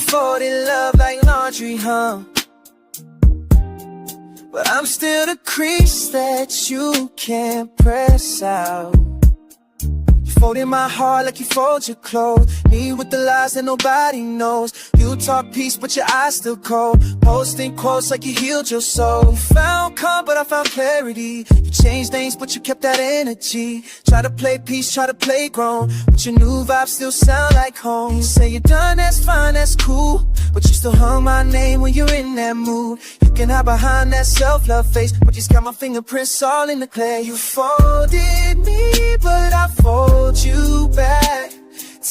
folded love like laundry, huh? But I'm still the crease that you can't press out. You folded my heart like you fold your clothes. Me with the lies that nobody knows. You talk peace but your eyes still cold. Posting quotes like you healed your soul. You found calm but I found clarity. You changed names but you kept that energy. Try to play peace, try to play grown, but your new vibes still sound like home. You say you're done, that's fine, that's cool, but you still hum my name when you're in that mood. You can hide behind that self-love face, but you got my fingerprints all in the clay. You folded me but I fold you back.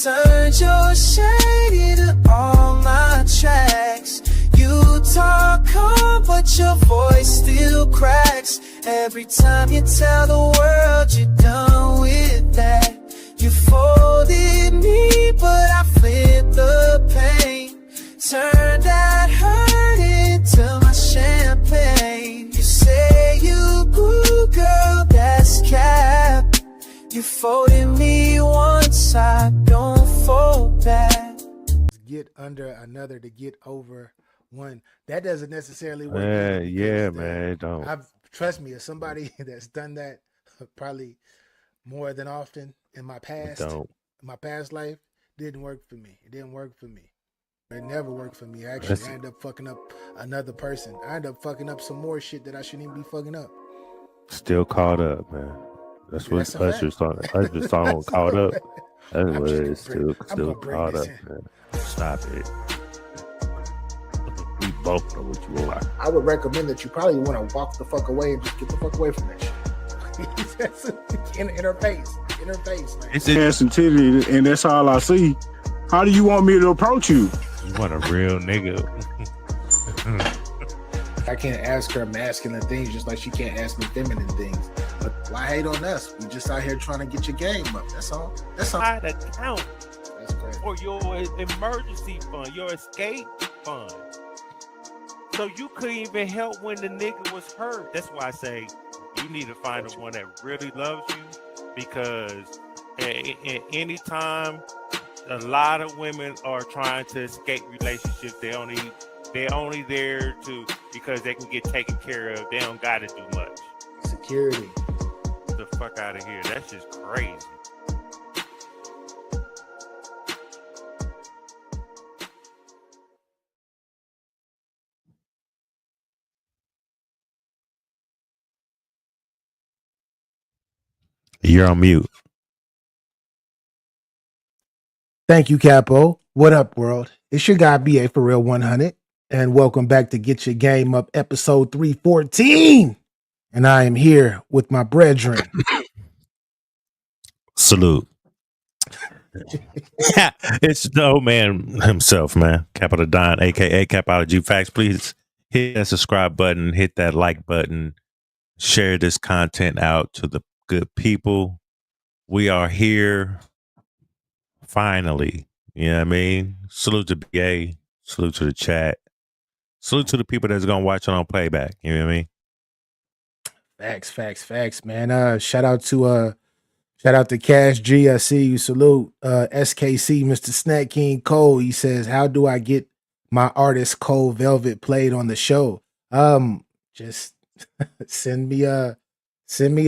Turned your shade into all my tracks. You talk calm but your voice still cracks. Every time you tell the world you're done with that. You folded me but I flipped the pain. Turned that hurt into my champagne. You say you grew, girl, that's cap. You folded me once, I don't fold back. Get under another to get over one. That doesn't necessarily work. Yeah, man. Don't. Trust me, as somebody that's done that probably more than often in my past, life, didn't work for me. It didn't work for me. It never worked for me. Actually, I ended up fucking up another person. I ended up fucking up some more shit that I shouldn't even be fucking up. Still caught up, man. That's what Usher's song caught up. That's what it is. Still caught up, man. Stop it. We both know what you are. I would recommend that you probably want to walk the fuck away and just get the fuck away from that shit. in her face, man. It's ass and titty, and that's all I see. How do you want me to approach you? You want a real nigga. I can't ask her masculine things just like she can't ask me feminine things. But why hate on us? We just out here trying to get your game up. That's all. I'd account for your emergency fund, your escape fund. So you couldn't even help when the nigga was hurt. That's why I say you need to find the one that really loves you, because any time a lot of women are trying to escape relationships, they're only there to because they can get taken care of. They don't got to do much. Security. Get the fuck out of here. That's just crazy. You're on mute. Thank you, Capo. What up, world? It's your guy, BA for Real 100. And welcome back to Get Your Game Up, episode 314. And I am here with my brethren. Salute. It's the old man himself, man. Capital Don, a.k.a. Capital G Facts. Please hit that subscribe button, hit that like button, share this content out to the good people. We are here finally. You know what I mean? Salute to BA. Salute to the chat. Salute to the people that's going to watch it on playback. You know what I mean? Facts, man. Shout out to Cash G. I see you. Salute. SKC, Mr. Snack King Cole. He says, how do I get my artist Cold Velvet played on the show? Just send me a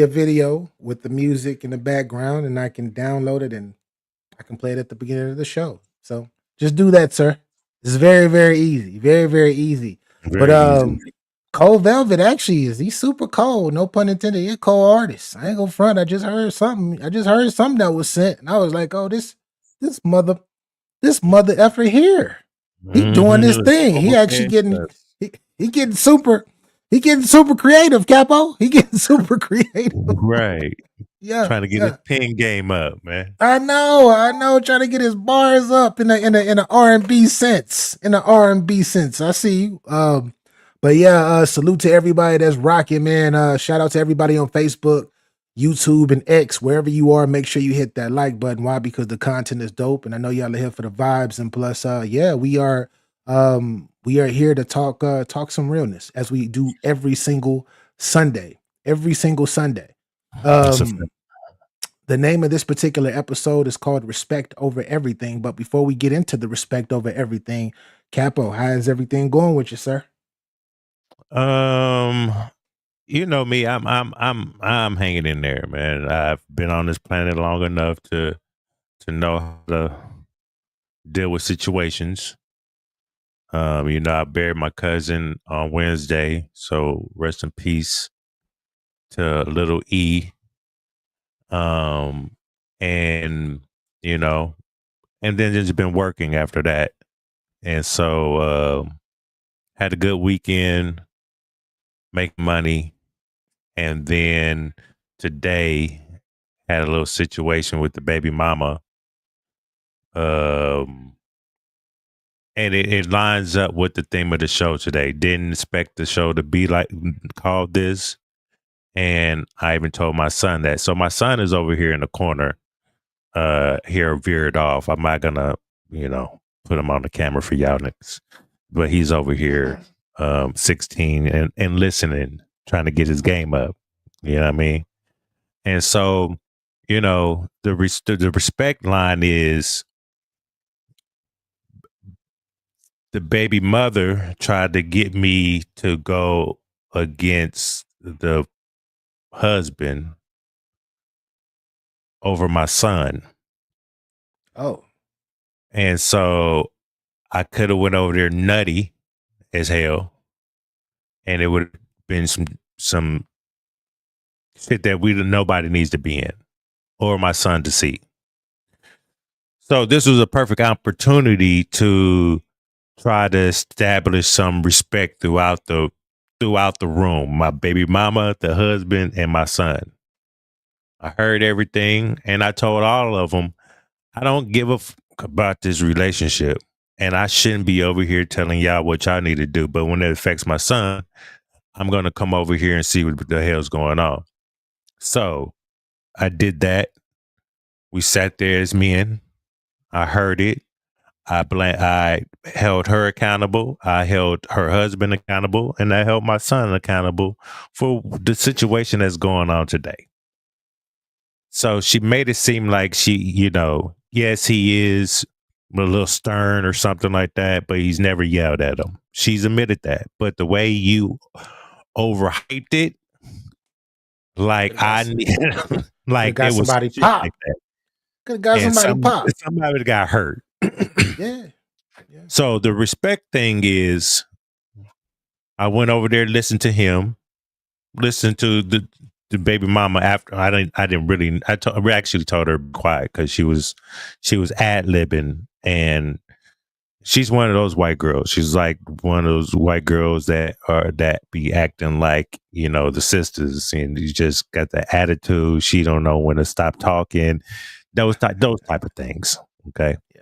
video with the music in the background and I can download it and I can play it at the beginning of the show. So just do that, sir. It's very, very easy. Very, very easy. Easy. Cold Velvet actually he's super cold. No pun intended. He's a cold artist. I ain't gonna front. I just heard something that was sent, and I was like, oh, this mother effer here. He doing this thing. He actually getting super creative, Capo. He getting super creative. Right. Yeah. Trying to get his pen game up, man. I know. Trying to get his bars up in a R&B sense. I see you. But yeah, salute to everybody that's rocking, man. Shout out to everybody on Facebook, YouTube, and X. Wherever you are, make sure you hit that like button. Why? Because the content is dope, and I know y'all are here for the vibes. And plus, we are here to talk some realness as we do every single Sunday. The name of this particular episode is called Respect Over Everything. But before we get into the respect over everything, Capo, how is everything going with you, sir? You know me, I'm hanging in there, man. I've been on this planet long enough to know how to deal with situations. You know, I buried my cousin on Wednesday, so rest in peace to little E. And you know, and then just been working after that, and so had a good weekend, make money, and then today had a little situation with the baby mama. Um, and it lines up with the theme of the show today. Didn't expect the show to be like called this. And I even told my son that. So my son is over here in the corner, here veered off. I'm not gonna, put him on the camera for y'all next. But he's over here 16 and listening, trying to get his game up. You know what I mean? And so, the respect line is the baby mother tried to get me to go against the husband over my son. Oh. And so I could have went over there nutty as hell, and it would have been some shit that nobody needs to be in, or my son to see. So this was a perfect opportunity to try to establish some respect throughout the room. My baby mama, the husband, and my son. I heard everything, and I told all of them, I don't give a fuck about this relationship, and I shouldn't be over here telling y'all what y'all need to do. But when it affects my son, I'm going to come over here and see what the hell's going on. So I did that. We sat there as men. I heard it. I held her accountable. I held her husband accountable, and I held my son accountable for the situation that's going on today. So she made it seem like yes, he is a little stern or something like that, but he's never yelled at him. She's admitted that. But the way you overhyped it, like like got it was somebody pop. like that. Could have got somebody pop. Somebody got hurt. Yeah. So the respect thing is, I went over there, listened to him, listened to the baby mama. After I actually told her quiet because she was ad libbing, and she's one of those white girls. She's like one of those white girls that be acting like the sisters, and you just got the attitude. She don't know when to stop talking. Those type of things. Okay. Yeah.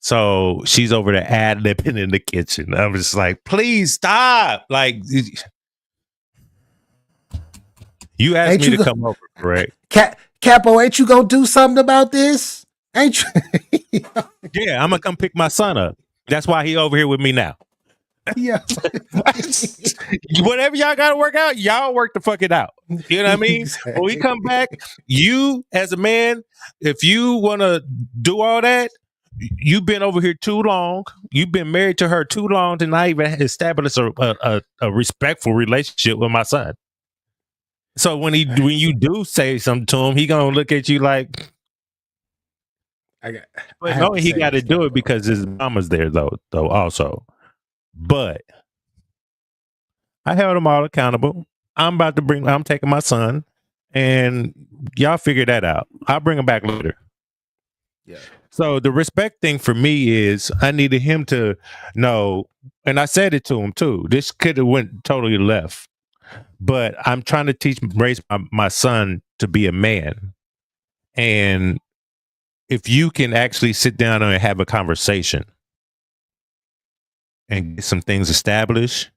So she's over there ad libbing in the kitchen. I'm just like, please stop. Like, you asked me to come over, correct? Capo, ain't you gonna do something about this? Ain't you? Yeah, I'm gonna come pick my son up. That's why he over here with me now. Yeah. Whatever y'all gotta work out, y'all work the fuck it out. You know what I mean? Exactly. When we come back, you as a man, if you wanna do all that, you've been over here too long. You've been married to her too long to not even establish a respectful relationship with my son. So when you do say something to him, he gonna look at you like, but no, he got to do it because his mama's there though also. But I held them all accountable. I'm taking my son, and y'all figure that out. I'll bring him back later. Yeah. So the respect thing for me is I needed him to know, and I said it to him too. This could have went totally left, but I'm trying to raise my son to be a man. And if you can actually sit down and have a conversation and get some things established,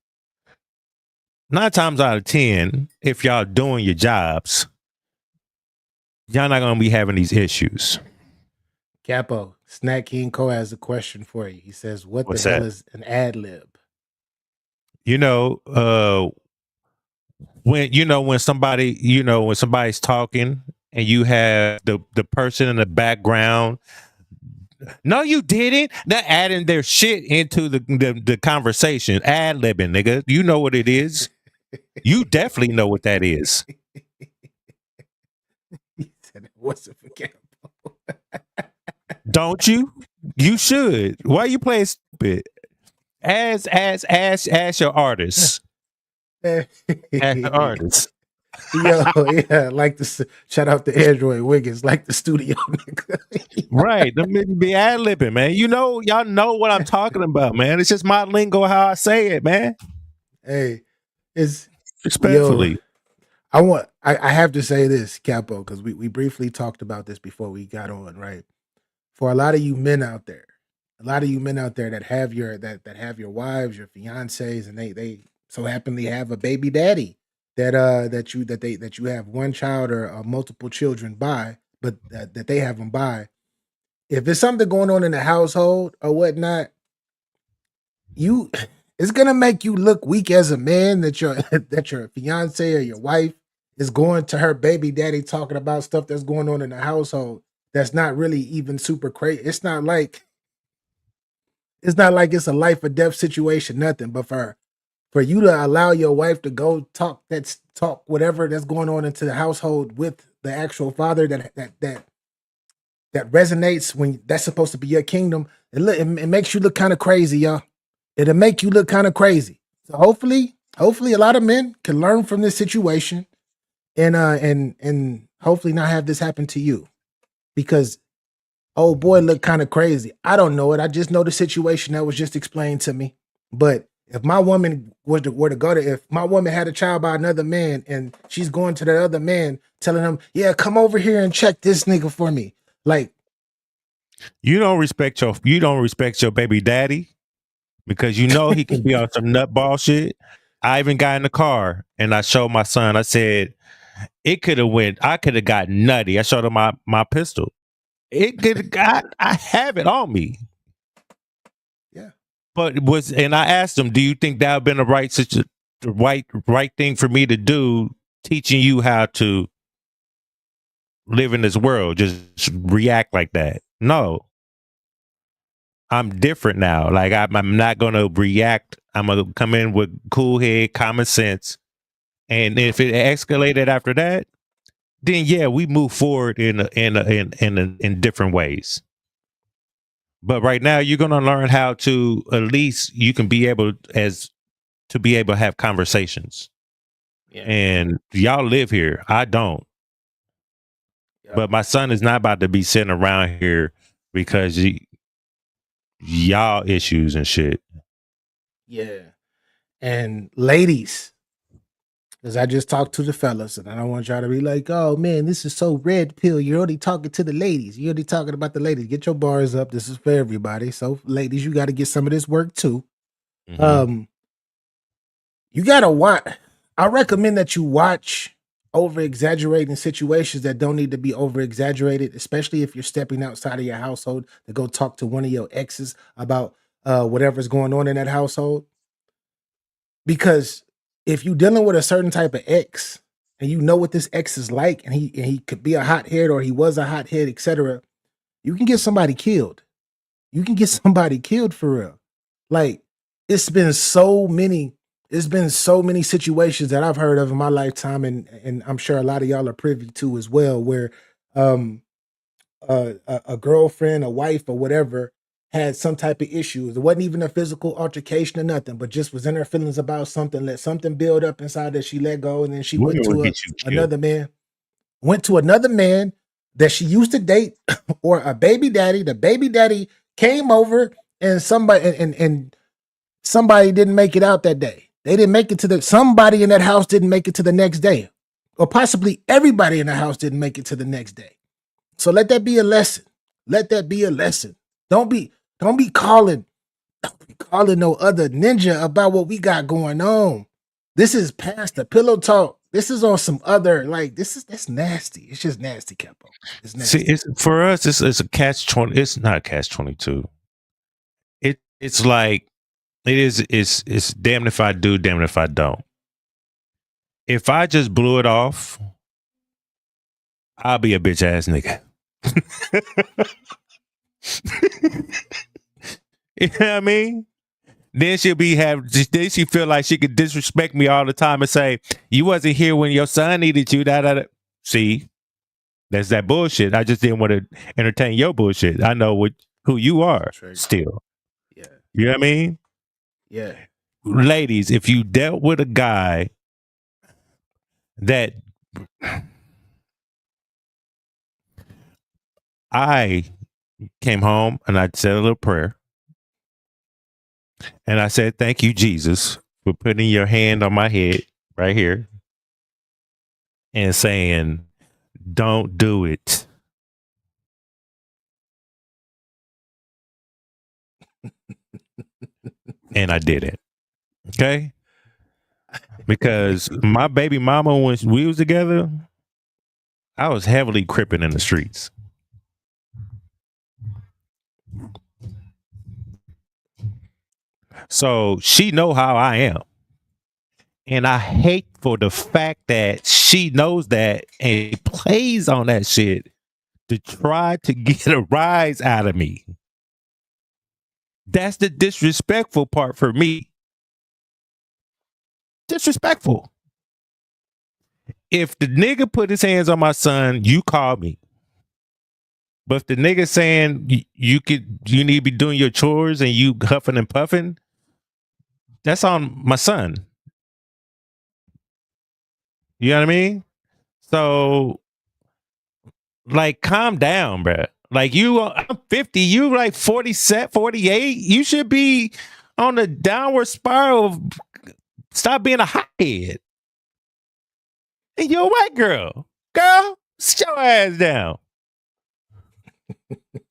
9 times out of 10, if y'all doing your jobs, y'all not going to be having these issues. Capo, Snack King Co has a question for you. He says, What's the hell is an ad lib? When somebody's talking and you have the person in the background No, you didn't. They're adding their shit into the conversation. Ad-libbing, nigga. You know what it is. You definitely know what that is. He said it wasn't for Capo. Don't you? You should. Why you playing stupid? Ask your artists. Ask your artists. Yo, yeah, like the shout out to Android Wiggins, like the studio nigga. Right. Them niggas be ad-libbing, man. You know, y'all know what I'm talking about, man. It's just my lingo how I say it, man. Hey, it's Respectfully. Yo, I have to say this, Capo, because we briefly talked about this before we got on, right? For a lot of you men out there, that have your that have your wives, your fiancés, and they so happily have a baby daddy that you have one child or multiple children by, but that they have them by. If there's something going on in the household or whatnot, you it's gonna make you look weak as a man that your that your fiance or your wife is going to her baby daddy talking about stuff that's going on in the household that's not really even super crazy. It's not like it's a life or death situation, nothing. But for you to allow your wife to go talk whatever that's going on into the household with the actual father that resonates when that's supposed to be your kingdom, it makes you look kind of crazy, y'all. It'll make you look kind of crazy. So hopefully a lot of men can learn from this situation and hopefully not have this happen to you. Because oh boy, look kind of crazy. I don't know it. I just know the situation that was just explained to me. But if my woman if my woman had a child by another man and she's going to that other man telling him, yeah, come over here and check this nigga for me. Like, you don't respect your baby daddy because you know he can be on some nutball shit. I even got in the car and I showed my son. I said, I could have got nutty. I showed him my pistol. It could got. I have it on me. yeah. But I asked him, do you think that would have been the right thing for me to do, teaching you how to live in this world, just react like that? No. I'm different now. Like I'm not gonna react. I'm gonna come in with cool head, common sense. And if it escalated after that, then yeah, we move forward in different ways. But right now, you're gonna learn how to at least you can be able to have conversations. Yeah. And y'all live here. I don't. Yeah. But my son is not about to be sitting around here because y'all issues and shit. Yeah. And ladies, because I just talked to the fellas and I don't want y'all to be like, oh man, this is so red pill. You're only talking to the ladies. You're only talking about the ladies. Get your bars up. This is for everybody. So ladies, you got to get some of this work too. Mm-hmm. You got to watch. I recommend that you watch over exaggerating situations that don't need to be over exaggerated, especially if you're stepping outside of your household to go talk to one of your exes about whatever's going on in that household. Because if you're dealing with a certain type of ex and you know what this ex is like, and he could be a hothead or he was a hothead, etc., you can get somebody killed. You can get somebody killed for real. Like it's been so many situations that I've heard of in my lifetime, and I'm sure a lot of y'all are privy to as well, where a girlfriend, a wife, or whatever had some type of issues. It wasn't even a physical altercation or nothing, but just was in her feelings about something, let something build up inside that she let go, and then she Women went will to get you killed. another man that she used to date or a baby daddy. The baby daddy came over and somebody didn't make it out that day. They didn't make it somebody in that house didn't make it to the next day. Or possibly everybody in the house didn't make it to the next day. So let that be a lesson. Let that be a lesson. Don't be calling no other ninja about what we got going on. This is past the pillow talk. This is on some other, like, that's nasty. It's just nasty, Capo. It's nasty. See, for us, it's a catch-20. It's not a catch-22. It's like it's damned if I do, damned if I don't. If I just blew it off, I'll be a bitch ass nigga. You know what I mean? Then then she feel like she could disrespect me all the time and say, you wasn't here when your son needed you. See, that's that bullshit. I just didn't want to entertain your bullshit. I know who you are True. still. Yeah. You know what I mean? Yeah. Ladies, if you dealt with a guy that I came home and I said a little prayer and I said, thank you, Jesus, for putting your hand on my head right here and saying, don't do it. And I did it. Okay. Because my baby mama, when we was together, I was heavily cripping in the streets. So she know how I am. And I hate for the fact that she knows that and plays on that shit to try to get a rise out of me. That's the disrespectful part for me. Disrespectful. If the nigga put his hands on my son, you call me. But if the nigga saying you need to be doing your chores and you huffing and puffing, that's on my son. You know what I mean? So, like, calm down, bruh. Like, I'm 50, you like 47, 48. You should be on the downward spiral of stop being a hothead. And you're a white girl. Girl, sit your ass down.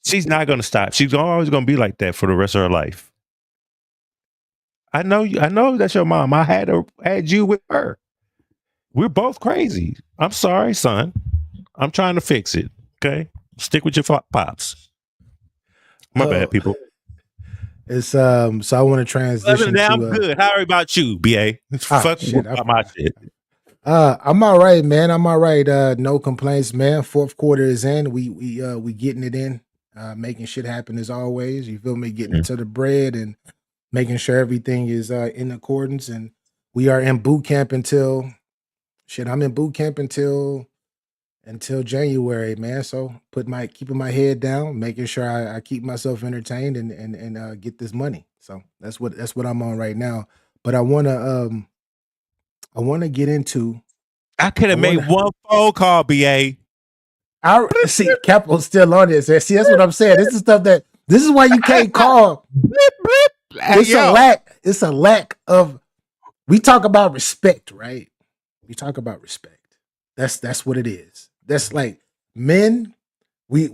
She's not going to stop. She's always going to be like that for the rest of her life. I know that's your mom. I had you with her. We're both crazy. I'm sorry, son. I'm trying to fix it. Okay? Stick with your pops. My bad, people. It's so I want to transition I'm to good. How about you, BA? Fuck shit, about my shit. I'm all right, man. I'm all right. No complaints, man. Fourth quarter is in. We getting it in. Making shit happen as always. You feel me? Getting to the bread and making sure everything is in accordance. And we are in boot camp until I'm in boot camp until January, man. So keeping my head down, making sure I keep myself entertained and get this money. So that's what I'm on right now. But I wanna get into. I could have made one phone call, BA. I see Capo's still on this. See, that's what I'm saying. This is why you can't call. It's a lack of. We talk about respect, right? We talk about respect. That's what it is. That's like men. We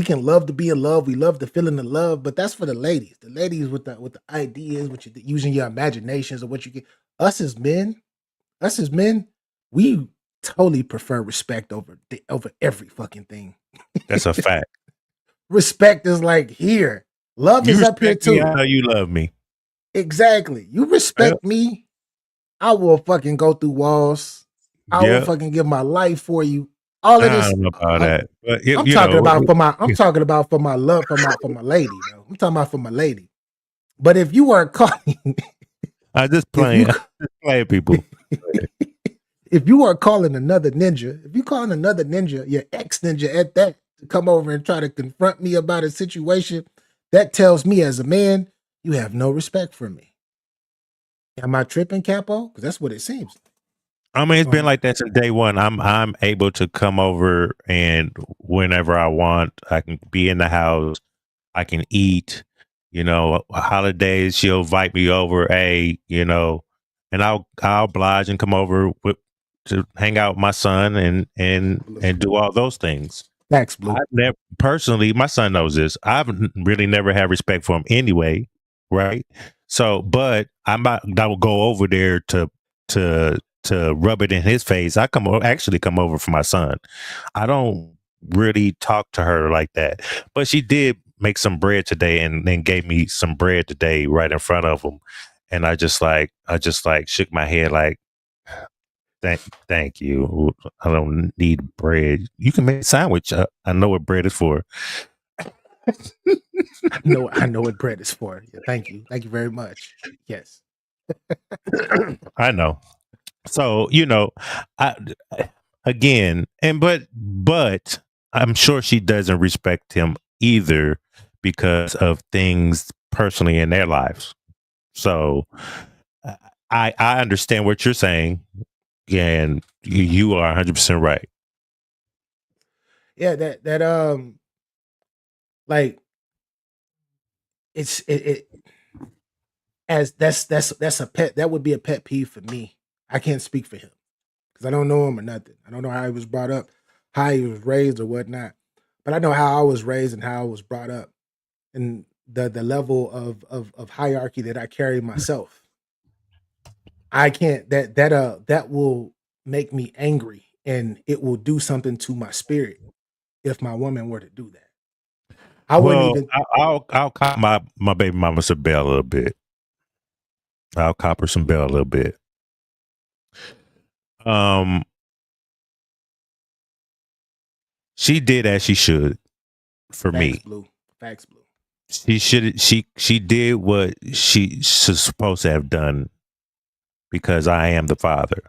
can love to be in love. We love the feeling of love, but that's for the ladies. The ladies with the ideas, using your imaginations of what you get. Us as men, we totally prefer respect over every fucking thing. That's a fact. Respect is like here. Love is up here too. How you love me. Exactly. You respect me, I will fucking go through walls. I will fucking give my life for you. All of this. I don't know about that. But I'm talking about for my love for my lady, though. I'm talking about for my lady. But if you weren't calling, I just playing people. If you are calling another ninja, your ex ninja at that, to come over and try to confront me about a situation, that tells me as a man, you have no respect for me. Am I tripping, Capo? Because that's what it seems. I mean, it's been like that since day one. I'm able to come over and whenever I want, I can be in the house. I can eat. You know, holidays she'll invite me over. And I'll oblige and come over to hang out with my son and do all those things. Thanks, Blue. I've never personally, my son knows this. I've really never had respect for him anyway, right? So, but I will go over there to rub it in his face. I actually come over for my son. I don't really talk to her like that, but she did make some bread today and then gave me some bread today right in front of him, and I just shook my head like, thank you. I don't need bread. You can make a sandwich. I know what bread is for. I know what bread is for. Yeah, thank you very much. Yes. I know. So I again, but I'm sure she doesn't respect him either because of things personally in their lives. So uh, I understand what you're saying, and you are 100% right. Yeah, that like it as that's a pet, that would be a pet peeve for me. I can't speak for him because I don't know him or nothing. I don't know how he was brought up, how he was raised or whatnot. But I know how I was raised and how I was brought up, and the level of hierarchy that I carry myself. I can't that will make me angry, and it will do something to my spirit if my woman were to do that. I wouldn't Well, even. I'll cop my baby mama some bell a little bit. I'll cop her some bell a little bit. Um, she did as she should for Facts, me. blue. Facts, blue. She did what she's supposed to have done because I am the father.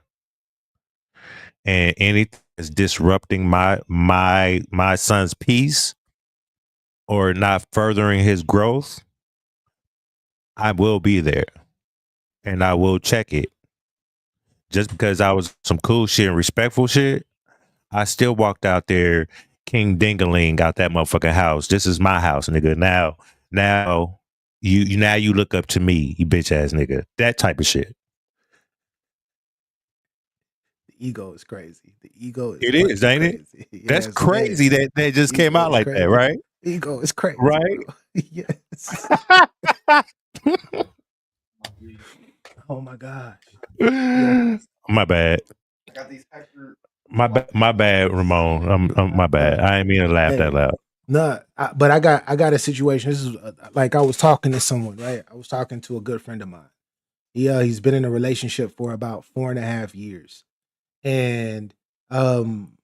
And anything that's disrupting my son's peace or not furthering his growth, I will be there and I will check it. Just because I was some cool shit and respectful shit, I still walked out there, King Dingaling out that motherfucking house. This is my house, nigga. Now you look up to me, you bitch ass nigga. That type of shit. The ego is crazy. The ego is It is, fucking ain't it? crazy. That's Yes, it crazy is. that just came Ego out is like that, crazy. right? Ego is crazy, Right? bro. Yes. Oh my gosh. Yeah. My bad. My bad, Ramon. My bad. I ain't mean to laugh that Hey, loud. no, but I got a situation. This is like I was talking to someone, right? I was talking to a good friend of mine. He's been in a relationship for about 4.5 years, and um,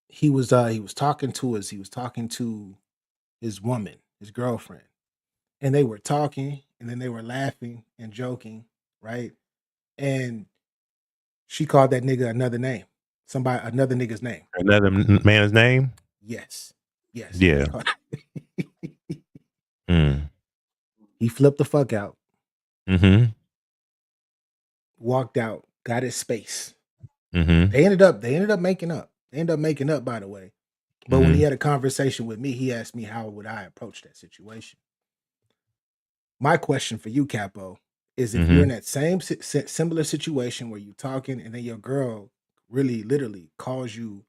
he was talking to us. He was talking to his woman, his girlfriend, and they were talking, and then they were laughing and joking, right? And she called that nigga another name, another nigga's name. Another man's name? Yes, yes. Yeah. Mm. He flipped the fuck out, Mm-hmm. walked out, got his space. Mm-hmm. They ended up making up. They ended up making up, by the way. But when he had a conversation with me, he asked me how would I approach that situation. My question for you, Capo, is if you're in that same similar situation where you're talking and then your girl really literally calls you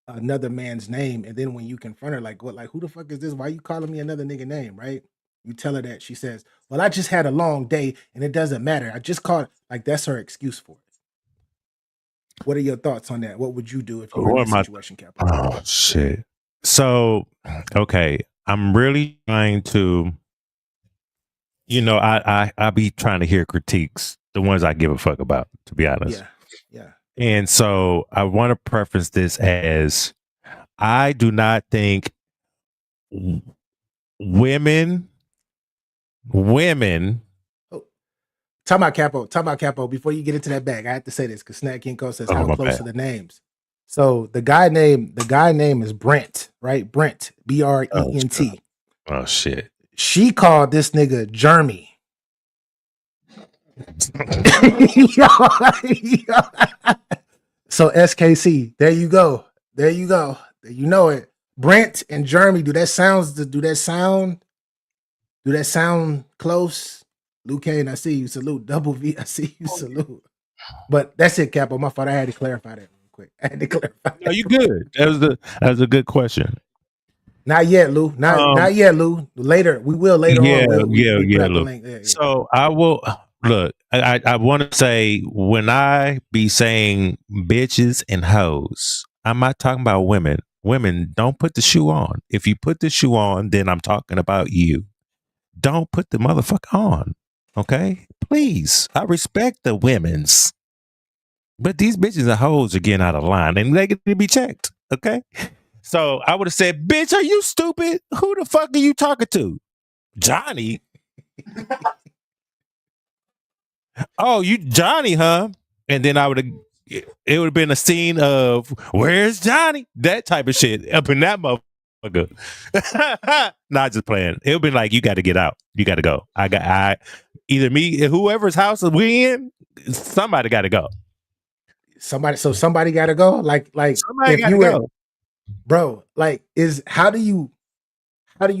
another man's name, and then when you confront her, like, what, like, who the fuck is this? Why you calling me another nigga name, right? You tell her that. She says, well, I just had a long day and it doesn't matter. I just called. Like, that's her excuse for it. What are your thoughts on that? What would you do if you were in What that am I? situation, Capo? Oh shit. So okay, I'm really trying to. I be trying to hear critiques, the ones I give a fuck about, to be honest. Yeah. Yeah. And so I want to preface this as I do not think women. Oh, talk about Capo. Talk about Capo. Before you get into that bag, I have to say this because Snack King Co says, Oh how my close bad. are the names? So the guy name is Brent, right? Brent, Brent. Oh shit. She called this nigga Jeremy. So SKC, there you go. There you go. You know it. Brent and Jeremy, do that sound close? Luke Kane, I see you. Salute. Double V, I see you. Salute. But that's it, Capo. My fault. I had to clarify that real quick. I had to clarify. No, you good. That was a good question. Not yet, Lou. Not yet, Lou. Later. We will later on. We put out the Look. link. Yeah. So I will look. I want to say when I be saying bitches and hoes, I'm not talking about women. Women, don't put the shoe on. If you put the shoe on, then I'm talking about you. Don't put the motherfucker on. Okay? Please. I respect the women's. But these bitches and hoes are getting out of line and they get to be checked. Okay? So I would have said, bitch, are you stupid? Who the fuck are you talking to? Johnny? Oh, you Johnny, huh? And then I would have, it would have been a scene of, where's Johnny? That type of shit up in that motherfucker. Not just playing. It would be like, you got to get out. You got to go. Either me, whoever's house we in, somebody got to go. Somebody got to go. Like Somebody if got you to were, go. bro, like how do you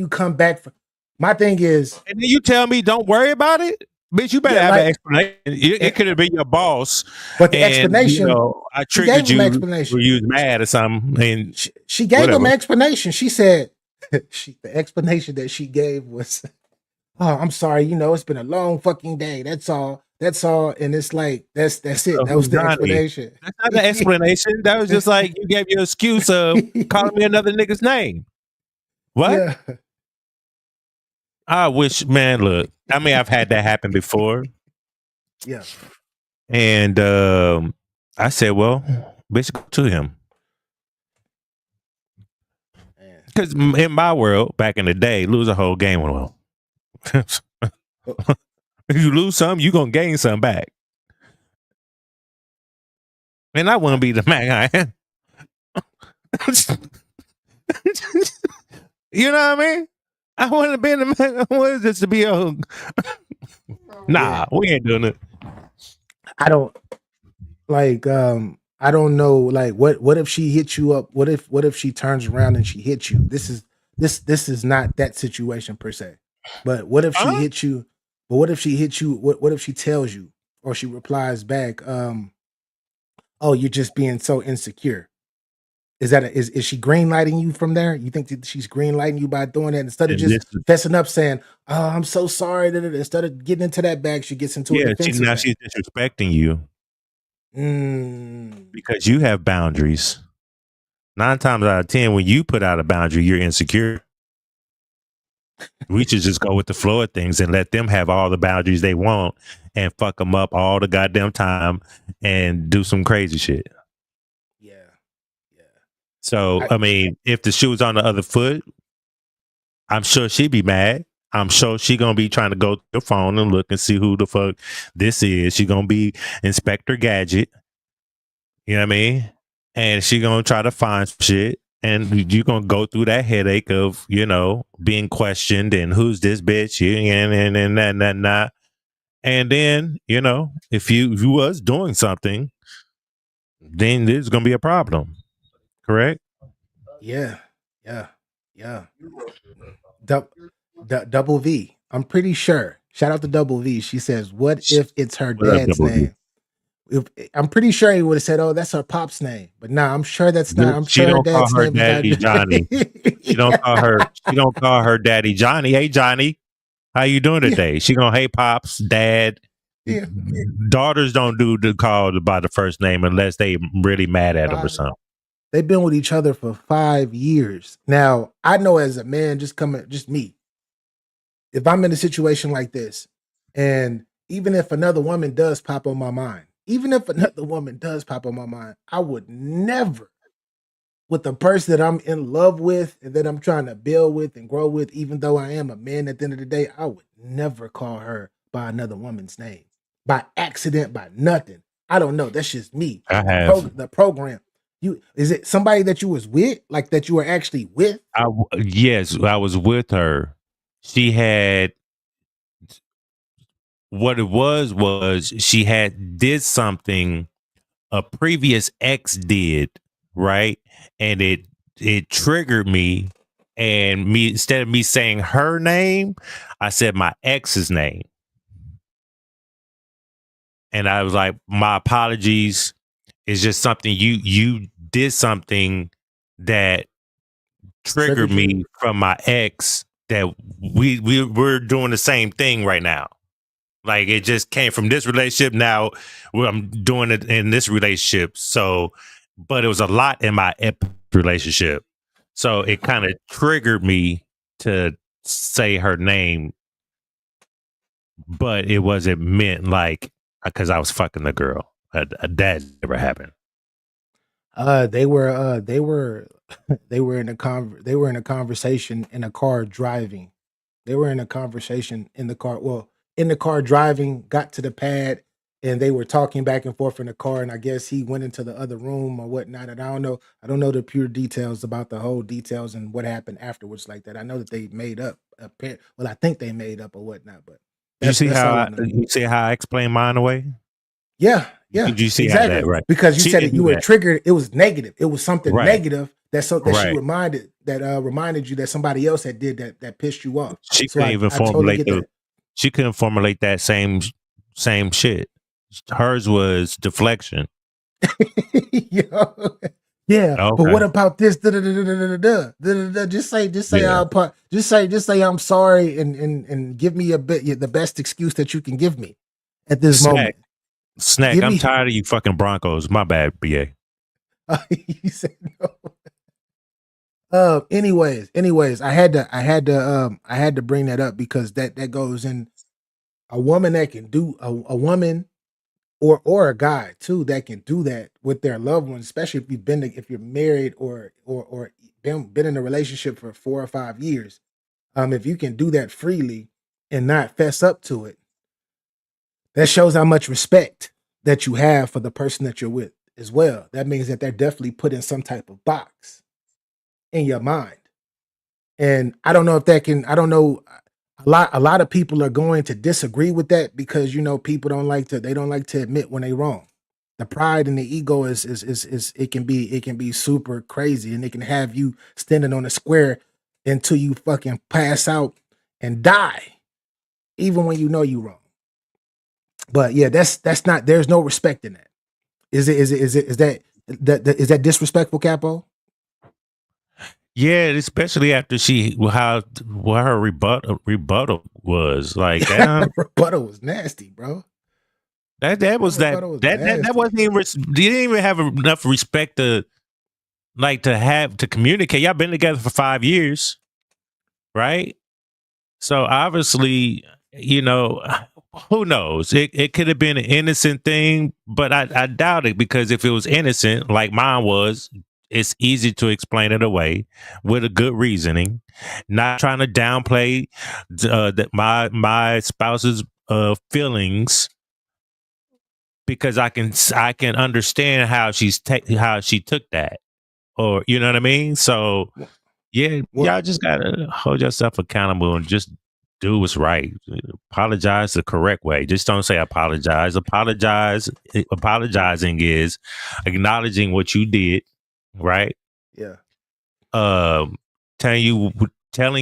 come back from? My thing is, And then you tell me don't worry about it? Bitch, you better Yeah, have like- an explanation. It could have been your boss. but the And, explanation, I she gave triggered him you an explanation. or you was mad or something. And she gave him whatever. an explanation. She said, the explanation that she gave was, "Oh, I'm sorry. It's been a long fucking day. That's all. And it's like that's it. So That was the Johnny. explanation. That's not the explanation. That was just like you gave your excuse of calling me another nigga's name. What? Yeah. I wish, man, look, I mean, I've had that happen before. Yeah. And I said, well, bitch, go to him. Because in my world, back in the day, lose a whole game. Well, if you lose some, you're going to gain some back. And I want to be the man I am. You know what I mean? I want to be the man. I want this to be a. Nah, we ain't doing it. I don't like. I don't know. Like, what if she hits you up? What if she turns around and she hits you? This is not that situation per se. But what if she hits you? But what if she hits you? What if she tells you or she replies back? Oh, you're just being so insecure. Is that is she green lighting you from there? You think that she's green lighting you by doing that instead of just fessing up saying, "Oh, I'm so sorry." Instead of getting into that bag, she gets into a defensive. Now she's disrespecting you because you have boundaries. 9 times out of 10, when you put out a boundary, you're insecure. We should just go with the flow of things and let them have all the boundaries they want and fuck them up all the goddamn time and do some crazy shit. So, I mean, if the shoe was on the other foot, I'm sure she'd be mad. I'm sure she gonna be trying to go to the phone and look and see who the fuck this is. She gonna be Inspector Gadget. You know what I mean? And she gonna try to find some shit. And you're gonna go through that headache of, being questioned and who's this bitch? And that. And then, if you was doing something, then there's gonna be a problem. Correct? Yeah. Double V. I'm pretty sure. Shout out to Double V. She says, "What if it's her dad's name?" I'm pretty sure he would have said, "Oh, that's her pop's name." But nah, I'm sure that's not. I'm sure her dad's name is Johnny. She don't call her. She don't call her daddy Johnny. Hey Johnny, how you doing today? She gonna hey pops, dad. Yeah. Daughters don't do the call by the first name unless they really mad at them or something. They've been with each other for 5 years. Now, I know as a man, just me, if I'm in a situation like this, and even if another woman does pop on my mind, I would never, with the person that I'm in love with and that I'm trying to build with and grow with, even though I am a man at the end of the day, I would never call her by another woman's name. By accident, by nothing. I don't know. That's just me. I have the program. Is it somebody that you was with, like that you were actually with? Yes, I was with her. She had, what it was she had did something a previous ex did, right? And it triggered me, and instead of me saying her name, I said my ex's name. And I was like, my apologies. It's just something you did something that triggered me from my ex, that we're doing the same thing right now. Like, it just came from this relationship. Now I'm doing it in this relationship. So, but it was a lot in my relationship. So it kind of triggered me to say her name, but it wasn't meant like because I was fucking the girl. That never happened. They were They were in a conversation in a car driving. They were in a conversation in the car. Well, in the car driving, got to the pad, and they were talking back and forth in the car. And I guess he went into the other room or whatnot. And I don't know. I don't know the pure details about the whole details and what happened afterwards like that. I know that they made up. Well, I think they made up or whatnot. But that's all I know. You see how I explained mine away? Yeah, Did you see how exactly. that right? Because you She said it, didn't you do were that. triggered. It was negative. It was something Right. negative that she Right. reminded you that somebody else had did that pissed you off. She So couldn't even I totally formulate get that. she couldn't formulate that same shit. Hers was deflection. Yo. Yeah, but Okay. what about this? Just say Yeah. just say I'm sorry and give me the best excuse that you can give me at this moment. Snack, Give I'm me tired of you fucking Broncos. My bad, BA. you said no. Anyways, I had to bring that up because that goes in a woman that can do a woman or a guy too that can do that with their loved ones, especially if you're married or been in a relationship for 4 or 5 years. If you can do that freely and not fess up to it, that shows how much respect that you have for the person that you're with as well. That means that they're definitely put in some type of box in your mind. And I don't know if that can, I don't know. A lot of people are going to disagree with that because people they don't like to admit when they wrong. The pride and the ego is it can be super crazy and it can have you standing on a square until you fucking pass out and die, even when you know you wrong. But yeah, that's not there's no respect in that. Is that disrespectful, Capo? Yeah, especially after how what her rebuttal was like. Damn, Rebuttal was nasty, bro. that was that Rebuttal was that wasn't even. You didn't even have enough respect to to communicate. Y'all been together for 5 years, right? So obviously, who knows? It could have been an innocent thing, but I doubt it because if it was innocent, like mine was, it's easy to explain it away with a good reasoning, not trying to downplay that my spouse's feelings because I can understand how how she took that, or you know what I mean. So yeah, Well, y'all just gotta hold yourself accountable and just do what's right. Apologize the correct way. Just don't say apologize. Apologizing is acknowledging what you did, right? yeah. Um, telling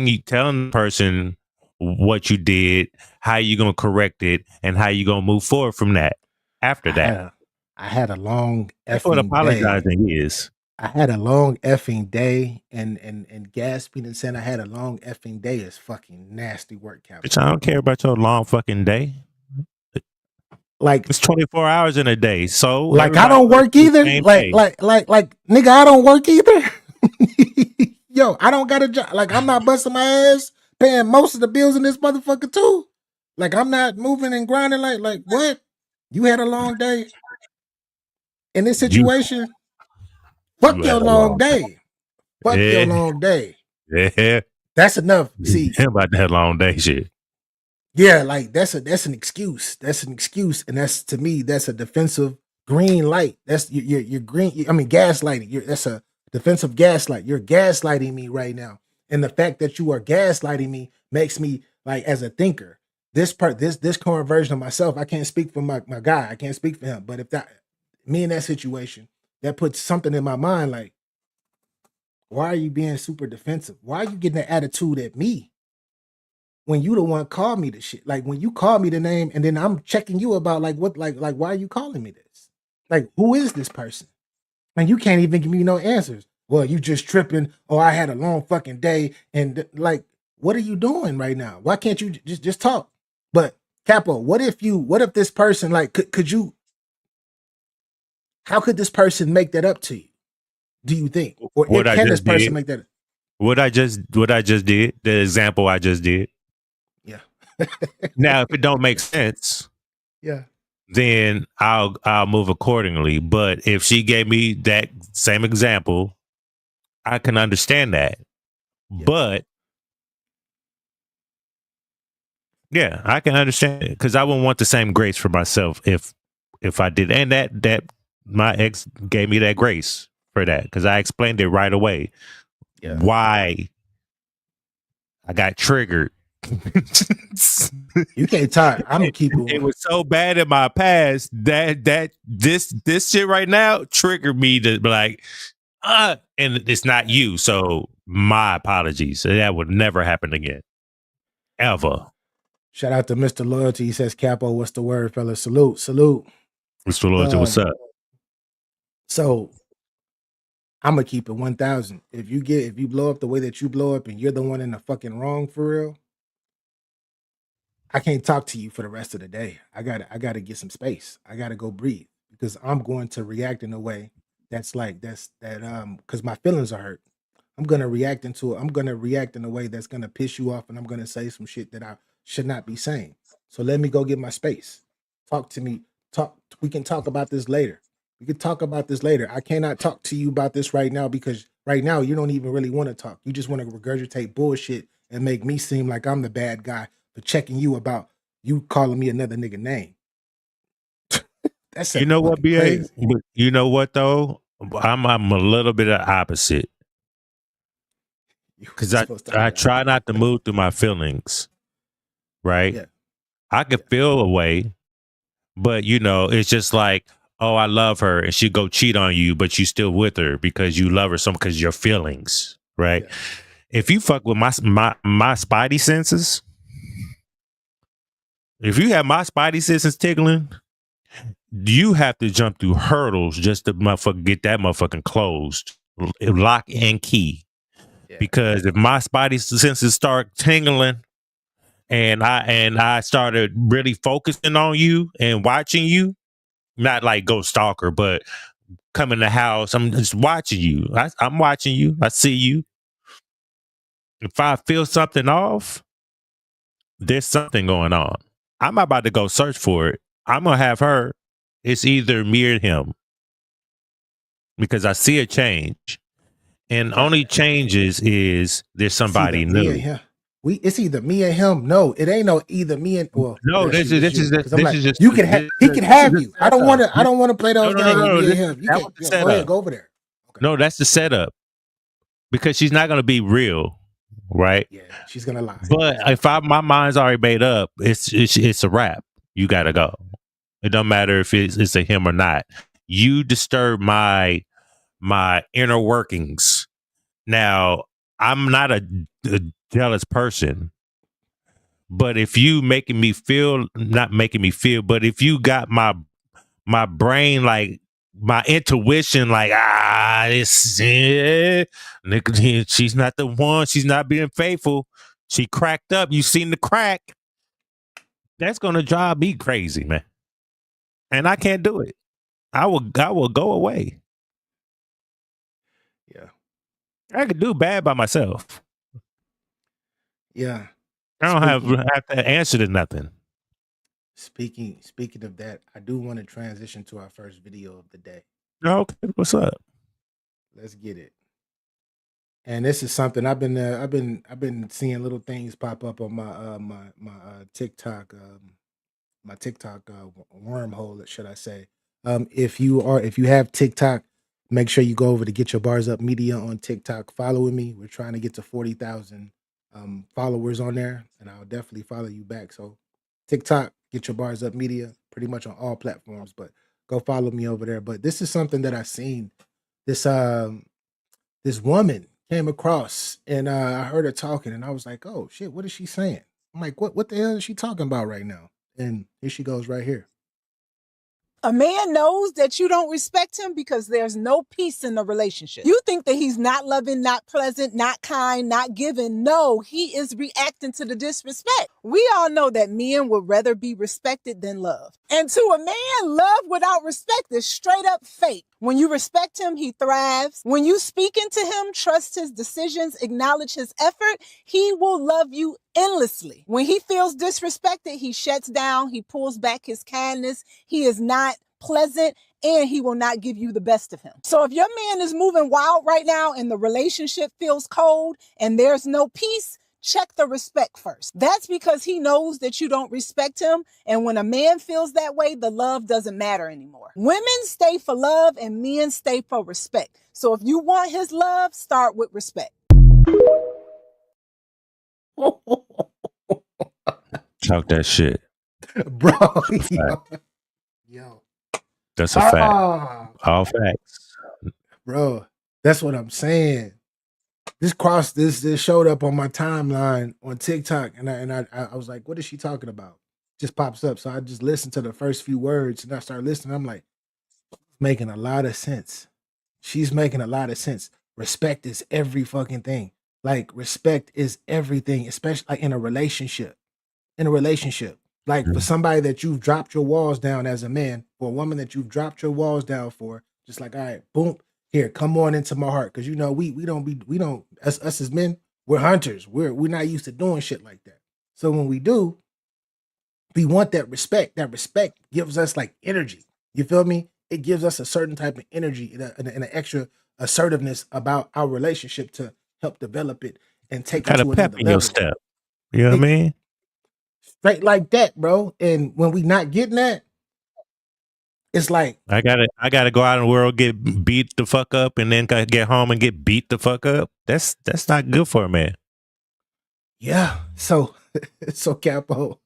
the person what you did, how you gonna correct it, and how you gonna move forward from that. After I that, had a I had a long that's what effing day. apologizing is. I had a long effing day, and gasping and saying I had a long effing day is fucking nasty work, Bitch, I Capo. don't care about your long fucking day. Like, It's 24 hours in a day, so I everybody don't works work the either. same Like, day. nigga, I don't work either. Yo, I don't got a job. Like, I'm not busting my ass, paying most of the bills in this motherfucker too. Like, I'm not moving and grinding. Like what? You had a long day in this You situation. you Fuck had your a long long day. Fuck your yeah long day. yeah That's enough. See, about that long day shit. yeah, like that's an excuse. That's an excuse, and that's to me that's a defensive green light. That's you're green. I mean gaslighting. That's a defensive gaslight. You're gaslighting me right now, and the fact that you are gaslighting me makes me like as a thinker. This current version of myself, I can't speak for my guy. I can't speak for him. But if that me in that situation, that puts something in my mind like, why are you being super defensive? Why are you getting that attitude at me? When you the one called me the shit. Like when you call me the name and then I'm checking you about like what like why are you calling me this? Like who is this person? And you can't even give me no answers. Well, you just tripping. Oh, I had a long fucking day. And like, what are you doing right now? Why can't you just talk? But Capo, what if this person like could you how could this person make that up to you? Do you think? Or What I can this just person did, make that? what I just did, the example I just did. Yeah. Now, if it don't make sense, Yeah. then I'll move accordingly. But if she gave me that same example I can understand that. Yeah. But yeah, I can understand it because I wouldn't want the same grace for myself if I did. And that my ex gave me that grace for that because I explained it right away Yeah. why I got triggered. You can't talk. I'm gonna keep It was so bad in my past that this shit right now triggered me to be like, and it's not you. So my apologies. That would never happen again. Ever. Shout out to Mr. Loyalty. He says, Capo, what's the word, fella? Salute, salute. Mr. Loyalty, what's up? So I'm gonna keep it 1,000. If you blow up the way that you blow up and you're the one in the fucking wrong for real, I can't talk to you for the rest of the day. I gotta get some space. I gotta go breathe because I'm going to react in a way that's because my feelings are hurt. I'm gonna react in a way that's gonna piss you off, and I'm gonna say some shit that I should not be saying. So let me go get my space. Talk to me. We can talk about this later. We can talk about this later. I cannot talk to you about this right now because right now you don't even really want to talk. You just want to regurgitate bullshit and make me seem like I'm the bad guy for checking you about you calling me another nigga name. That's You know what, BA? crazy. But you know what though? I'm a little bit of opposite. Because I try not to move through my feelings. Right? Yeah. I could feel a way, but it's just like, oh, I love her, and she go cheat on you, but you still with her because you love her some because your feelings, right? Yeah. If you fuck with my spidey senses, if you have my spidey senses tickling, you have to jump through hurdles just to get that motherfucking closed, lock and key. Yeah. Because if my spidey senses start tingling, and I started really focusing on you and watching you, not like go stalker, but come in the house. I'm just watching you. I'm watching you. I see you. If I feel something off, there's something going on. I'm about to go search for it. I'm going to have her. It's either me or him because I see a change. And only changes is there's somebody new. It's either me and him. No, it ain't no either me and no. This is just he can have you. I don't want to play those games. Me and him. You can go ahead, go over there. Okay. No, that's the setup because she's not going to be real, right? Yeah, she's gonna lie. But if my mind's already made up, it's a wrap. You got to go. It don't matter if it's a him or not. You disturb my inner workings. Now, I'm not a jealous person, but if you not making me feel, but if you got my brain, like my intuition, like she's not the one, she's not being faithful, she cracked up, you seen the crack, that's gonna drive me crazy, man, and I can't do it. I will go away. Yeah, I could do bad by myself. Yeah, I don't have to answer to nothing. Speaking of that, I do want to transition to our first video of the day. Okay, what's up? Let's get it. And this is something I've been seeing little things pop up on my TikTok wormhole, should I say? If you have TikTok, make sure you go over to Get Your Bars Up Media on TikTok. Follow me. We're trying to get to 40,000 followers on there, and I'll definitely follow you back. So TikTok, Get Your Bars Up Media, pretty much on all platforms, but go follow me over there. But this is something that I've seen. This woman came across, and I heard her talking, and I was like, oh shit, what is she saying? I'm like, what the hell is she talking about right now? And here she goes right here. A man knows that you don't respect him because there's no peace in the relationship. You think that he's not loving, not pleasant, not kind, not giving. No, he is reacting to the disrespect. We all know that men would rather be respected than loved. And to a man, love without respect is straight up fake. When you respect him, he thrives. When you speak into him, trust his decisions, acknowledge his effort, he will love you endlessly. When he feels disrespected, he shuts down, he pulls back his kindness, he is not pleasant, and he will not give you the best of him. So if your man is moving wild right now and the relationship feels cold and there's no peace, check the respect first. That's because he knows that you don't respect him. And when a man feels that way, the love doesn't matter anymore. Women stay for love and men stay for respect. So if you want his love, start with respect. Talk that shit. Bro, That's a fact. yo. That's a fact. Ah, All facts. bro, that's what I'm saying. This showed up on my timeline on TikTok, and I was like, what is she talking about? Just pops up. So I just listened to the first few words and I started listening. I'm like, making a lot of sense. She's making a lot of sense. Respect is every fucking thing. Like, respect is everything, especially like in a relationship. In a relationship. Like for somebody that you've dropped your walls down as a man, for a woman that you've dropped your walls down for, just like, all right, boom, here, come on into my heart. Cause you know, we don't us as men, we're hunters. We're not used to doing shit like that. So when we do, we want that respect. That respect gives us like energy. You feel me? It gives us a certain type of energy and an extra assertiveness about our relationship to help develop it and take it Got a to pep another in your level. step. You know what I mean? Straight like that, bro. And when we not getting that, it's like, I gotta go out in the world, get beat the fuck up, and then get home and get beat the fuck up. That's not good for a man. yeah. So so Capo,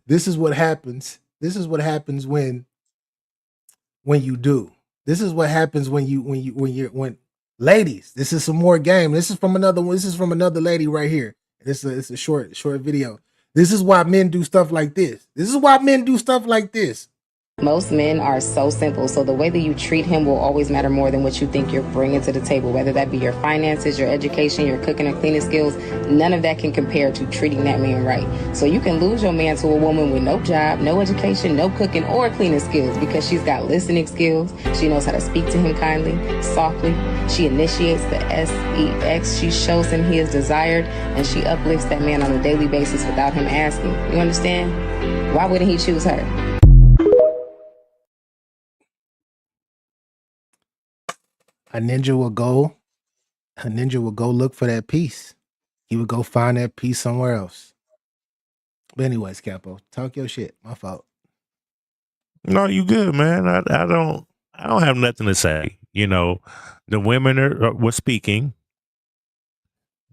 this is what happens. This is what happens when you do. This is what happens when ladies, this is some more game. This is from another one. This is from another lady right here. It's a short video. This is why men do stuff like this. This is why men do stuff like this. Most men are so simple, so the way that you treat him will always matter more than what you think you're bringing to the table, whether that be your finances, your education, your cooking or cleaning skills. None of that can compare to treating that man right. So you can lose your man to a woman with no job, no education, no cooking or cleaning skills because she's got listening skills. She knows how to speak to him kindly, softly. She initiates the sex. She shows him he is desired, and she uplifts that man on a daily basis without him asking. You understand? Why wouldn't he choose her? A ninja will go look for that peace. He would go find that peace somewhere else. But anyways, Capo, talk your shit. My fault. No, you good, man. I don't have nothing to say. You know, the women were speaking.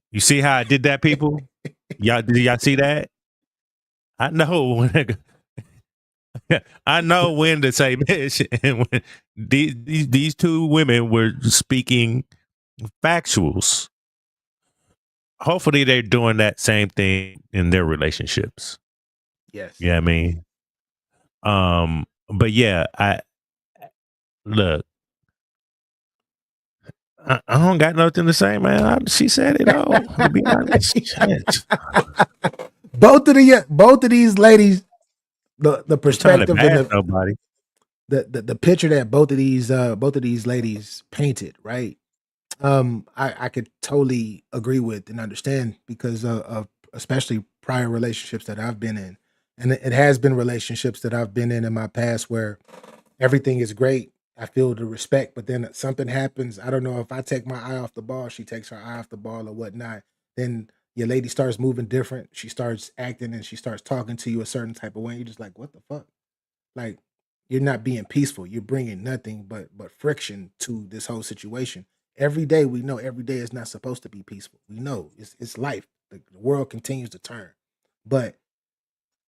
You see how I did that, people? Did y'all see that? I know when I know when to say bitch, and when these two women were speaking factuals. Hopefully, they're doing that same thing in their relationships. Yes. Yeah, you know what I mean, but yeah, I don't got nothing to say, man. She said it all. To be honest, both of these ladies, the perspective and nobody. The picture that both of these ladies painted, right? I could totally agree with and understand because of especially prior relationships that I've been in, and it has been relationships that I've been in my past where everything is great. I feel the respect, but then something happens. I don't know if I take my eye off the ball, she takes her eye off the ball or whatnot. Then your lady starts moving different. She starts acting and she starts talking to you a certain type of way. You're just like, what the fuck? Like, you're not being peaceful. You're bringing nothing but friction to this whole situation. Every day we know every day is not supposed to be peaceful. We know it's life. The world continues to turn. But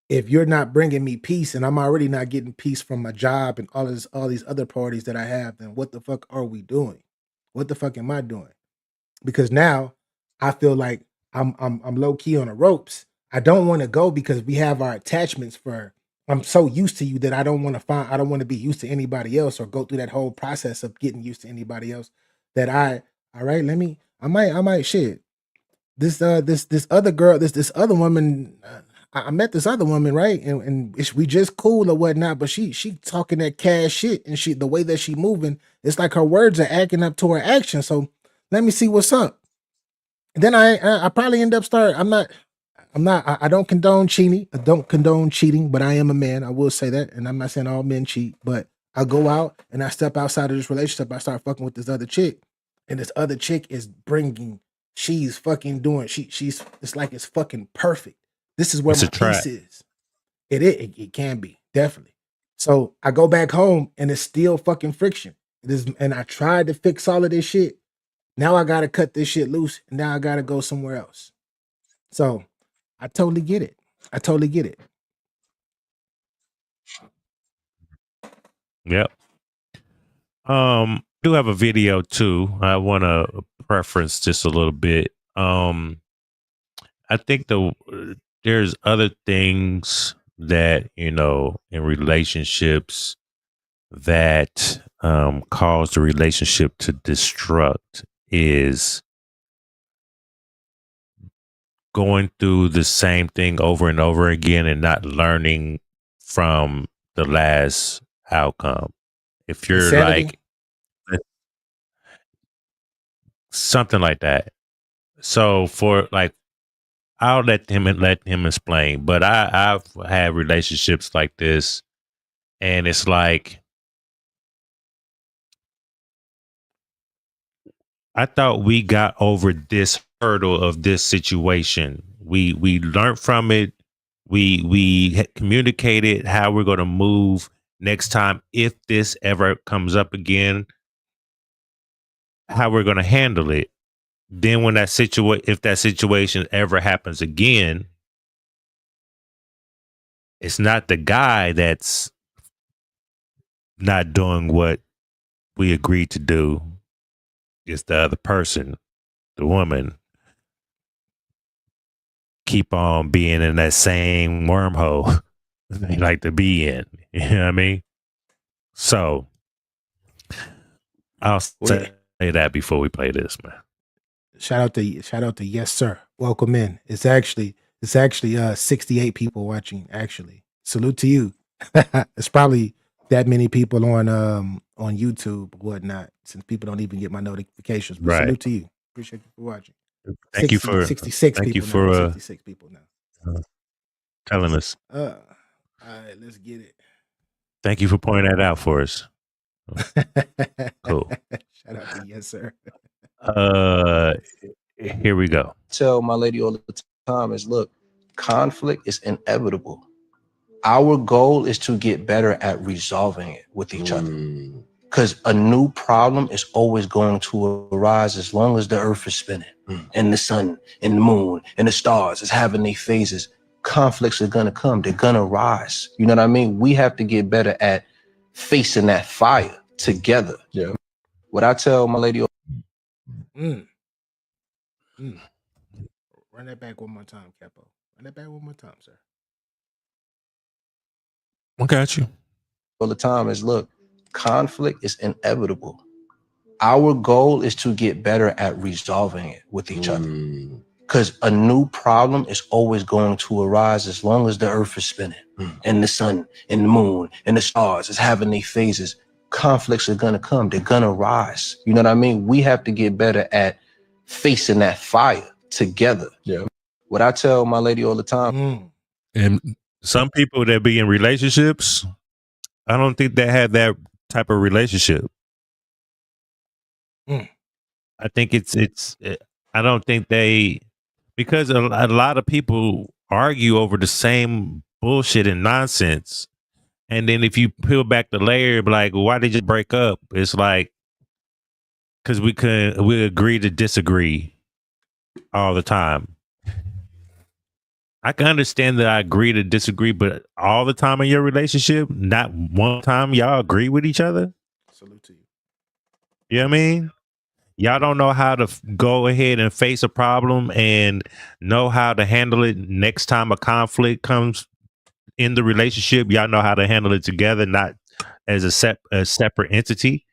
if you're not bringing me peace and I'm already not getting peace from my job and all these other parties that I have, then what the fuck are we doing? What the fuck am I doing? Because now I feel like I'm low key on the ropes. I don't want to go because we have our attachments for I'm so used to you that I don't want to be used to anybody else or go through that whole process of getting used to anybody else that all right, I might shit. This other girl, this other woman, I met this other woman, right? And we just cool or whatnot, but she talking that cash shit and the way that she moving, it's like her words are acting up to her action. So let me see what's up. And then I probably end up I don't condone cheating. I don't condone cheating, but I am a man. I will say that. And I'm not saying all men cheat, but I go out and I step outside of this relationship. I start fucking with this other chick, and this other chick is bringing. She's fucking doing. She's. It's like it's fucking perfect. This is where It's a my trap. peace is. It can be definitely. So I go back home and it's still fucking friction. It is, and I tried to fix all of this shit. Now I gotta cut this shit loose, and now I gotta go somewhere else. So I totally get it. I totally get it. Yep. Do have a video too. I want to preference just a little bit. I think there's other things that, you know, in relationships that cause the relationship to destruct is going through the same thing over and over again and not learning from the last outcome. If you're Insanity? like something like that. So for like, I'll let him explain. But I've had relationships like this, and it's like I thought we got over this hurdle of this situation. We learned from it. We communicated how we're going to move next time if this ever comes up again. How we're going to handle it. Then when if that situation ever happens again, it's not the guy that's not doing what we agreed to do. It's the other person, the woman, keep on being in that same wormhole they like to be in. You know what I mean? So I'll say that before we play this, man. Shout out to Yes Sir. Welcome in. It's actually 68 people watching, actually. Salute to you. It's probably that many people on YouTube or whatnot, since people don't even get my notifications. But salute to you. Appreciate you for watching. Thank you for 66 thank people you for now. 66 people now. telling us. All right, let's get it. Thank you for pointing that out for us. Cool. Shout out to Yes Sir. Here we go. Tell my lady all the time is, look, conflict is inevitable. Our goal is to get better at resolving it with each other. Because a new problem is always going to arise as long as the earth is spinning and the sun and the moon and the stars is having their phases. Conflicts are going to come. They're going to rise. You know what I mean? We have to get better at facing that fire together. Yeah. What I tell my lady. Run that back one more time, Capo. Run that back one more time, sir. I got you. All the time is, look, conflict is inevitable. Our goal is to get better at resolving it with each other. Because a new problem is always going to arise as long as the earth is spinning and the sun and the moon and the stars is having their phases. Conflicts are going to come. They're going to rise. You know what I mean? We have to get better at facing that fire together. Yeah. What I tell my lady all the time. And some people that be in relationships, I don't think they have that type of relationship. I think I don't think because a lot of people argue over the same bullshit and nonsense. And then if you peel back the layer, like, why did you break up? It's like, because we agree to disagree all the time. I can understand that I agree to disagree, but all the time in your relationship, not one time y'all agree with each other. Salute to you. You know what I mean? Y'all don't know how to go ahead and face a problem and know how to handle it next time a conflict comes in the relationship. Y'all know how to handle it together, not as a separate entity.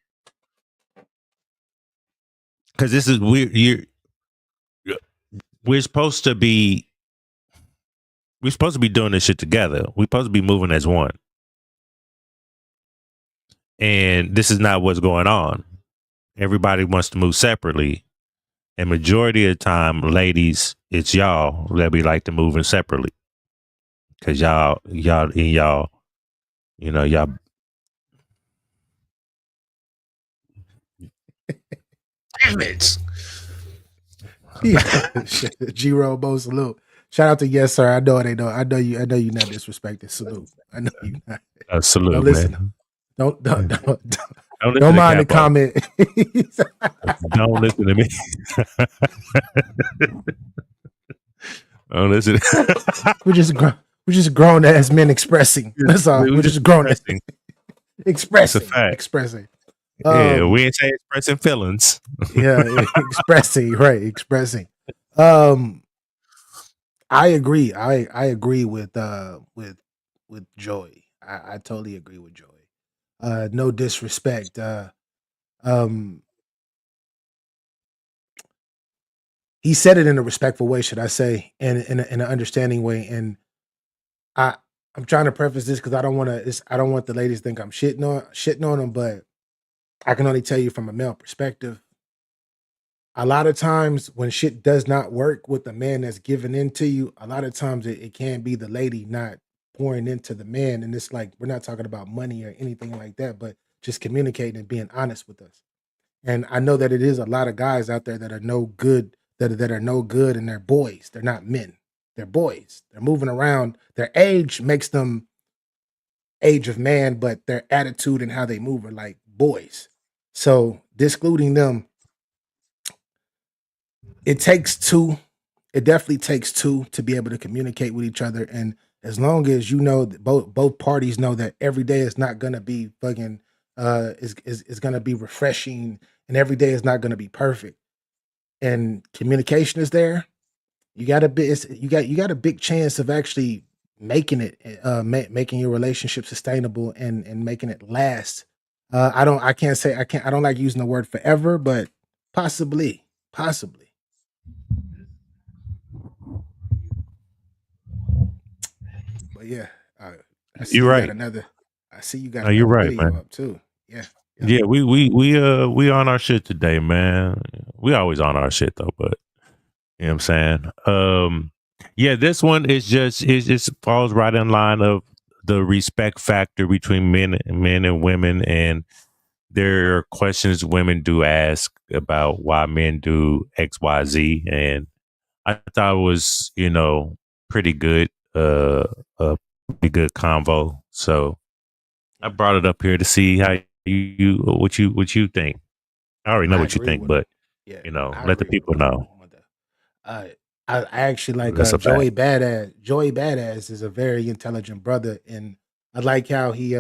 Because this is we're supposed to be doing this shit together. We're supposed to be moving as one. And this is not what's going on. Everybody wants to move separately. And majority of the time, ladies, it's y'all that we like to move in separately. Cause y'all, you know, y'all Damn it. G-Robo salute. Shout out to Yes Sir. I know it ain't no. I know you not disrespecting. Salute. I know you not. Salute, Don't listen. man. Don't Don't don't mind the Capo. comment. Don't listen to me. Don't listen. We're just grown ass men expressing. That's all. We're just grown ass expressing. It's a fact. Expressing. Yeah, we ain't saying expressing feelings. Yeah, expressing, right? Expressing. I agree. I agree with Joey. I totally agree with Joey. No disrespect. He said it in a respectful way, should I say, and in an understanding way. And I'm trying to preface this because I don't want the ladies to think I'm shitting on them, but I can only tell you from a male perspective. A lot of times when shit does not work with the man that's giving into you, a lot of times it can be the lady not pouring into the man. And it's like, we're not talking about money or anything like that, but just communicating and being honest with us. And I know that it is a lot of guys out there that are no good, that are no good, and they're boys. They're not men. They're boys. They're moving around. Their age makes them age of man, but their attitude and how they move are like boys. So discluding them, it takes two. It definitely takes two to be able to communicate with each other. And as long as you know that both parties know that every day is not gonna be fucking is gonna be refreshing, and every day is not gonna be perfect. And communication is there. You got a big chance of actually making it making your relationship sustainable and making it last. I don't like using the word forever, but possibly. But yeah, I see You're you right. got another. I see you got No, you're another right, video man. up too. Yeah. Yeah, we on our shit today, man. We always on our shit though, but you know what I'm saying? Yeah, this one is just falls right in line of the respect factor between men and women, and there are questions women do ask about why men do XYZ, and I thought it was, pretty good, a pretty good convo. So I brought it up here to see how what you think. I already know I what you agree think, with him. but Yeah, I let the agree people know. with him. I actually like That's a Joey fact. Badass. Joey Badass is a very intelligent brother, and I like how he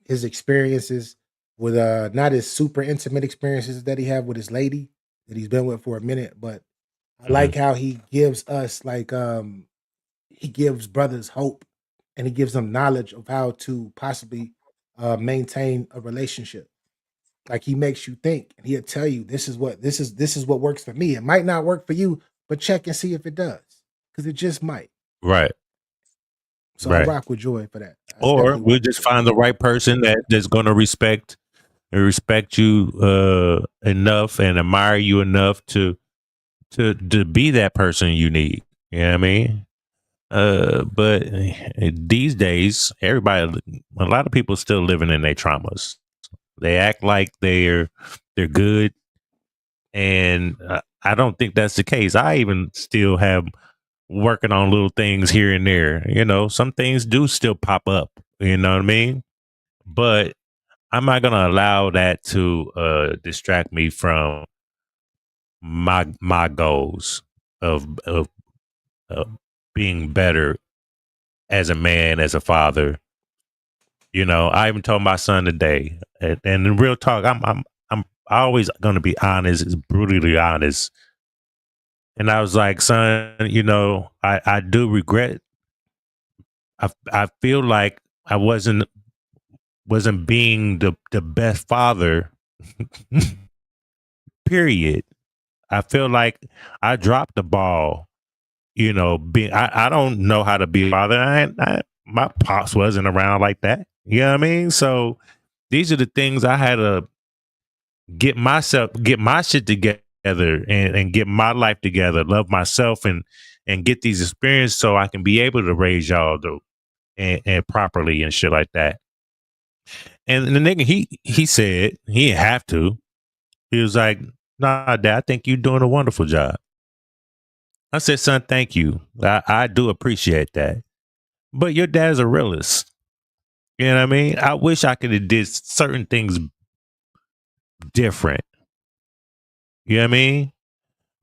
his experiences with not his super intimate experiences that he had with his lady that he's been with for a minute, but I like how he gives us he gives brothers hope, and he gives them knowledge of how to possibly maintain a relationship. Like he makes you think, and he'll tell you this is what works for me. It might not work for you, but check and see if it does, because it just might. Right. So I rock with Joy for that. Or we'll just find the right person that's going to respect you enough and admire you enough to be that person you need. You know what I mean? But these days, a lot of people still living in their traumas. They act like they're good, and I don't think that's the case. I even still have working on little things here and there. Some things do still pop up. You know what I mean? But I'm not gonna allow that to distract me from my goals of being better as a man, as a father. I even told my son today, and in real talk, I'm always gonna be honest, is brutally honest. And I was like, son, I do regret. I feel like I wasn't being the best father. Period. I feel like I dropped the ball. I don't know how to be a father. My pops wasn't around like that. You know what I mean? So these are the things I had to get my shit together and get my life together, love myself and get these experiences so I can be able to raise y'all though and properly and shit like that. And the nigga he said he didn't have to. He was like, Nah, Dad, I think you're doing a wonderful job. I said, son, thank you. I do appreciate that. But your dad's a realist. You know what I mean? I wish I could have did certain things different. You know what I mean?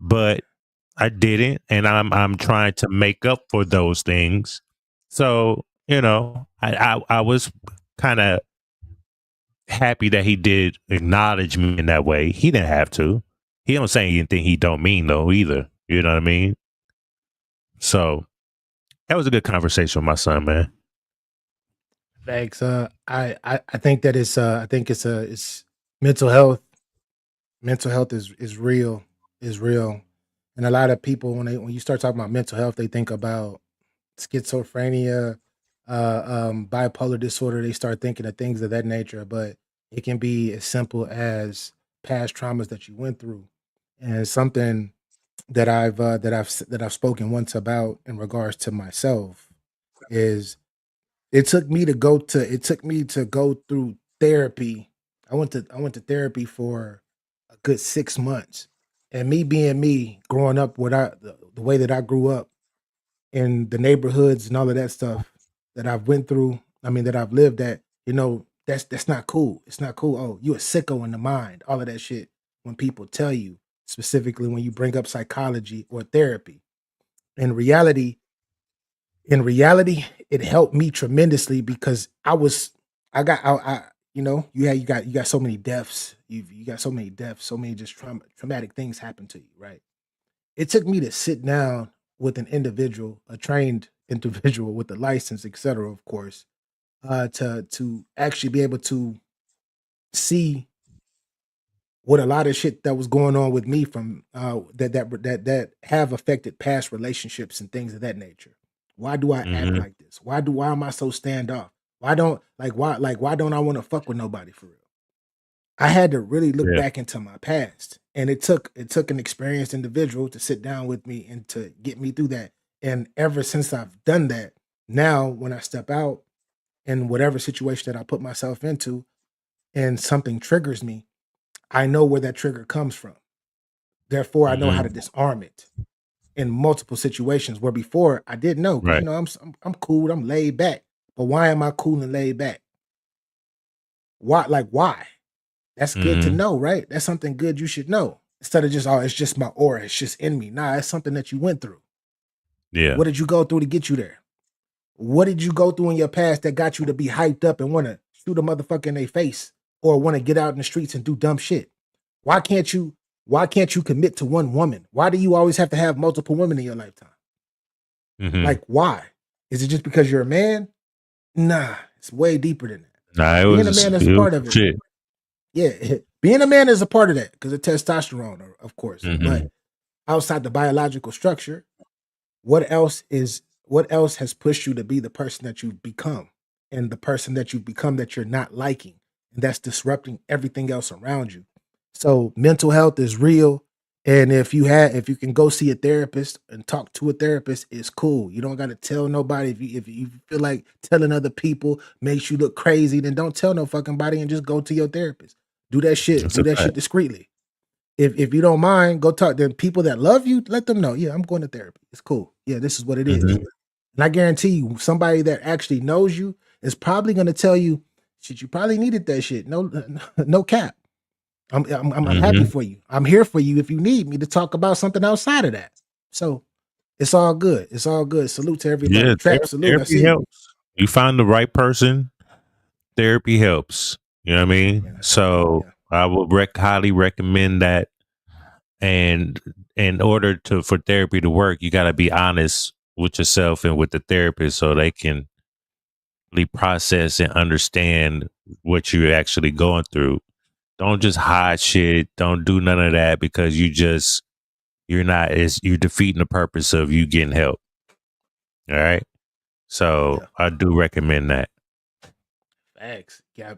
But I didn't, and I'm trying to make up for those things. So, I was kind of happy that he did acknowledge me in that way. He didn't have to. He don't say anything he don't mean though either. You know what I mean? So that was a good conversation with my son, man. Thanks. I think that it's mental health. Mental health is real, and a lot of people when you start talking about mental health, they think about schizophrenia, bipolar disorder. They start thinking of things of that nature, but it can be as simple as past traumas that you went through, and something that I've spoken once about in regards to myself is it took me to go through therapy. I went to therapy for a good 6 months, and me being me, growing up the way that I grew up in the neighborhoods and all of that stuff that I've went through. I mean, that I've lived at. That's not cool. It's not cool. Oh, you a sicko in the mind. All of that shit. When people tell you, specifically when you bring up psychology or therapy, in reality, it helped me tremendously because I got I you got so many deaths. You got so many deaths, so many just traumatic things happen to you, right? It took me to sit down with an individual, a trained individual with a license, etc., of course, to actually be able to see what a lot of shit that was going on with me from that have affected past relationships and things of that nature. Why do I act Mm-hmm. like this? Why am I so standoff? Why don't I want to fuck with nobody for real? I had to really look Yeah. back into my past, and it took an experienced individual to sit down with me and to get me through that. And ever since I've done that, now when I step out in whatever situation that I put myself into, and something triggers me, I know where that trigger comes from. Therefore, I know how to Mm-hmm. disarm it in multiple situations where before I didn't know because Right. I'm cool, I'm laid back. But why am I cool and laid back? Why? Like why? That's good to Mm-hmm. know, right? That's something good you should know. Instead of just, oh, it's just my aura, it's just in me. Nah, it's something that you went through. Yeah. What did you go through to get you there? What did you go through in your past that got you to be hyped up and want to shoot a motherfucker in their face or want to get out in the streets and do dumb shit? Why can't you why can't you commit to one woman? Why do you always have to have multiple women in your lifetime? Mm-hmm. Like why? Is it just because you're a man? Nah, it's way deeper than that. Nah, Being a man is a it was part of it. shit. Yeah, being a man is a part of that because of testosterone, of course. Mm-hmm. But outside the biological structure, what else has pushed you to be the person that you've become and the person that you've become that you're not liking, and that's disrupting everything else around you. So mental health is real, and if you can go see a therapist and talk to a therapist, it's cool. You don't got to tell nobody. If you feel like telling other people makes you look crazy, then don't tell no fucking body and just go to your therapist. Do that shit. That's Do a that shit fact. discreetly. If you don't mind, go talk to people that love you. Let them know. Yeah, I'm going to therapy. It's cool. Yeah, this is what it is. Mm-hmm. And I guarantee you, somebody that actually knows you is probably going to tell you, shit, you probably needed that shit. No, no cap. I'm happy Mm-hmm. for you. I'm here for you if you need me to talk about something outside of that. So it's all good. It's all good. Salute to everybody. Yeah, Trap, salute. I therapy see you. helps. You find the right person, therapy helps. You know what I mean? Yeah, So yeah, I would highly recommend that. And in order for therapy to work, you got to be honest with yourself and with the therapist so they can really process and understand what you're actually going through. Don't just hide shit. Don't do none of that because you're defeating the purpose of you getting help. All right. So yeah. I do recommend that. Facts. Yeah,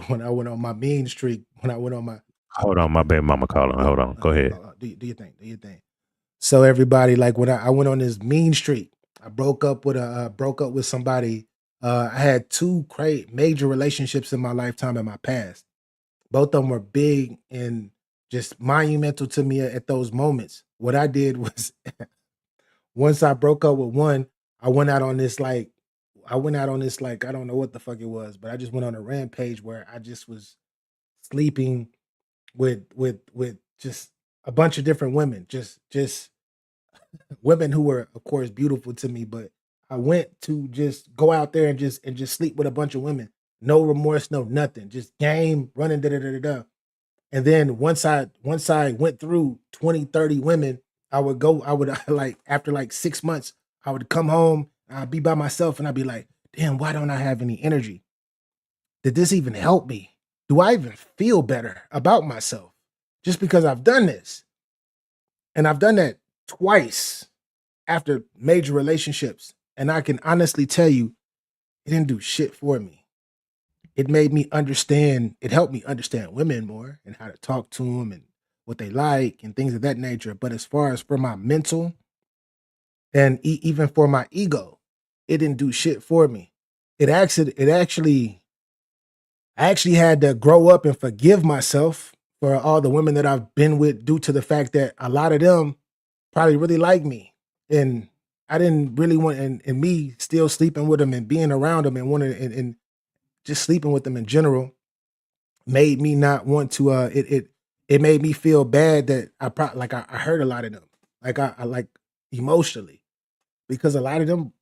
when I went on my mean streak, when I went on my Hold on, my baby mama calling. yeah, Hold on. Go ahead. do your thing. Do your thing. So everybody, like when I went on this mean streak, I broke up with somebody. I had two great major relationships in my lifetime in my past. Both of them were big in just monumental to me at those moments. What I did was once I broke up with one, I went out on this like I don't know what the fuck it was, but I just went on a rampage where I just was sleeping with just a bunch of different women, just women who were of course beautiful to me, but I went to just go out there and just sleep with a bunch of women. No remorse, no nothing. Just game running da da da da da. And then once I went through 20, 30 women, I would like after like 6 months, I would come home, I'd be by myself and I'd be like, damn, why don't I have any energy? Did this even help me? Do I even feel better about myself just because I've done this? And I've done that twice after major relationships. And I can honestly tell you, it didn't do shit for me. It made me understand, it helped me understand women more and how to talk to them and what they like and things of that nature. But as far as for my mental and even for my ego, it didn't do shit for me. I actually had to grow up and forgive myself for all the women that I've been with due to the fact that a lot of them probably really like me. And I didn't really want, and me still sleeping with them and being around them and wanting, and just sleeping with them in general made me not want to, it made me feel bad that I hurt a lot of them. Like I like emotionally because a lot of them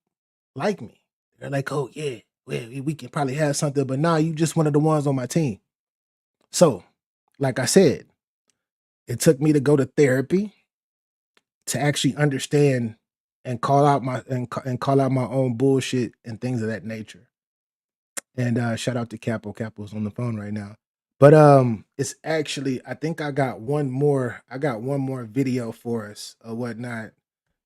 like me. They're like, oh yeah, we can probably have something, but nah, you just one of the ones on my team. So, like I said, it took me to go to therapy to actually understand and call out call out my own bullshit and things of that nature. And shout out to Capo. Capo's on the phone right now. But it's actually I think I got one more video for us or whatnot.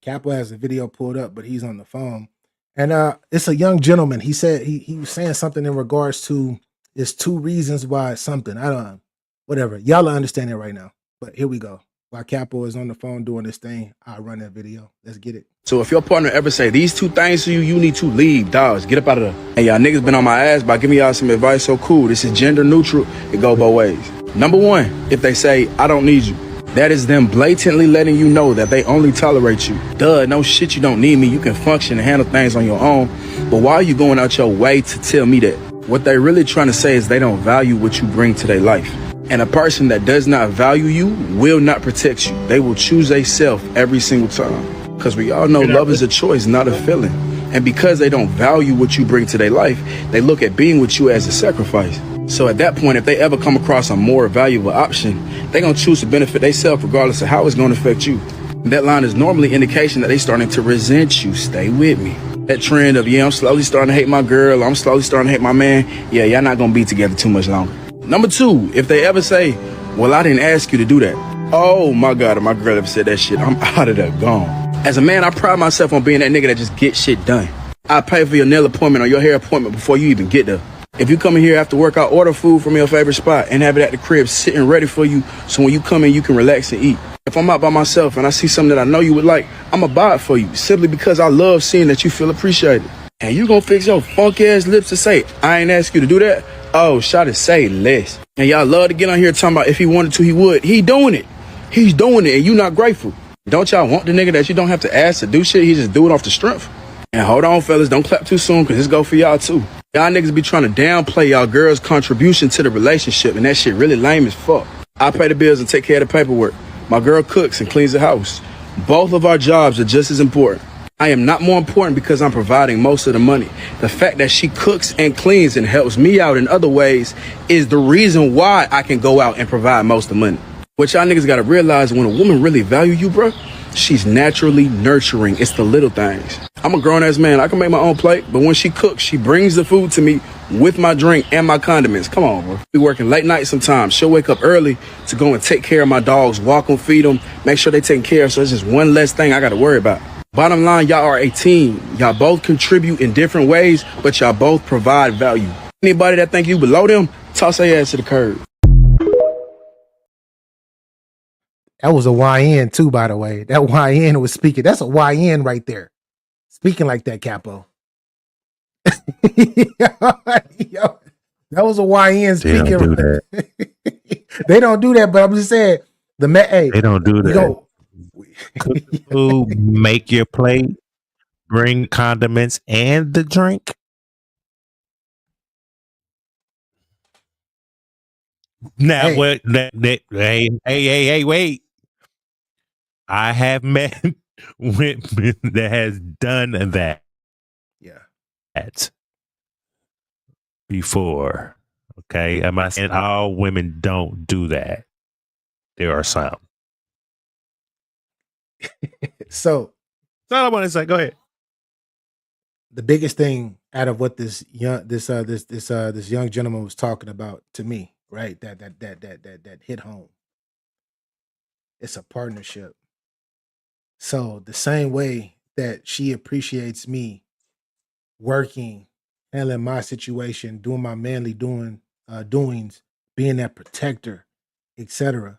Capo has a video pulled up, but he's on the phone. And it's a young gentleman. He said he was saying something in regards to it's 2 reasons why something. I don't know. Whatever. Y'all are understanding right now. But here we go. While Capo is on the phone doing this thing, I'll run that video. Let's get it. So if your partner ever say these 2 things to you, you need to leave, dogs. Get up out of there. And y'all niggas been on my ass by giving y'all some advice so cool. This is gender neutral. It go both ways. Number 1, if they say, I don't need you, that is them blatantly letting you know that they only tolerate you. Duh, no shit, you don't need me. You can function and handle things on your own. But why are you going out your way to tell me that? What they really trying to say is they don't value what you bring to their life. And a person that does not value you will not protect you. They will choose a self every single time. Because we all know love is a choice, not a feeling. And because they don't value what you bring to their life, they look at being with you as a sacrifice. So at that point, if they ever come across a more valuable option, they're going to choose to benefit themselves regardless of how it's going to affect you. That line is normally indication that they starting to resent you. Stay with me. That trend of, yeah, I'm slowly starting to hate my girl, I'm slowly starting to hate my man. Yeah, y'all not going to be together too much longer. Number 2, if they ever say, well, I didn't ask you to do that. Oh my God, if my girl ever said that shit, I'm out of there, gone. As a man, I pride myself on being that nigga that just get shit done. I pay for your nail appointment or your hair appointment before you even get there. If you come in here after work, I'll order food from your favorite spot and have it at the crib sitting ready for you so when you come in, you can relax and eat. If I'm out by myself and I see something that I know you would like, I'ma buy it for you simply because I love seeing that you feel appreciated. And you gonna fix your funky ass lips to say, I ain't ask you to do that? Oh, shot it, say less. And y'all love to get on here talking about if he wanted to, he would. He doing it. He's doing it and you not grateful. Don't y'all want the nigga that you don't have to ask to do shit? He just do it off the strength. And hold on, fellas, don't clap too soon because this go for y'all too. Y'all niggas be trying to downplay y'all girls' contribution to the relationship and that shit really lame as fuck. I pay the bills and take care of the paperwork. My girl cooks and cleans the house. Both of our jobs are just as important. I am not more important because I'm providing most of the money. The fact that she cooks and cleans and helps me out in other ways is the reason why I can go out and provide most of the money. What y'all niggas gotta realize, when a woman really value you, bro, she's naturally nurturing. It's the little things. I'm a grown-ass man. I can make my own plate, but when she cooks, she brings the food to me with my drink and my condiments. Come on, bro. We working late nights sometimes. She'll wake up early to go and take care of my dogs, walk them, feed them, make sure they taken care of, so it's just one less thing I got to worry about. Bottom line, y'all are a team. Y'all both contribute in different ways, but y'all both provide value. Anybody that think you below them, toss their ass to the curb. That was a YN too, by the way. That YN was speaking. That's a YN right there. Speaking like that, Capo. Yo, that was a YN speaking. They don't do that. They don't do that, but I'm just saying, Hey, They don't do we that. go. Cook the food, make your plate, bring condiments and the drink. Now, Hey, what? Hey, wait! I have met women that has done that yeah. before. Okay, am I saying all women don't do that? There are some. So That's all I want to say. Go ahead. the biggest thing out of what this young gentleman was talking about to me, right? That hit home. It's a partnership. So the same way that she appreciates me working, handling my situation, doing my manly doings, being that protector, etc.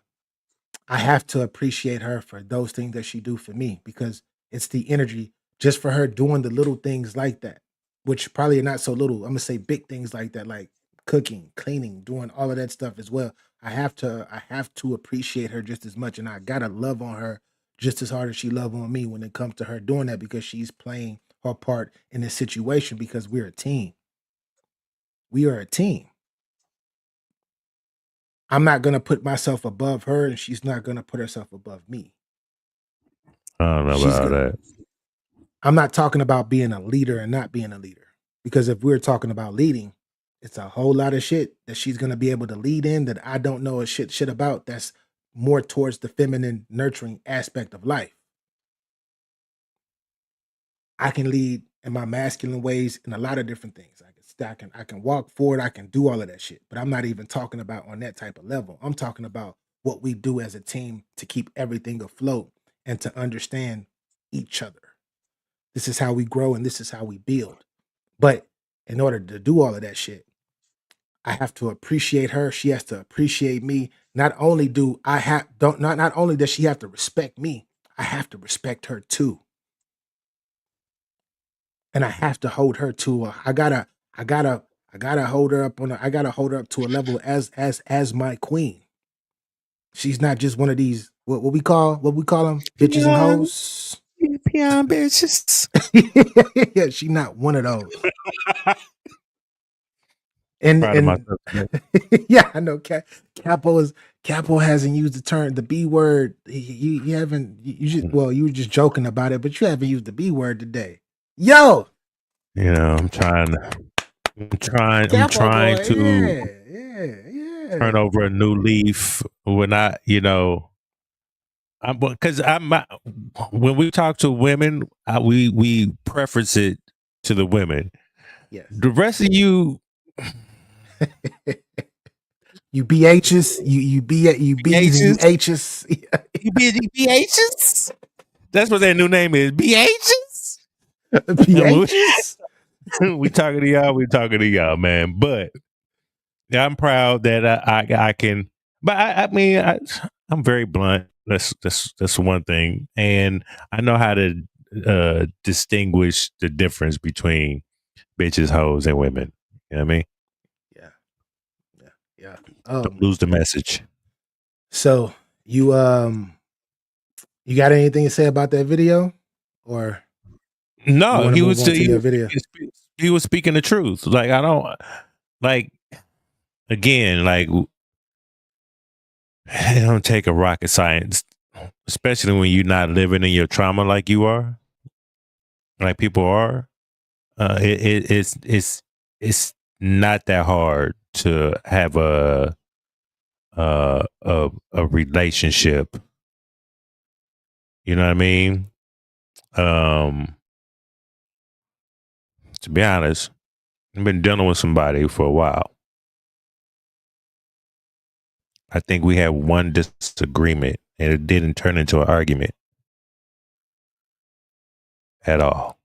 I have to appreciate her for those things that she do for me because it's the energy just for her doing the little things like that, which probably are not so little. I'm gonna say big things like that, like cooking, cleaning, doing all of that stuff as well. I have to appreciate her just as much, and I gotta love on her just as hard as she love on me when it comes to her doing that because she's playing her part in this situation because we're a team. We are a team. I'm not gonna put myself above her, and she's not gonna put herself above me. I don't know She's about good. that. I'm not talking about being a leader and not being a leader. Because if we're talking about leading, it's a whole lot of shit that she's gonna be able to lead in that I don't know a shit about. That's more towards the feminine nurturing aspect of life. I can lead in my masculine ways in a lot of different things. I can walk forward, I can do all of that shit. But I'm not even talking about on that type of level. I'm talking about what we do as a team to keep everything afloat and to understand each other. This is how we grow and this is how we build. But in order to do all of that shit, I have to appreciate her. She has to appreciate me. Not only do I have don't not only does she have to respect me, I have to respect her too. And I have to hold her to I gotta hold her up I gotta hold her up to a level as my queen. She's not just one of these what we call them bitches and Peon, hoes. peon bitches. Yeah, she not one of those. And Proud of myself today. yeah, I know. Capo hasn't used the B word. You haven't. You were just joking about it, but you haven't used the B word today. Yo, You know, I'm trying Capo boy. to Yeah. turn over a new leaf when because when we talk to women, we preference it to the women. Yes. The rest of you, You BHs, you B's and you BHs, H's. you BHs. That's what their new name is, BHs. BHs. We talking to y'all. We talking to y'all, man. But I'm proud that I can. But I mean, I'm very blunt. That's one thing, and I know how to distinguish the difference between bitches, hoes, and women. You know what I mean? Yeah. Don't lose the message. So you got anything to say about that video, or you No, want to move on to your video? he was speaking the truth. Like I don't like again like it don't take a rocket science, especially when you're not living in your trauma like you are, like people are. It's not that hard to have a relationship. You know what I mean? To be honest, I've been dealing with somebody for a while. I think we had one disagreement and it didn't turn into an argument at all.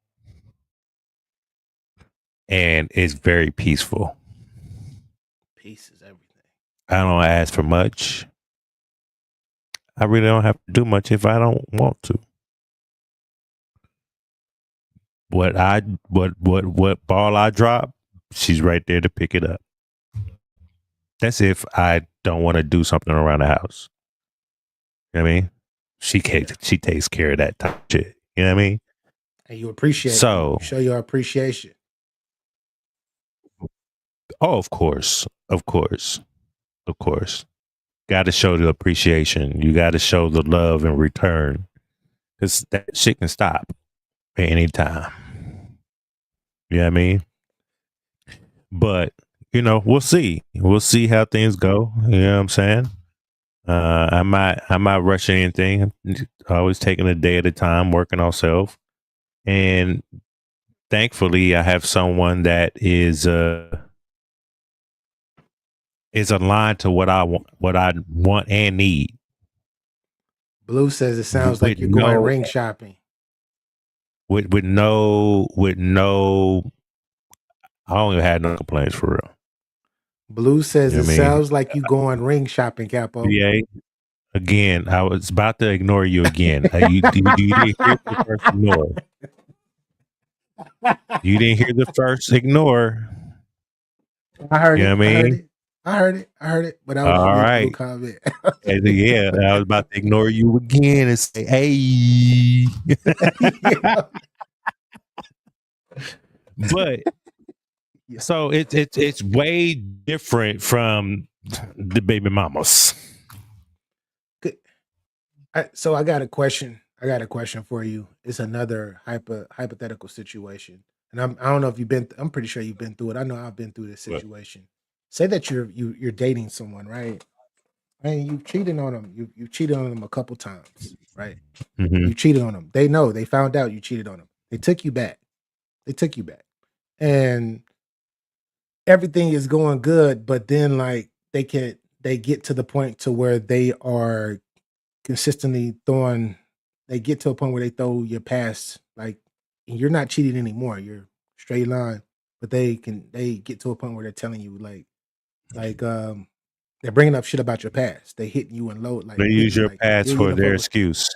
And it's very peaceful. Peace is everything. I don't ask for much. I really don't have to do much if I don't want to. What ball I drop, she's right there to pick it up. That's if I don't want to do something around the house. You know what I mean? She takes care of that type of shit. You know what I mean? And you appreciate So, you show your appreciation. of course. Got to show the appreciation. You got to show the love in return. Because that shit can stop at any time. You know what I mean? But, we'll see. We'll see how things go. You know what I'm saying? I'm not rushing anything. I'm always taking a day at a time, working on self. And thankfully I have someone that is aligned to what I want and need. Blue says it sounds With like you're going ring shopping. With no I don't even have no complaints for real. Blue says You know it what I mean? sounds like you going ring shopping, Capo. BA, again, I was about to ignore you again. You didn't hear the first ignore. You didn't hear the first ignore. I heard You know it. what I I mean? heard it. But I was just All reading right. Blue comment. Yeah, I was about to ignore you again and say, hey. But so it's way different from the baby mamas. So I got a question. For you. It's another hypothetical situation. And I don't know if I'm pretty sure you've been through it. I know I've been through this situation. Say that you're dating someone, right? And you've cheated on them. You've cheated on them a couple times, right? Mm-hmm. You cheated on them. They found out you cheated on them. They took you back. And everything is going good, but then like they get to the point to where they are consistently they get to a point where they throw your past, like, and you're not cheating anymore. You're straight line, but they get to a point where they're telling you they're bringing up shit about your past. They hitting you and load, like They use your past yeah, for their excuse.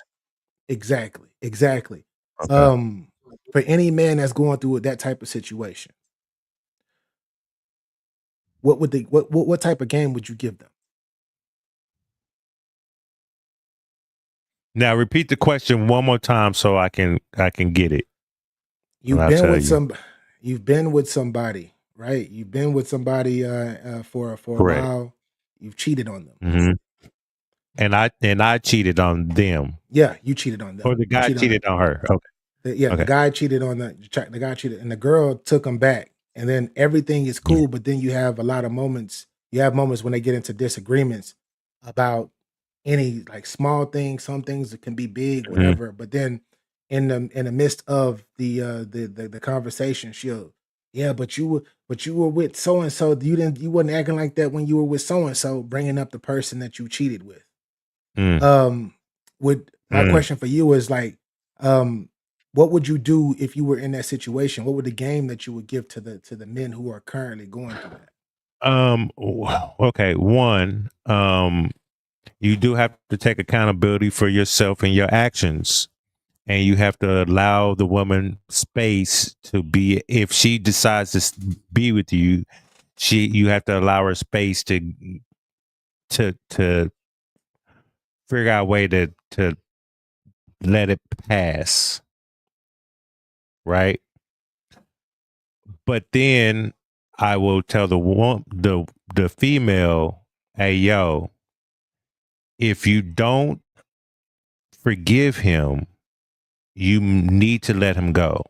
Exactly. Okay. For any man that's going through that type of situation, what type of game would you give them? Now repeat the question one more time so I can get it. You've been with somebody, right? You've been with somebody for a while. You've cheated on them. Mm-hmm. And I cheated on them. Yeah, you cheated on them. Or the guy cheated on her. Okay. The guy cheated on the guy cheated, and the girl took him back. And then everything is cool, but then you have a lot of moments. You have moments when they get into disagreements about any like small things. Some things that can be big, whatever. But then in the midst of the conversation, but you were with so and so. You wasn't acting like that when you were with so and so, bringing up the person that you cheated with. My question for you is like, what would you do if you were in that situation? What would the game that you would give to the men who are currently going through that? Okay. One, you do have to take accountability for yourself and your actions. And you have to allow the woman space to be, if she decides to be with you, you have to allow her space to figure out a way to let it pass. Right. But then I will tell the female, hey, yo, if you don't forgive him, you need to let him go.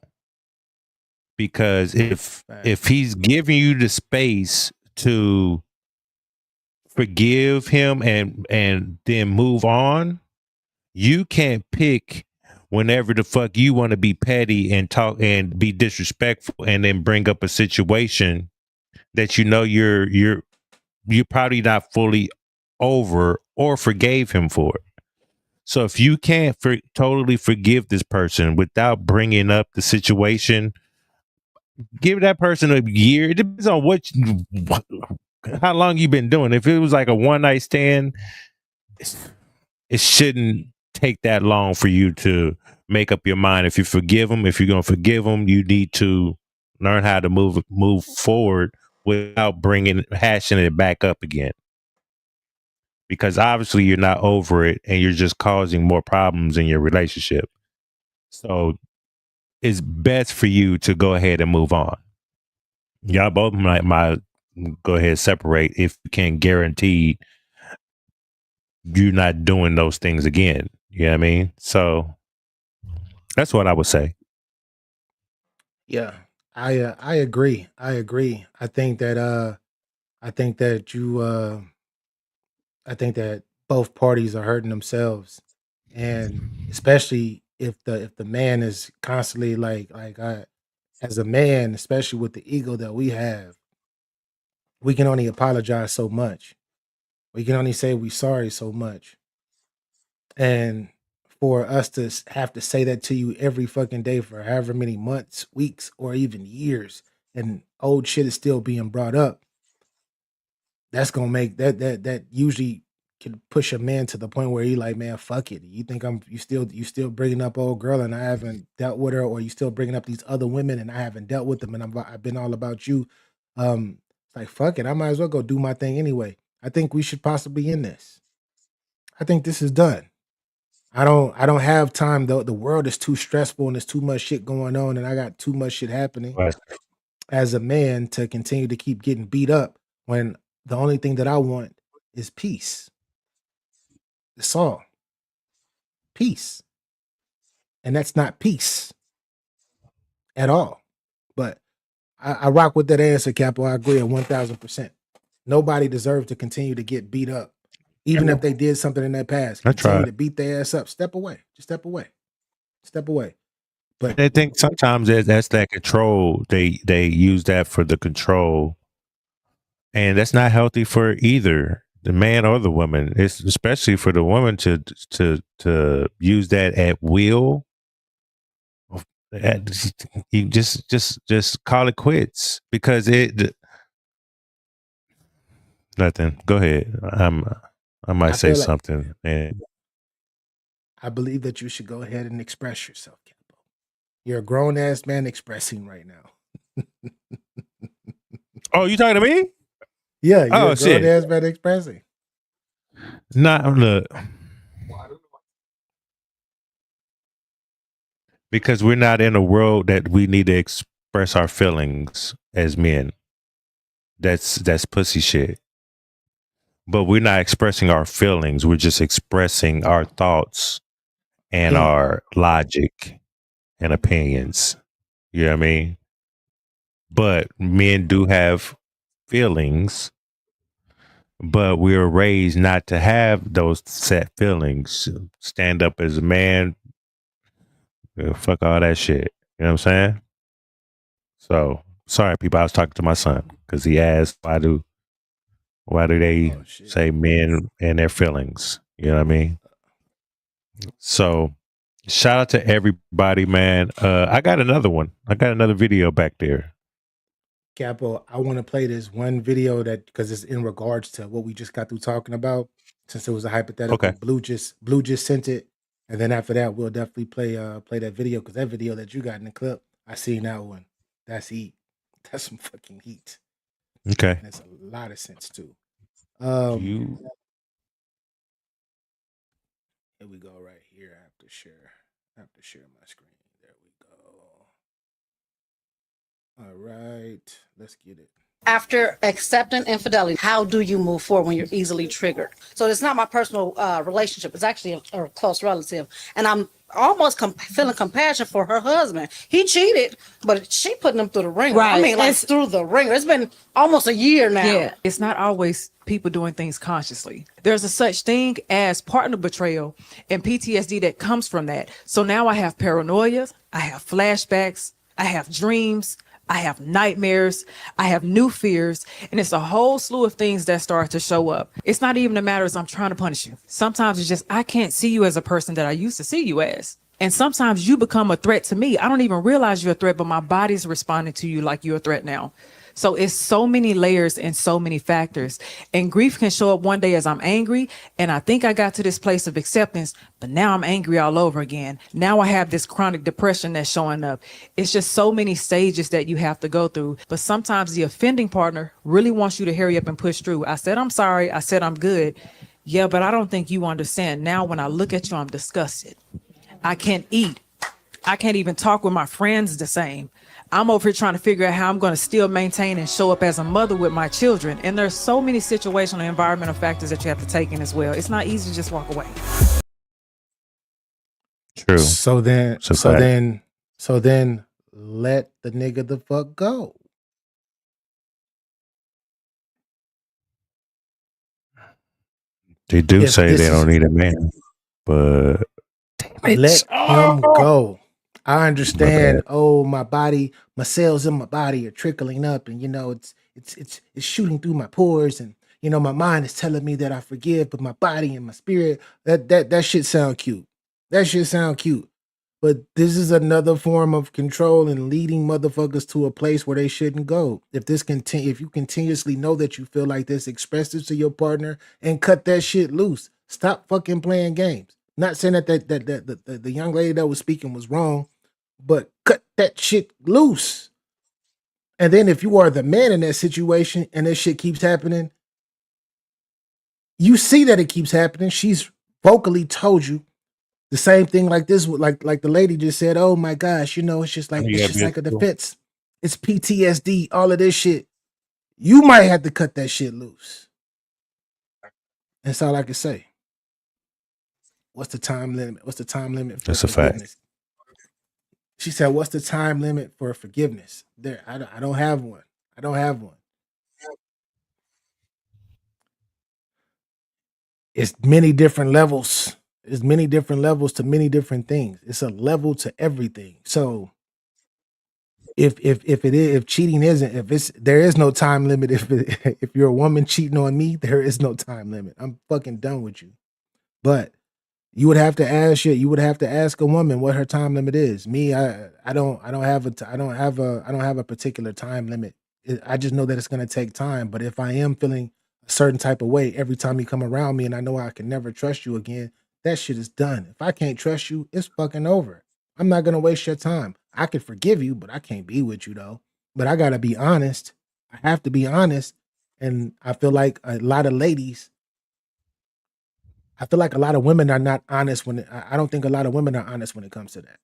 Because if he's giving you the space to forgive him and then move on, you can't pick whenever the fuck you want to be petty and talk and be disrespectful and then bring up a situation that you're probably not fully over or forgave him for it. So if you can't totally forgive this person without bringing up the situation, give that person a year. It depends on how long you've been doing. If it was like a one night stand, it shouldn't take that long for you to make up your mind. If you forgive them, if you're going to forgive them, you need to learn how to move forward without hashing it back up again. because obviously you're not over it and you're just causing more problems in your relationship. So it's best for you to go ahead and move on. Y'all both might go ahead and separate if you can guarantee you're not doing those things again. You know what I mean? So that's what I would say. Yeah, I agree. I agree. I think that you I think that both parties are hurting themselves, and especially if the man is constantly like I as a man, especially with the ego that we have, we can only apologize so much. We can only say we sorry so much, and for us to have to say that to you every fucking day for however many months, weeks, or even years, and old shit is still being brought up, that's gonna make that usually can push a man to the point where he like, man, fuck it. You think you still bringing up old girl and I haven't dealt with her, or you still bringing up these other women and I haven't dealt with them, and I've been all about you. It's like fuck it. I might as well go do my thing anyway. I think we should possibly end this. I think this is done. I don't have time though. The world is too stressful and there's too much shit going on, and I got too much shit happening Right. as a man to continue to keep getting beat up when the only thing that I want is peace. It's all peace. And that's not peace at all. But I rock with that answer, Capo. I agree at 1000%. Nobody deserves to continue to get beat up. Even if they did something in their past, I continue tried. to beat their ass up. Step away. Just step away. Step away. But I think sometimes that's that control. They use that for the control, and that's not healthy for either the man or the woman. It's especially for the woman to use that at will. You just call it quits because nothing. Go ahead. I might I say feel like something. And I believe that you should go ahead and express yourself, Capo. You're a grown ass man expressing right now. oh, you talking to me? Yeah, you're a Oh grown shit. ass man expressing. Not look. Because we're not in a world that we need to express our feelings as men. That's pussy shit. But we're not expressing our feelings. We're just expressing our thoughts and Yeah. our logic and opinions. You know what I mean? But men do have feelings, but we were raised not to have those set feelings. Stand up as a man, fuck all that shit. You know what I'm saying? So sorry, people. I was talking to my son because he asked, "Why do they Oh shit. say men and their feelings?" You know what I mean? So shout out to everybody, man. I got another one. I got another video back there. Capo, I want to play this one video that because it's in regards to what we just got through talking about. Since it was a hypothetical, Okay. Blue just sent it, and then after that, we'll definitely play that video because that video that you got in the clip, I seen that one. That's heat. That's some fucking heat, Okay. and it's a lot of sense too. You Here we go right here. I have to share my screen. There we go. All right, let's get it. After accepting infidelity, how do you move forward when you're easily triggered? So it's not my personal relationship. It's actually a close relative. And I'm almost feeling compassion for her husband. He cheated, but she putting him through the ringer. I Right. mean, like through the ringer. It's been almost a year now. Yeah, it's not always people doing things consciously. There's a such thing as partner betrayal and PTSD that comes from that. So now I have paranoia, I have flashbacks, I have dreams, I have nightmares, I have new fears, and it's a whole slew of things that start to show up. It's not even a matter of I'm trying to punish you. Sometimes it's just I can't see you as a person that I used to see you as. And sometimes you become a threat to me. I don't even realize you're a threat, but my body's responding to you like you're a threat now. So it's so many layers and so many factors. And grief can show up one day as I'm angry. And I think I got to this place of acceptance, but now I'm angry all over again. Now I have this chronic depression that's showing up. It's just so many stages that you have to go through. But sometimes the offending partner really wants you to hurry up and push through. I said, I'm sorry. I said, I'm good. Yeah, but I don't think you understand. Now, when I look at you, I'm disgusted. I can't eat. I can't even talk with my friends the same. I'm over here trying to figure out how I'm going to still maintain and show up as a mother with my children. And there's so many situational and environmental factors that you have to take in as well. It's not easy to just walk away. True. So then, It's a so fact. then, so then, let the nigga the fuck go. They do If say they this is don't need a man, but let him go. I my understand. bad. Oh, my body, my cells in my body are trickling up, and it's shooting through my pores, and my mind is telling me that I forgive, but my body and my spirit, that shit sound cute. That shit sound cute. But this is another form of control and leading motherfuckers to a place where they shouldn't go. If you continuously know that you feel like this, express this to your partner and cut that shit loose. Stop fucking playing games. Not saying that the young lady that was speaking was wrong, but cut that shit loose. And then if you are the man in that situation and this shit keeps happening, you see that it keeps happening. She's vocally told you the same thing like this, like the lady just said, oh my gosh, it's just I like know you it's gotta just be a like a school. defense. It's PTSD, all of this shit. You might have to cut that shit loose. That's all I can say. What's the time limit? What's the time limit for That's a fact. forgiveness? She said, "What's the time limit for forgiveness?" There, I don't have one. I don't have one. It's many different levels. There's many different levels to many different things. It's a level to everything. So if cheating isn't, if it's there is no time limit. If you're a woman cheating on me, there is no time limit. I'm fucking done with you. But you would have to ask a woman what her time limit is. Me, I don't have a particular time limit. I just know that it's gonna take time. But if I am feeling a certain type of way every time you come around me and I know I can never trust you again, that shit is done. If I can't trust you, it's fucking over. I'm not gonna waste your time. I could forgive you, but I can't be with you though. But I gotta be honest. I have to be honest. And I feel like a lot of ladies I feel like a lot of women are not honest I don't think a lot of women are honest when it comes to that.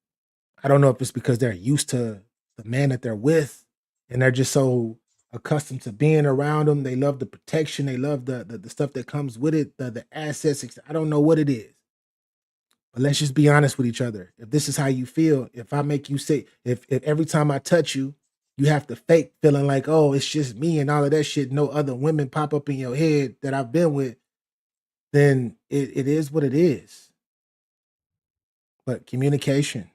I don't know if it's because they're used to the man that they're with and they're just so accustomed to being around them. They love the protection, they love the stuff that comes with it, the assets. I don't know what it is. But let's just be honest with each other. If this is how you feel, if I make you say, if every time I touch you, you have to fake feeling like, oh, it's just me and all of that shit, no other women pop up in your head that I've been with, then it is what it is. But communication.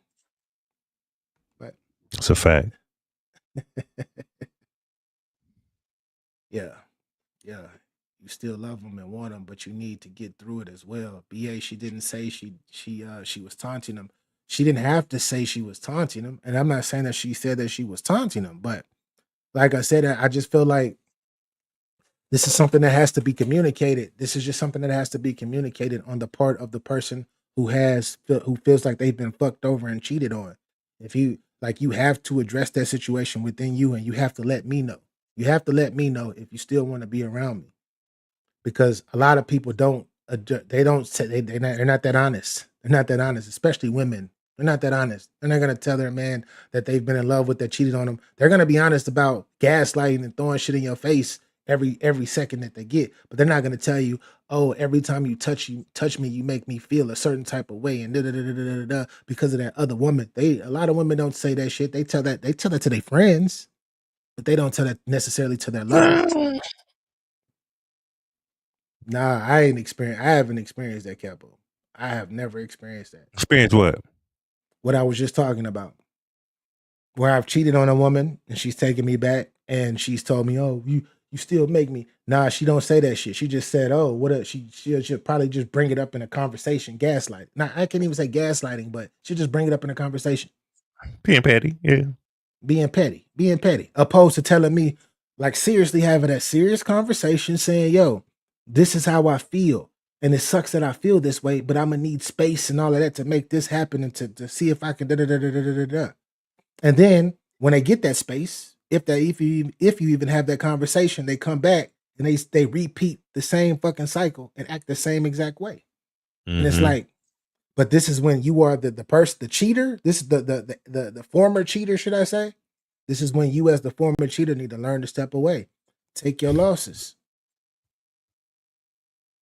But It's a fact. yeah, yeah. You still love them and want them, but you need to get through it as well. BA, she didn't say she was taunting him. She didn't have to say she was taunting him. And I'm not saying that she said that she was taunting him, but like I said, I just feel like this is something that has to be communicated. This is just something that has to be communicated on the part of the person who feels like they've been fucked over and cheated on. If you have to address that situation within you, and you have to let me know. You have to let me know if you still want to be around me, because a lot of people don't. They don't say they're not that honest. They're not that honest, especially women. They're not that honest. They're not gonna tell their man that they've been in love with that cheated on them. They're gonna be honest about gaslighting and throwing shit in your face every second that they get, but they're not gonna tell you, oh, every time you touch me, you make me feel a certain type of way and da da da da da da da because of that other woman. A lot of women don't say that shit. They tell that to their friends, but they don't tell that necessarily to their lover. Nah, I haven't experienced that, Capo. I have never experienced that. Experience what? What I was just talking about. Where I've cheated on a woman and she's taken me back and she's told me, "Oh, you still make me." Nah, she don't say that shit. She just said, "Oh, what a she'll probably just bring it up in a conversation, gaslight." Nah, I can't even say gaslighting, but she'll just bring it up in a conversation. Being petty, yeah. Being petty, opposed to telling me, like, seriously having that serious conversation saying, yo, this is how I feel. And it sucks that I feel this way, but I'm gonna need space and all of that to make this happen and to see if I can da da da da da da da. And then when they get that space, if you even have that conversation, they come back and they repeat the same fucking cycle and act the same exact way. Mm-hmm. And it's like, but this is when you are the person, the cheater. This is the former cheater, should I say? This is when you, as the former cheater, need to learn to step away, take your losses.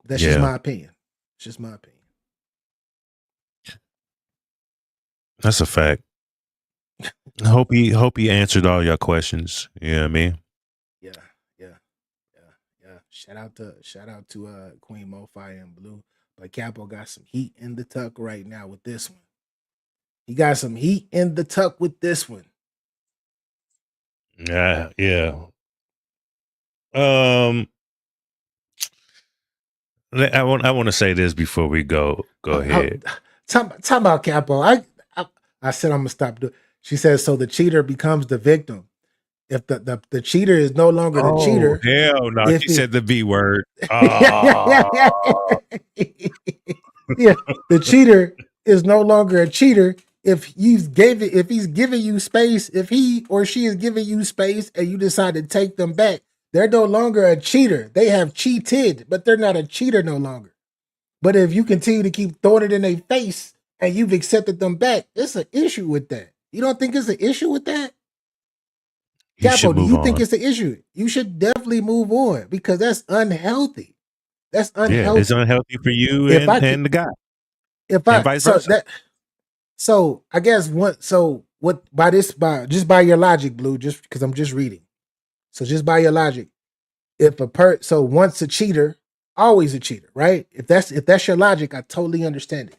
That's just my opinion. It's just my opinion. That's a fact. Hope he answered all your questions. You know what I mean? Yeah. Shout out to Queen Mofi and Blue. But Capo got some heat in the tuck right now with this one. He got some heat in the tuck with this one. Yeah. I want to say this before we go ahead. Talk about Capo. I said I'm gonna stop doing. She says so the cheater becomes the victim. If the cheater is no longer the cheater. Hell no, she said the B word. Yeah, the cheater is no longer a cheater if he's giving you space, if he or she is giving you space and you decide to take them back, they're no longer a cheater. They have cheated, but they're not a cheater no longer. But if you continue to keep throwing it in their face and you've accepted them back, it's an issue with that. You don't think it's an issue with that? Capo, do you think it's an issue? You should definitely move on because that's unhealthy. That's unhealthy. Yeah, it's unhealthy for you and the guy. And vice versa. So I guess by your logic, Blue, just because I'm just reading. So just by your logic, so once a cheater, always a cheater, right? If that's your logic, I totally understand it.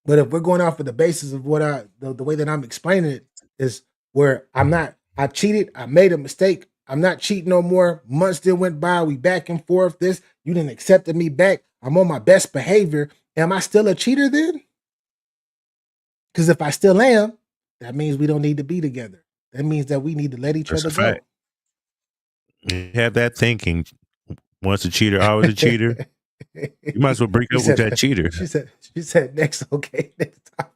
But if we're going off of the basis of what the way that I'm explaining it is where I cheated, I made a mistake, I'm not cheating no more. Months still went by, we back and forth. You didn't accept me back. I'm on my best behavior. Am I still a cheater then? Because if I still am, that means we don't need to be together. That means that we need to let each other go. You have that thinking. Once a cheater, always a cheater. You might as well break up with that cheater. She said next. Okay, next topic.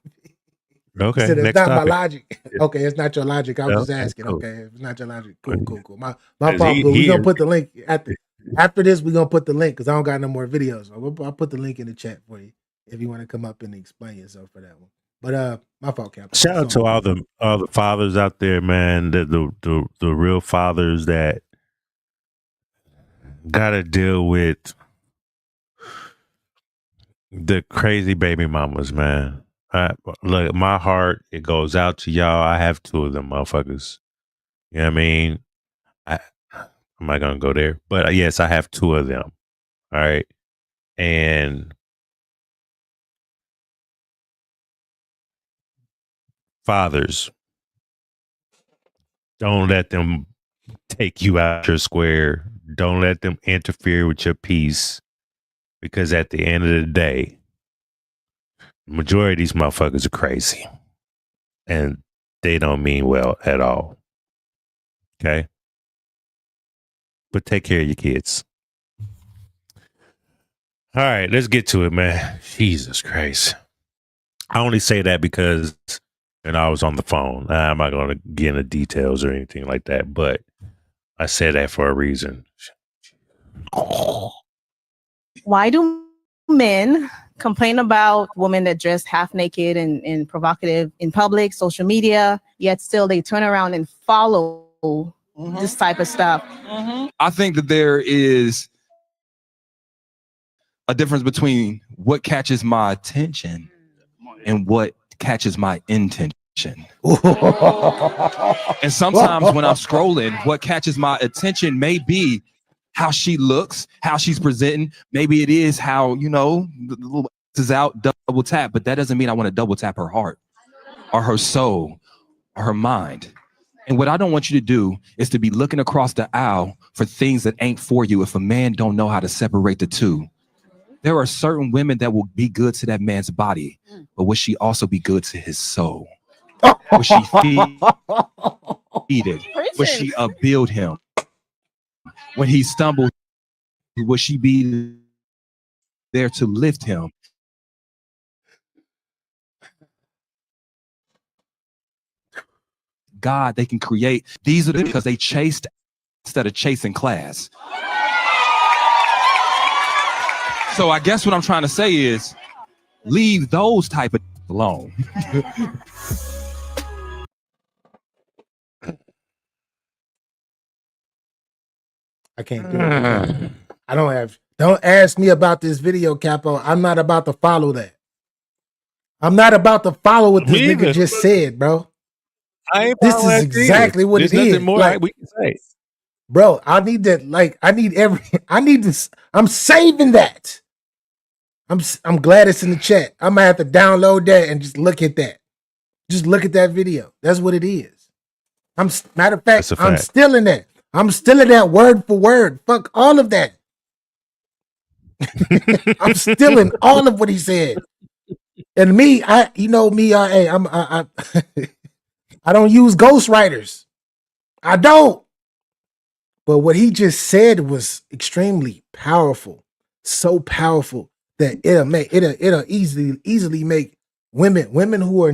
Okay, she said, it's next not topic. my logic. Okay, it's not your logic. I was just asking. Cool. Okay, it's not your logic. Cool. My fault. We're gonna put the link after this. We're gonna put the link because I don't got no more videos. So I'll put the link in the chat for you if you want to come up and explain yourself for that one. But my fault, Cap. Shout out to all the fathers out there, man. The real fathers that gotta deal with the crazy baby mamas, man. Look, my heart, it goes out to y'all. I have 2 of them motherfuckers. You know what I mean? I'm not gonna go there, but yes, I have 2 of them. All right, and fathers, don't let them take you out your square. Don't let them interfere with your peace, because at the end of the day, the majority of these motherfuckers are crazy, and they don't mean well at all. Okay, but take care of your kids. All right, let's get to it, man. Jesus Christ. I only say that because I was on the phone. I'm not going to get into details or anything like that, but I said that for a reason. Why do men complain about women that dress half naked and provocative in public, social media, yet still they turn around and follow this type of stuff? I think that there is a difference between what catches my attention and what catches my intention. And sometimes when I'm scrolling, what catches my attention may be how she looks, how she's presenting. Maybe it is how, the little is out, double tap, but that doesn't mean I want to double tap her heart or her soul or her mind. And what I don't want you to do is to be looking across the aisle for things that ain't for you if a man don't know how to separate the two. There are certain women that will be good to that man's body, but will she also be good to his soul? Will she feed it? Will she build him? When he stumbles, will she be there to lift him? God, they can create. These are because they chased instead of chasing class. So I guess what I'm trying to say is leave those type of alone. I can't do it. I don't have. Don't ask me about this video, Capo. I'm not about to follow that. I'm not about to follow what this nigga just said, bro. I ain't This following is that exactly what There's it nothing is. more Like, we can say. bro, I need that. Like, I need this. I'm saving that. I'm glad it's in the chat. I'm gonna have to download that and just look at that. Just look at that video. That's what it is. Matter of fact, I'm still in that. I'm still in that word for word. Fuck all of that. I'm still in all of what he said. And me, I don't use ghostwriters. I don't. But what he just said was extremely powerful. So powerful that it'll easily make women who are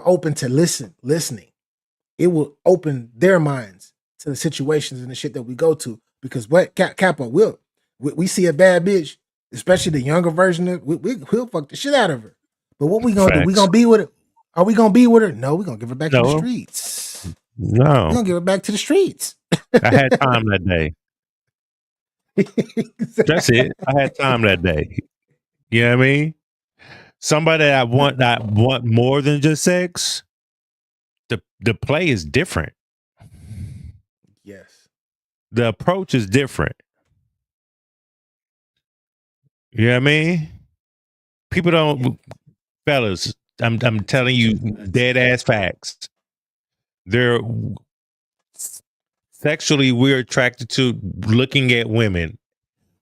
open to listening. It will open their minds to the situations and the shit that we go to. Because what Capo will, we see a bad bitch, especially the younger version of we'll fuck the shit out of her. But what we gonna do? We gonna be with her? Are we gonna be with her? No, we gonna give her back to the streets. No, we gonna give her back to the streets. I had time that day. That's it. I had time that day. You know what I mean? Somebody that want more than just sex. The play is different. Yes. The approach is different. You know what I mean? People don't, fellas. I'm telling you, dead ass facts. They're sexually we're attracted to looking at women.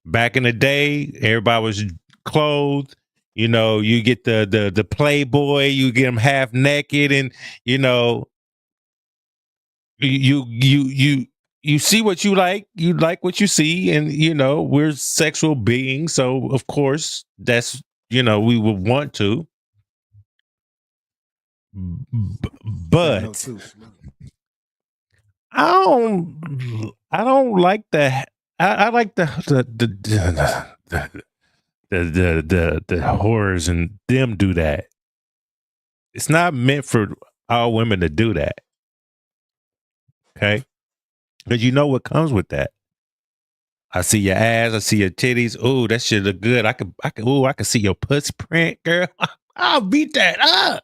Back in the day, everybody was clothed. You know, you get the Playboy, you get them half naked, and you know, you see what you like what you see, and you know, we're sexual beings, so of course that's, you know, we would want to. But I don't like the I like the horrors and them do that. It's not meant for all women to do that. Okay? Because you know what comes with that. I see your ass, I see your titties. Oh, that shit look good. I could see your puss print, girl. I'll beat that up.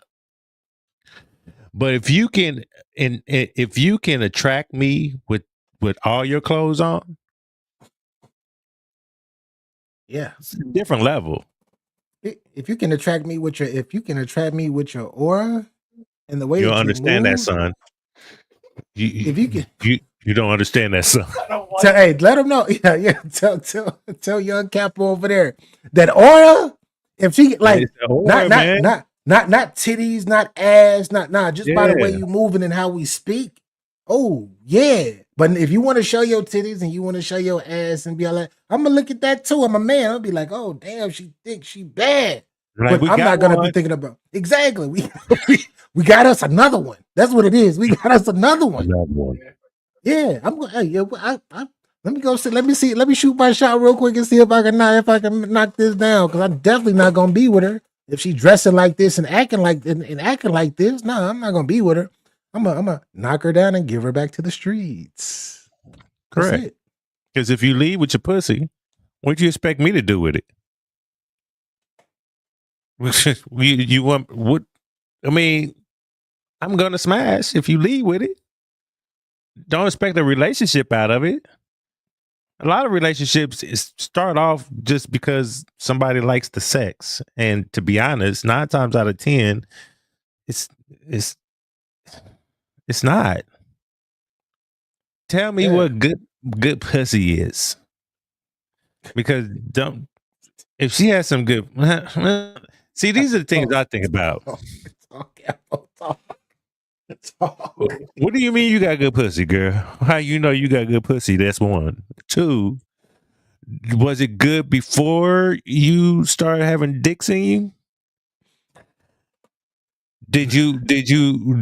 But if you can attract me with all your clothes on, yeah, it's a different level. If you can attract me with your aura and the way You'll that you understand move, that, son. If you can, you don't understand that, son. hey, let them know. Yeah. Tell young Capo over there that aura. If she like aura, not titties, not ass, just by the way Yeah. you moving and how we speak. Oh yeah. But if you want to show your titties and you want to show your ass and be like, I'm gonna look at that too. I'm a man. I'll be like, oh damn, she thinks she bad. Like, but I'm not gonna be thinking about exactly. We got us another one. That's what it is. We got us another one. Yeah, I'm going. Hey, let me go see. Let me see. Let me shoot my shot real quick and see if I can knock this down. Because I'm definitely not gonna be with her if she's dressing like this and acting like this. No, I'm not gonna be with her. I'm gonna knock her down and give her back to the streets. Correct. Because if you leave with your pussy, what do you expect me to do with it? You want what? I mean, I'm gonna smash if you leave with it. Don't expect a relationship out of it. A lot of relationships start off just because somebody likes the sex, and to be honest, 9 times out of 10, it's not. Tell me what good pussy is, because if she has some good. See, these are the things I think about. What do you mean you got good pussy, girl? How you know you got good pussy? That's 1. 2, was it good before you started having dicks in you?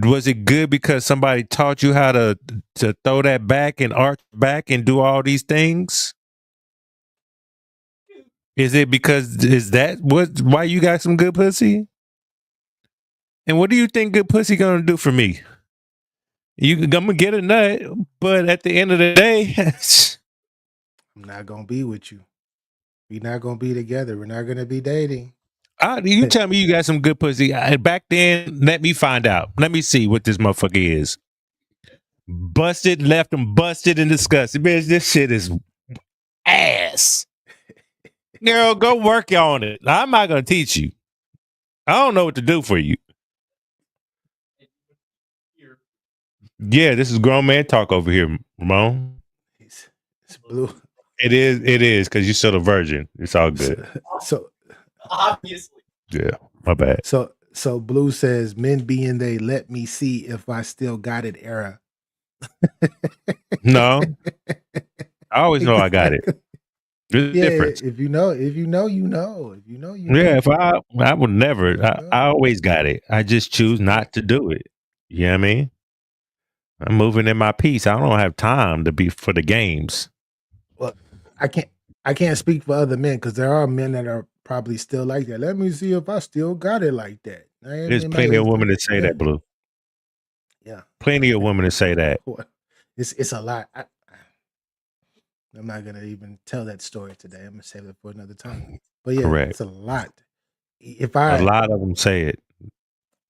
Was it good because somebody taught you how to throw that back and arch back and do all these things? Is it because is that why you got some good pussy? And what do you think good pussy gonna do for me? I'm gonna get a nut, but at the end of the day, I'm not gonna be with you. We're not gonna be together. We're not gonna be dating. you tell me you got some good pussy. Back then, let me find out. Let me see what this motherfucker is. Busted, left him busted and disgusted. Bitch, this shit is ass. Girl, go work on it. I'm not gonna teach you. I don't know what to do for you. Yeah, this is grown man talk over here, Ramon. It's Blue. It is, because you're still a virgin. It's all good. So Obviously. Yeah, my bad. So Blue says men being they let me see if I still got it era. No. I always know I got it. There's a difference. If you know, you know. Yeah, if I would never. I always got it. I just choose not to do it. You know what I mean? I'm moving in my peace. I don't have time to be for the games. Well, I can't speak for other men because there are men that are probably still like that. Let me see if I still got it like that. There's plenty of women that say that, Blue. Yeah, plenty of women that say that. It's a lot. I'm not gonna even tell that story today. I'm gonna save it for another time. But yeah, Correct. it's a lot. A lot of them say it.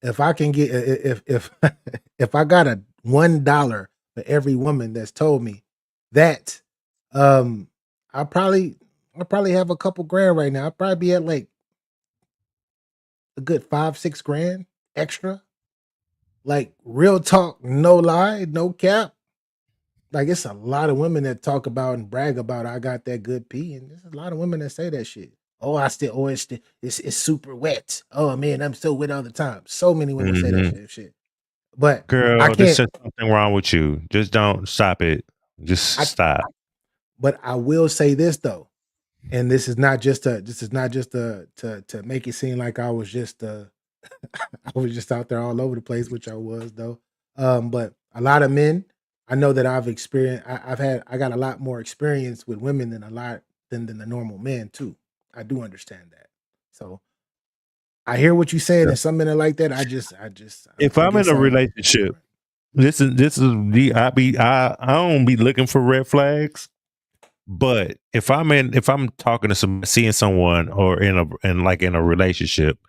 If I can get if I got a $1 for every woman that's told me that, I probably have a couple grand right now. I'll probably be at like a good 5-6 grand extra. Like real talk, no lie, no cap. Like it's a lot of women that talk about and brag about I got that good pee, and there's a lot of women that say that shit. It's super wet. Oh man, I'm so wet all the time. So many women say that shit. But girl, I can't. there's something wrong with you. Just don't stop it. Just stop. But I will say this though, and this is not just to make it seem like I was just I was just out there all over the place, which I was though. But a lot of men, I know that I've experienced. I got a lot more experience with women than the normal men too. I do understand that. So I hear what you're saying, and some men are like that. I just. If I'm in a relationship, this is the I don't be looking for red flags. But if I'm talking to seeing someone or in a relationship,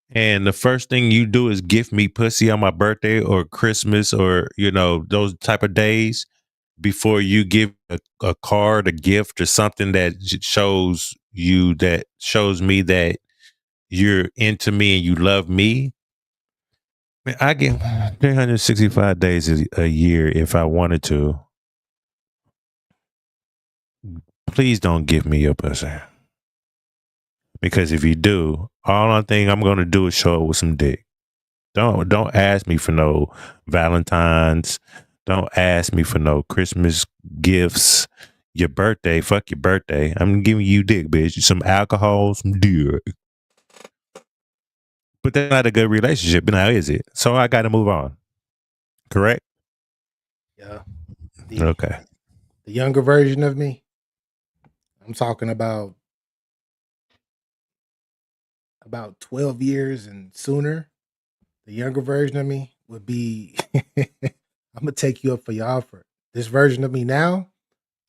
and the first thing you do is gift me pussy on my birthday or Christmas or those type of days before you give a card, a gift, or something that shows me that you're into me and you love me. Man, I get 365 days a year if I wanted to. Please don't give me your pussy. Because if you do, all I think I'm going to do is show up with some dick. Don't ask me for no Valentine's. Don't ask me for no Christmas gifts. Your birthday, fuck your birthday. I'm giving you dick, bitch. Some alcohol, some dick. But that's not a good relationship now, is it? So I got to move on. Correct? Yeah. Okay. The younger version of me, I'm talking about 12 years and sooner. The younger version of me would be, I'm gonna take you up for your offer. This version of me now,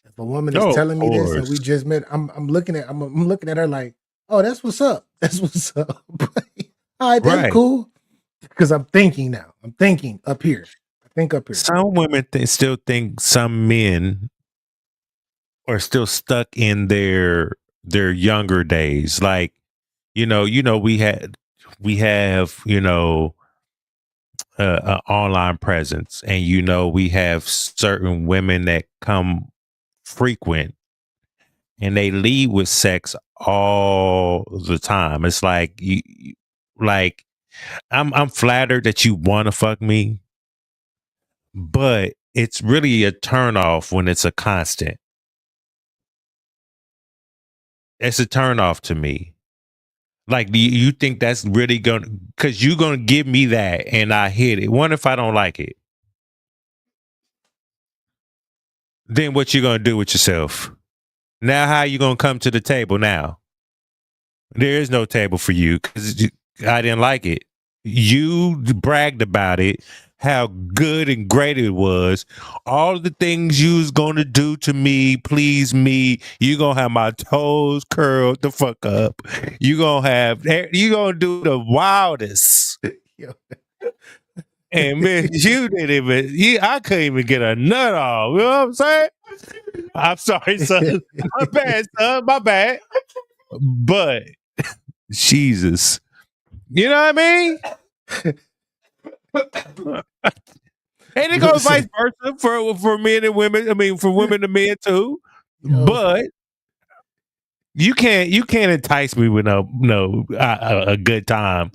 if a woman is telling me this and we just met, I'm looking at her like, oh, that's what's up. That's what's up. All right, that's cool. Because I'm thinking now. I'm thinking up here. I think up here. Some women still think some men are still stuck in their younger days. Like, we have online presence, and we have certain women that come frequent and they lead with sex all the time. It's like I'm flattered that you want to fuck me, but it's really a turn off when it's a constant. It's a turn off to me. Like, do you think that's really because you're gonna give me that and I hit it? What if I don't like it? Then what you gonna do with yourself? Now how you gonna come to the table now? There is no table for you because I didn't like it. You bragged about it, how good and great it was. All the things you was gonna do to me, please me. You gonna have my toes curled the fuck up. You gonna do the wildest. Yo. And man, you didn't even. I couldn't even get a nut off. You know what I'm saying? I'm sorry, son. My bad, son. My bad. But Jesus, you know what I mean? And it goes vice versa for men and women. I mean, for women and men too. Yo. But you can't entice me with a good time.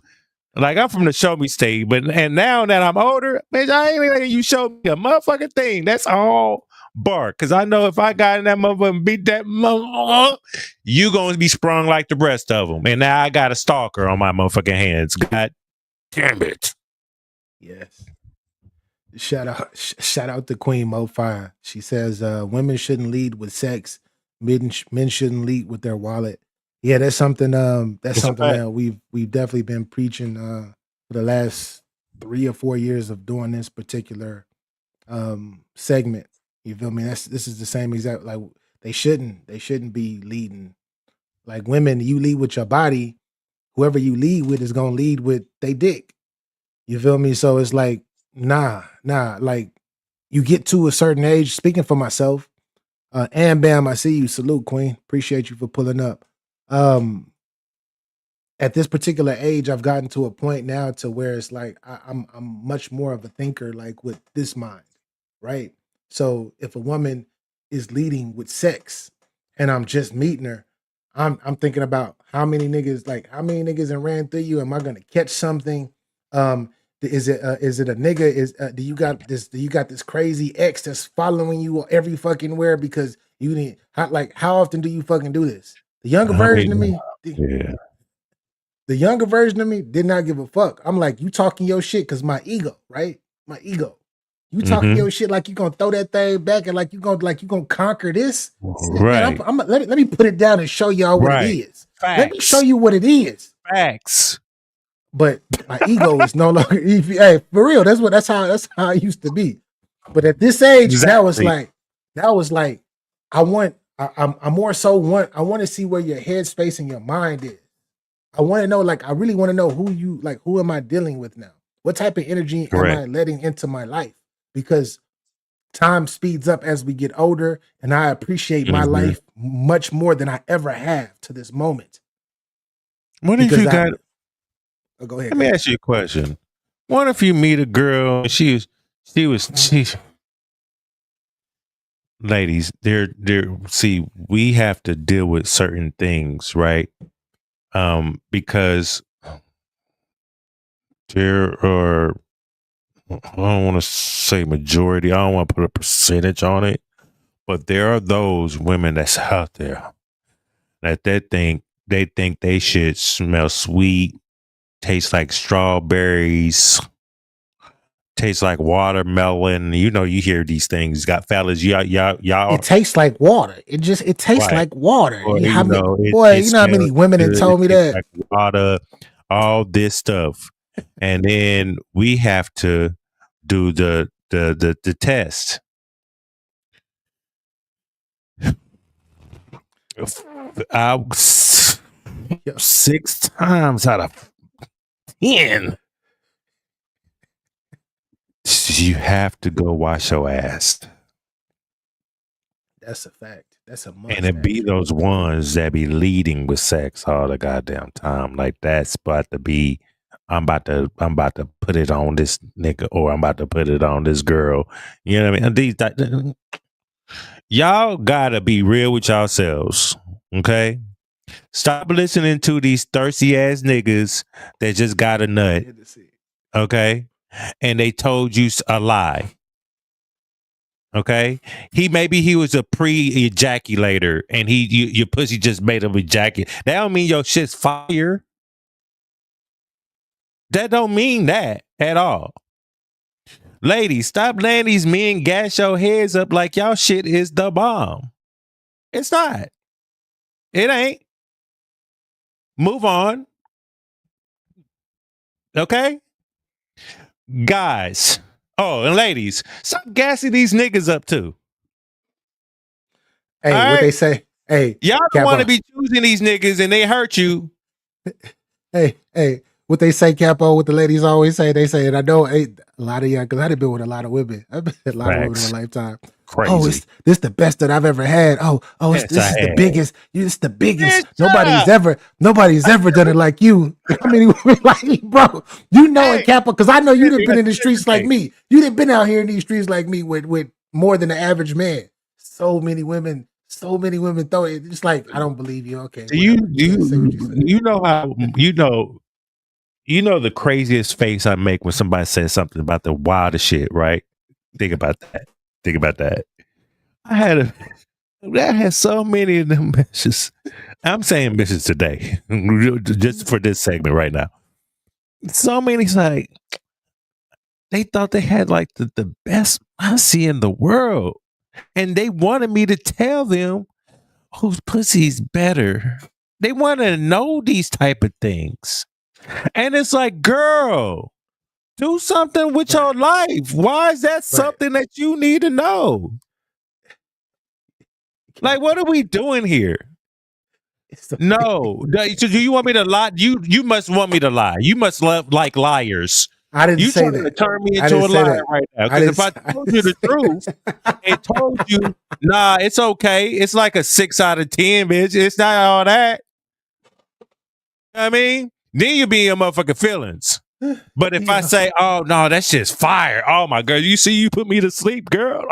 Like, I'm from the show me state, and now that I'm older, bitch, I ain't letting you show me a motherfucking thing. That's all bark. Cause I know if I got in that motherfucker and beat that motherfucker, you gonna be sprung like the rest of them. And now I got a stalker on my motherfucking hands. God damn it. Yes. Shout out to Queen Mo5. She says women shouldn't lead with sex. Men shouldn't lead with their wallet. Yeah, that's something that we've definitely been preaching for the last 3 or 4 years of doing this particular segment. You feel me? This is the same exact, like, they shouldn't be leading. Like, women, you lead with your body, whoever you lead with is gonna lead with they dick. You feel me? So it's like, nah. Like, you get to a certain age, speaking for myself, and Bam, I see you. Salute, Queen. Appreciate you for pulling up. At this particular age, I've gotten to a point now to where it's like I'm much more of a thinker, like with this mind, right? So if a woman is leading with sex and I'm just meeting her, I'm thinking about how many niggas and ran through you? Am I gonna catch something? Is it a nigga? Do you got this crazy ex that's following you every fucking where because you need how often do you fucking do this? The younger version of me, Yeah. the younger version of me did not give a fuck. I'm like, you talking your shit because my ego, right? My ego. You talking your shit like you gonna throw that thing back and like you gonna conquer this. Right. Man, let me put it down and show y'all what it is. Facts. Let me show you what it is. Facts. But my ego is no longer. Hey, for real, that's how it used to be. But at this age, that was like, I more so want to see where your headspace and your mind is. I want to know, like, I really want to know who am I dealing with now? What type of energy am I letting into my life? Because time speeds up as we get older, and I appreciate my life much more than I ever have to this moment. What if you got? Oh, go ahead. Let me ask you a question. What if you meet a girl and she ladies, see, we have to deal with certain things, right? Because there are, I don't want to say majority, I don't want to put a percentage on it, but there are those women that's out there that they think they should smell sweet, taste like strawberries, taste like watermelon. You know, you hear these things. Got fellas, y'all. It tastes like water. It tastes like water. Or, you know how many women have told me that? Like water, all this stuff. And then we have to do the test. I 6 times out of 10. You have to go wash your ass. That's a fact. That's a must. And it be those ones that be leading with sex all the goddamn time. Like, that's about to be, I'm about to put it on this nigga, or I'm about to put it on this girl. You know what I mean? Y'all gotta be real with yourselves. Okay? Stop listening to these thirsty ass niggas that just got a nut. Okay? And they told you a lie. Okay, maybe he was a pre-ejaculator, and your pussy just made him ejaculate. That don't mean your shit's fire. That don't mean that at all. Ladies, stop letting these men gas your heads up like y'all shit is the bomb. It's not. It ain't. Move on. Okay? Guys. Oh, and ladies, stop gassing these niggas up too. Hey, All what they right? say? Hey, Y'all don't want to Capo. be choosing these niggas and they hurt you. Hey, what they say, Capo? What the ladies always say? They say, and I know a lot of y'all, because I've been with a lot of women. I've been with a lot of women in my Facts. lifetime. Crazy. Oh, this the best that I've ever had. Yes, This is the have. biggest. This the biggest. Man, shut Nobody's ever done it like you. How many women like you, bro? You know it, Capo, because I know you done been in the streets like me. You done been out here in these streets like me with more than the average man. So many women throw it. It's like, I don't believe you. Okay, Do you whatever. Say what you say. you know how you know the craziest face I make when somebody says something about the wildest shit, right? Think about that. I had so many of them bitches. I'm saying bitches today, just for this segment right now. So many, like, they thought they had like the best pussy in the world. And they wanted me to tell them whose pussy's better. They want to know these type of things. And it's like, girl, do something with your life. Why is that something that you need to know? Like, what are we doing here? No. So do you want me to lie? You must want me to lie. You must like liars. I didn't You say trying to that. turn me I into didn't a say liar that. right now. I Because if I told you the truth and told you, nah, it's okay. It's like a 6 out of 10, bitch. It's not all that. You know what I mean? Then you be in your motherfucking feelings. But if I say, oh no, that's just fire. Oh my girl, you put me to sleep, girl.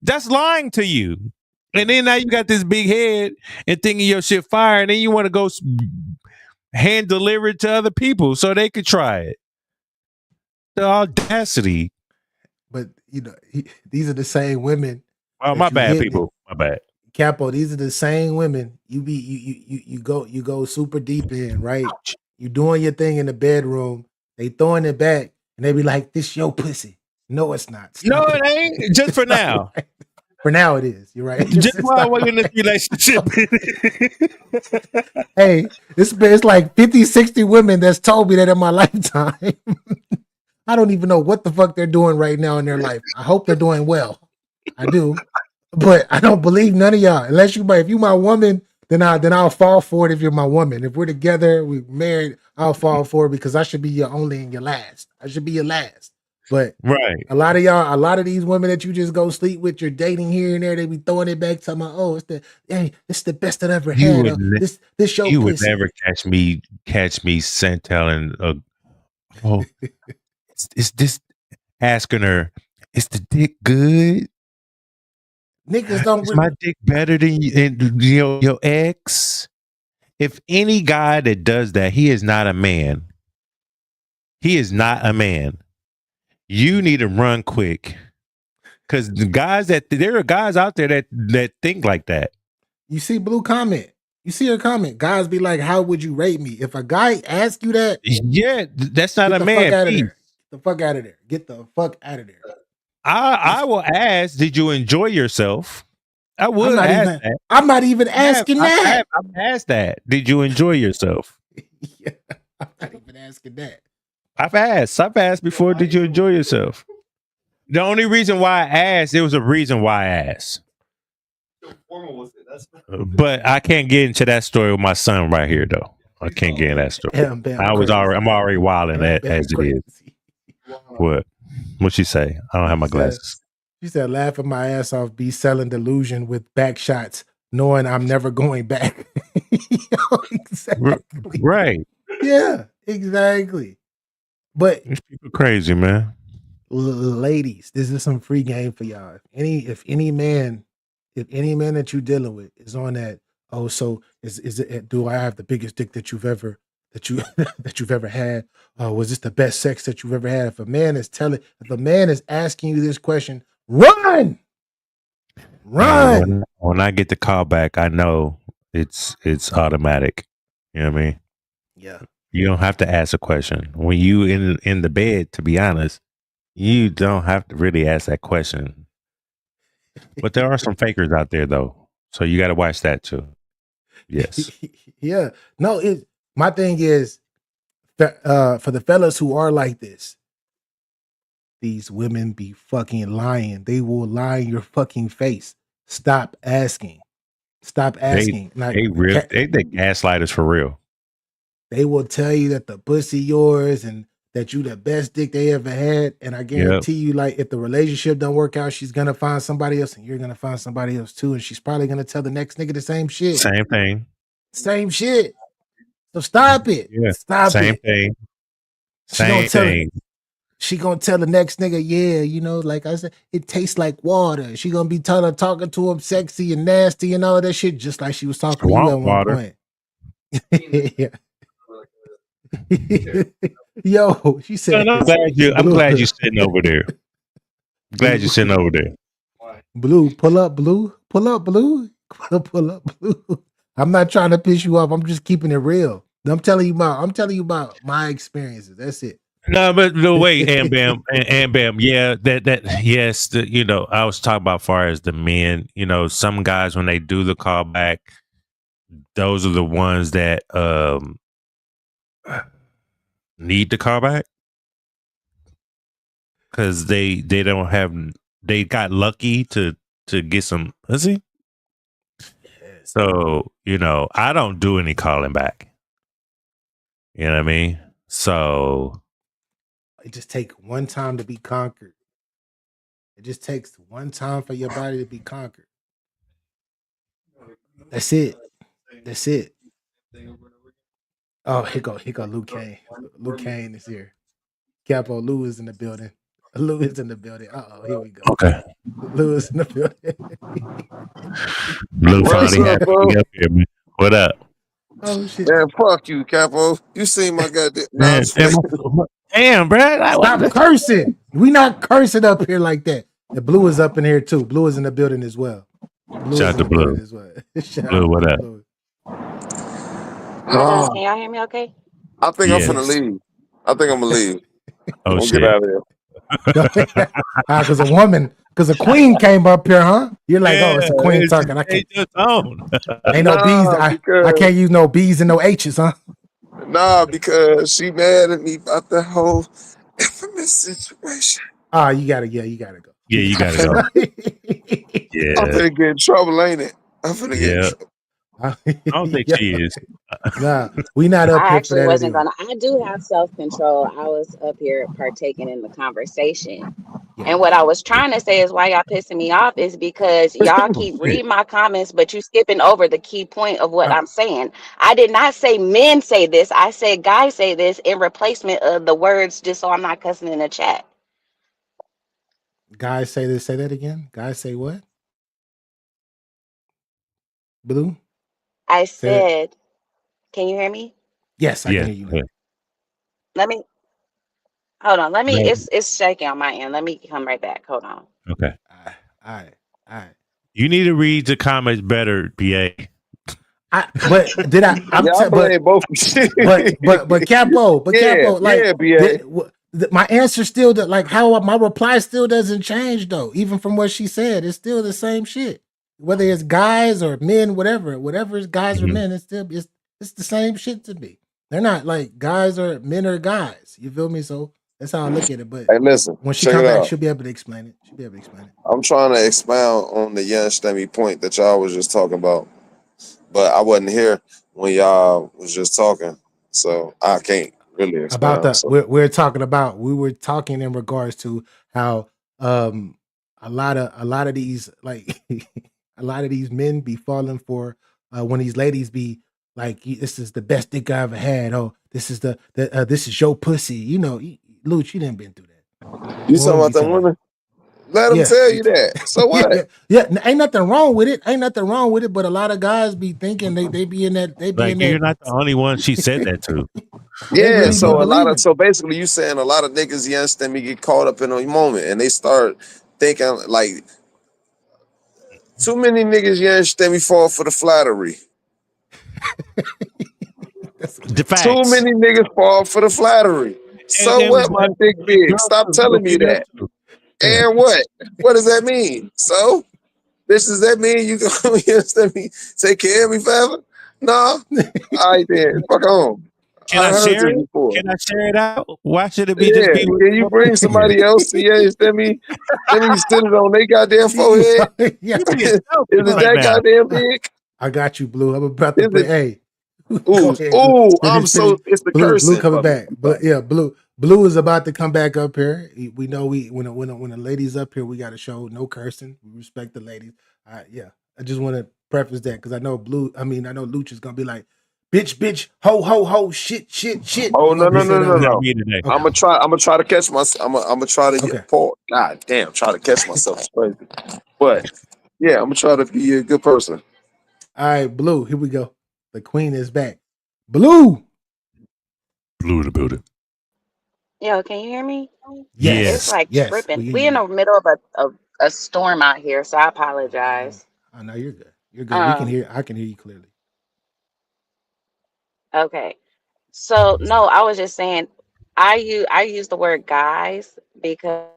That's lying to you. And then now you got this big head and thinking your shit fire, and then you want to go hand deliver it to other people so they could try it. The audacity. But these are the same women. Oh, my bad, people. My bad. Capo, these are the same women. You go super deep in, right? You doing your thing in the bedroom. They throwing it back, and they be like, "This your pussy." No, it's not. Stop No, it ain't. Just for now. Right. For now, it is. You're right. Just while we're in this relationship. Hey, it's like 50, 60 women that's told me that in my lifetime. I don't even know what the fuck they're doing right now in their life. I hope they're doing well. I do. But I don't believe none of y'all. Unless if you my woman, then I'll fall for it if you're my woman. If we're together, we married, I'll fall for it because I should be your only and your last. I should be your last. But right. A lot of these women that you just go sleep with, you're dating here and there, they be throwing it back to my, it's the best that I ever had. This show you would pussy. never catch me telling is this asking her, is the dick good? Niggas don't is my dick better than your ex? If any guy that does that, he is not a man. He is not a man. You need to run quick. Because there are guys out there that think like that. You see Blue comment. You see her comment. Guys be like, how would you rate me? If a guy asks you that, yeah, that's not a man. Get the fuck out of there. Get the fuck out of there. I will ask, did you enjoy yourself? I would ask that. I'm not even asking that. I've asked that. Did you enjoy yourself? Yeah, I'm not even asking that. I've asked before, did you enjoy yourself? The only reason why I asked, there was a reason why I asked. But I can't get into that story with my son right here, though. I can't get in that story. I'm already wilding that as it is. What she say? I don't have my glasses. She said, laughing my ass off, be selling delusion with back shots, knowing I'm never going back. Exactly. Right. Yeah, exactly. But these people crazy, man. Ladies, this is some free game for y'all. If any man that you're dealing with is on that, so is it, do I have the biggest dick that you've ever had? Was this the best sex that you've ever had? If a man is asking you this question, run. When I get the call back, I know it's automatic. You know what I mean? Yeah. You don't have to ask a question. When you in the bed, to be honest, you don't have to really ask that question. But there are some fakers out there though. So you got to watch that too. Yes. Yeah. No, my thing is for the fellas who are like this, these women be fucking lying. They will lie in your fucking face. Stop asking. Stop asking. Like They gaslighters for real. they will tell you that the pussy yours and that you the best dick they ever had. And I guarantee you, like, if the relationship don't work out, she's gonna find somebody else and you're gonna find somebody else too. And she's probably gonna tell the next nigga the same shit. Same thing. Same shit. So stop it. Yeah. Stop Same it. thing. She gonna tell the next nigga, yeah, you know, like I said, it tastes like water. She gonna be talking to him sexy and nasty and all that shit, just like she was talking to you at one point. Yo, she said, I'm glad you're sitting over there. Glad you're sitting over there. Blue, pull up, Blue. Pull up, Blue. Pull up, Blue. I'm not trying to piss you off. I'm just keeping it real. I'm telling you about my experiences. That's it. No, but the way and Bam, yeah, yes, you know, I was talking about far as the men, you know, some guys when they do the callback, those are the ones that need the callback because they don't have, they got lucky to get some pussy. So, you know, I don't do any calling back. You know what I mean? So it just takes one time to be conquered. It just takes one time for your body to be conquered. That's it. That's it. Oh, here go Luke Kane. Luke Kane is here. Capo, Lou is in the building. Lou is in the building. Here we go. Okay. Lou is in the building. Lou finally had to be up here, man. What up? Oh shit. Man, fuck you, Capo. You seen my goddamn damn, bro. Stop cursing. We not cursing up here like that. The Blue is up in here too. Blue is in the building as well. Shout out to Blue. Blue, what up? Can y'all hear me okay? I think I'm finna leave. I think I'm gonna leave. Oh shit. Get out of here. Because a queen came up here, huh? You're like, oh, it's a queen talking. I can't. Ain't no bees. I can't use no B's and no H's, huh? Nah, because she mad at me about the whole infamous situation. You gotta go. Yeah, you gotta go. Yeah. I'm finna get in trouble, ain't it? I'm finna get in trouble. I don't think she is. Nah, we not up I here actually for that. wasn't gonna. I do have self-control. I was up here partaking in the conversation. And what I was trying to say is why y'all pissing me off is because y'all keep reading my comments, but you skipping over the key point of what I'm saying. I did not say men say this. I said guys say this in replacement of the words, just so I'm not cussing in the chat. Guys say this. Say that again. Guys say what? Blue? I said, can you hear me? Yes, I can hear you. Let me hold on. It's shaking on my end. Let me come right back. Hold on. Okay. All right. You need to read the comments better, PA. But did I? I blame both. But Capo, like, BA. My answer still, like, how my reply still doesn't change though. Even from what she said, it's still the same shit. Whether it's guys or men, whatever is guys or men, it's the same shit to me. They're not like guys or men or guys. You feel me? So that's how I look at it. But hey, listen, when she comes back, she'll be able to explain it. I'm trying to expound on the young STEMI point that y'all was just talking about, but I wasn't here when y'all was just talking, so I can't really expound. About that, we were talking in regards to how a lot of these like a lot of these men be falling for when these ladies be like, this is the best dick I ever had. Oh, this is this is your pussy. You know, Luch, you didn't been through that. You talking about that woman? Let them tell you that. So what? Yeah, ain't nothing wrong with it. But a lot of guys be thinking they be in that. They be like, in you're that. not the only one she said that to. Yeah, really so basically you saying a lot of niggas young STEMI get caught up in a moment and they start thinking like too many niggas young STEMI fall for the flattery. Too many niggas fall for the flattery. So what, my dick big? Stop telling me that. And what? What does that mean? So, bitch, does that mean you can take care of me forever? Nah. All right then. Fuck on. Can I I heard share this it? before. Can I share it out? Why should it be just Yeah. be with Can you one bring person here? somebody else to let me sit it on their goddamn forehead? Yeah. You be yourself Is it right that now. goddamn big? I got you, Blue. I'm about to Is play. it Hey, go ooh, ahead, Blue. ooh, I'm Finish, so finish. it's the Blue cursing coming for me. back. But yeah, Blue is about to come back up here. We know when the ladies up here, we got to show no cursing. We respect the ladies. Yeah. I just want to preface that because I know I know Luch is gonna be like, bitch, ho, shit. Oh You're no gonna no be no saying no that. Not no. me today. Okay. I'm gonna try to catch myself. I'm gonna try to Okay. get Paul. God damn, try to catch myself. It's crazy. But yeah, I'm gonna try to be a good person. All right, Blue. Here we go. The queen is back. Blue. Blue the building. Yo, can you hear me? It's Yes. Yes. like Yes. tripping. We hear We you in now. the middle of a storm out here, so I Oh, apologize. no, you're good. You're good. We can Um, hear. I can hear you clearly. okay. So no, I was just saying I use the word guys because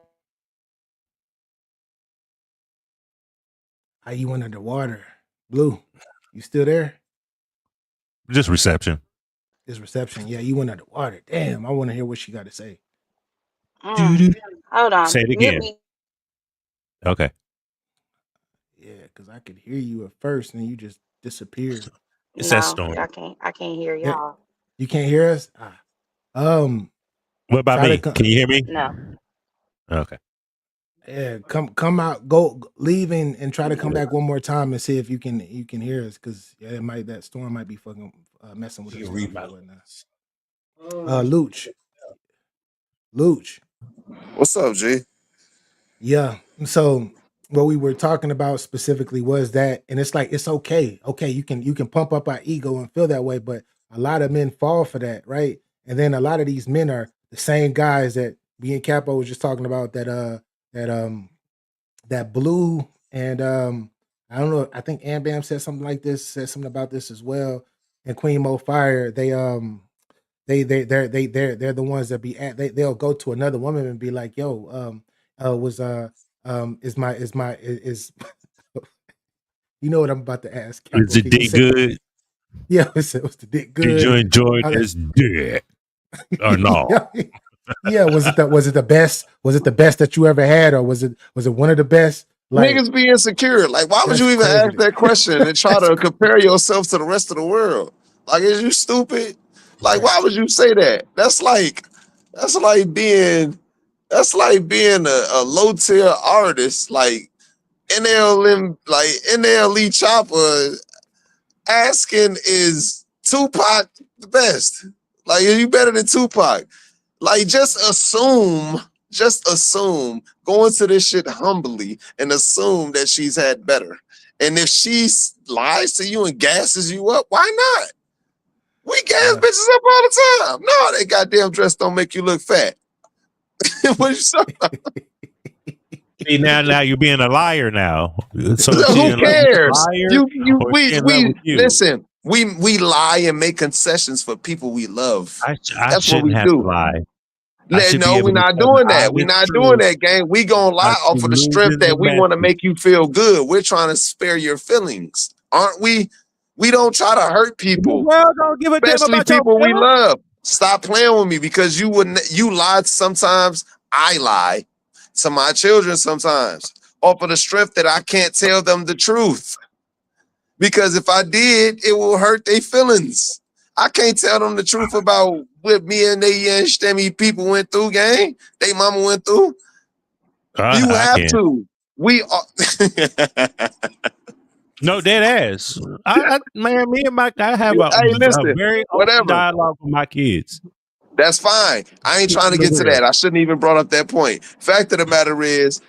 How you went underwater? Blue, you still there? Just reception. This reception. Yeah, you went underwater. Damn, I want to hear what she got to say. mm, hold Say on, it mute again. me. Okay. Yeah, because I could hear you at first and you just disappeared. It's that No, storm. I can't hear Yeah, y'all. you can't hear us? Um, What about try to me? come. Can you hear me? No. Okay. Yeah, come out, go leave and try to come back one more time and see if you can hear us because yeah, that storm might be fucking messing with her stuff or whatnot. Luch, What's up, G? yeah. So what we were talking about specifically was that, and it's like it's okay. Okay, you can pump up our ego and feel that way, but a lot of men fall for that, right? And then a lot of these men are the same guys that me and Capo was just talking about that Blue and I don't know, I think Am Bam said something like this, said something about this as well. And Queen Mo Fire, they're the ones that be at they'll go to another woman and be like, yo, was is you know what I'm about to ask, Is Capo. it Can you dick say good? yeah, was the dick Did you good? enjoy All that. this dick or no? Yeah, yeah. Was it the best? Was it the best that you ever had, or was it one of the best? Like Niggas be insecure. Like, why would that's you even crazy. ask that question and try That's to compare yourself to the rest of the world? Like, is you stupid? Like, why would you say that? That's like being a low tier artist, like NLE Chopper asking is Tupac the best? Like, are you better than Tupac? Like, just assume, go into this shit humbly and assume that she's had better. And if she lies to you and gasses you up, why not? We gas yeah. bitches up all the time. No, that goddamn dress don't make you look fat. What you talking about? See, now you're being a liar now. So is she Who in love with a cares? liar or is she in love We with you? listen. We lie and make concessions for people we love. I That's what we shouldn't have to do. lie. I should be No, we're able to not tell the doing that. We're honest not doing truth that, gang. We gonna lie without you off of the strength losing the that we want to message. make you feel good. We're trying to spare your feelings, aren't we? We don't try to hurt The people, world don't give a damn especially about your people we feelings. love. Stop playing with me because you lie sometimes. I lie to my children sometimes off of the strength that I can't tell them the truth. Because if I did, it will hurt their feelings. I can't tell them the truth about what me and they STEMI people went through, gang. They mama went through. You I have can. to. We are. No, dead ass. Man, me and I have Hey, a listen, very open whatever. dialogue with my kids. That's fine. I ain't trying to Keeping it get to real. that. I shouldn't even brought up that point. Fact of the matter is,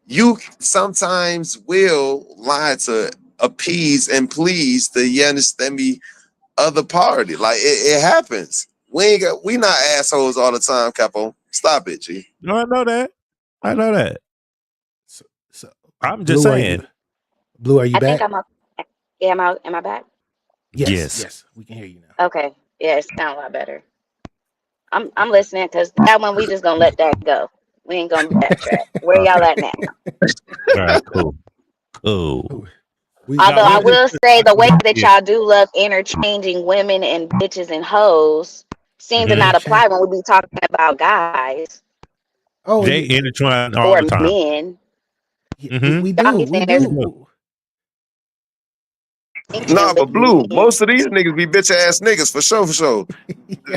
you sometimes will lie to appease and please the you understand me other party. Like it happens. We not assholes all the time, Capo. Stop it, G. No, I know that. I know that. So I'm just Blue, are you saying. I think back? I'm up. Yeah, am I back? Yes, Yes. yes, we can hear you now. Okay. Yeah, it sounds a lot better. I'm listening because that one we just gonna let that go. We ain't gonna backtrack. Where y'all Okay. at now? All right. Cool. Cool. Although I will say the way that Yeah. y'all do love interchanging women and bitches and hoes seem to not apply when we be talking about guys Oh, They intertwine all or the time. men. we Y'all do. be We saying there's do. Nah, but with Blue, men. most of these niggas be bitch ass niggas for sure, for sure.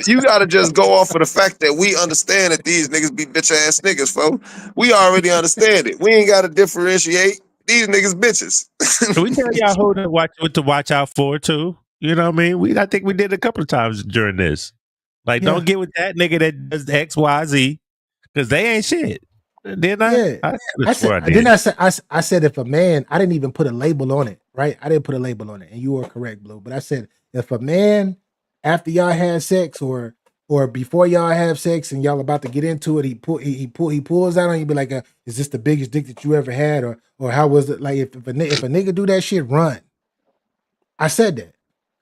You gotta just go off of the fact that we understand that these niggas be bitch ass niggas, folks. We already understand it. We ain't gotta differentiate. These niggas bitches. Can we tell y'all who to watch, what to watch out for too? You know what I mean? I think we did a couple of times during this. Like, Yeah. don't get with that nigga that does X, Y, Z, because they ain't shit. Didn't I? Yeah. I I swear I said, did. didn't I say, I said, if a man, I didn't even put a label on it, right? I didn't put a label on it, and you were correct, Blue. But I said, if a man, after y'all had sex or before y'all have sex and y'all about to get into it, he pulls out on you, be like, is this the biggest dick that you ever had, or how was it? Like, if a nigga do that shit, run. I said that.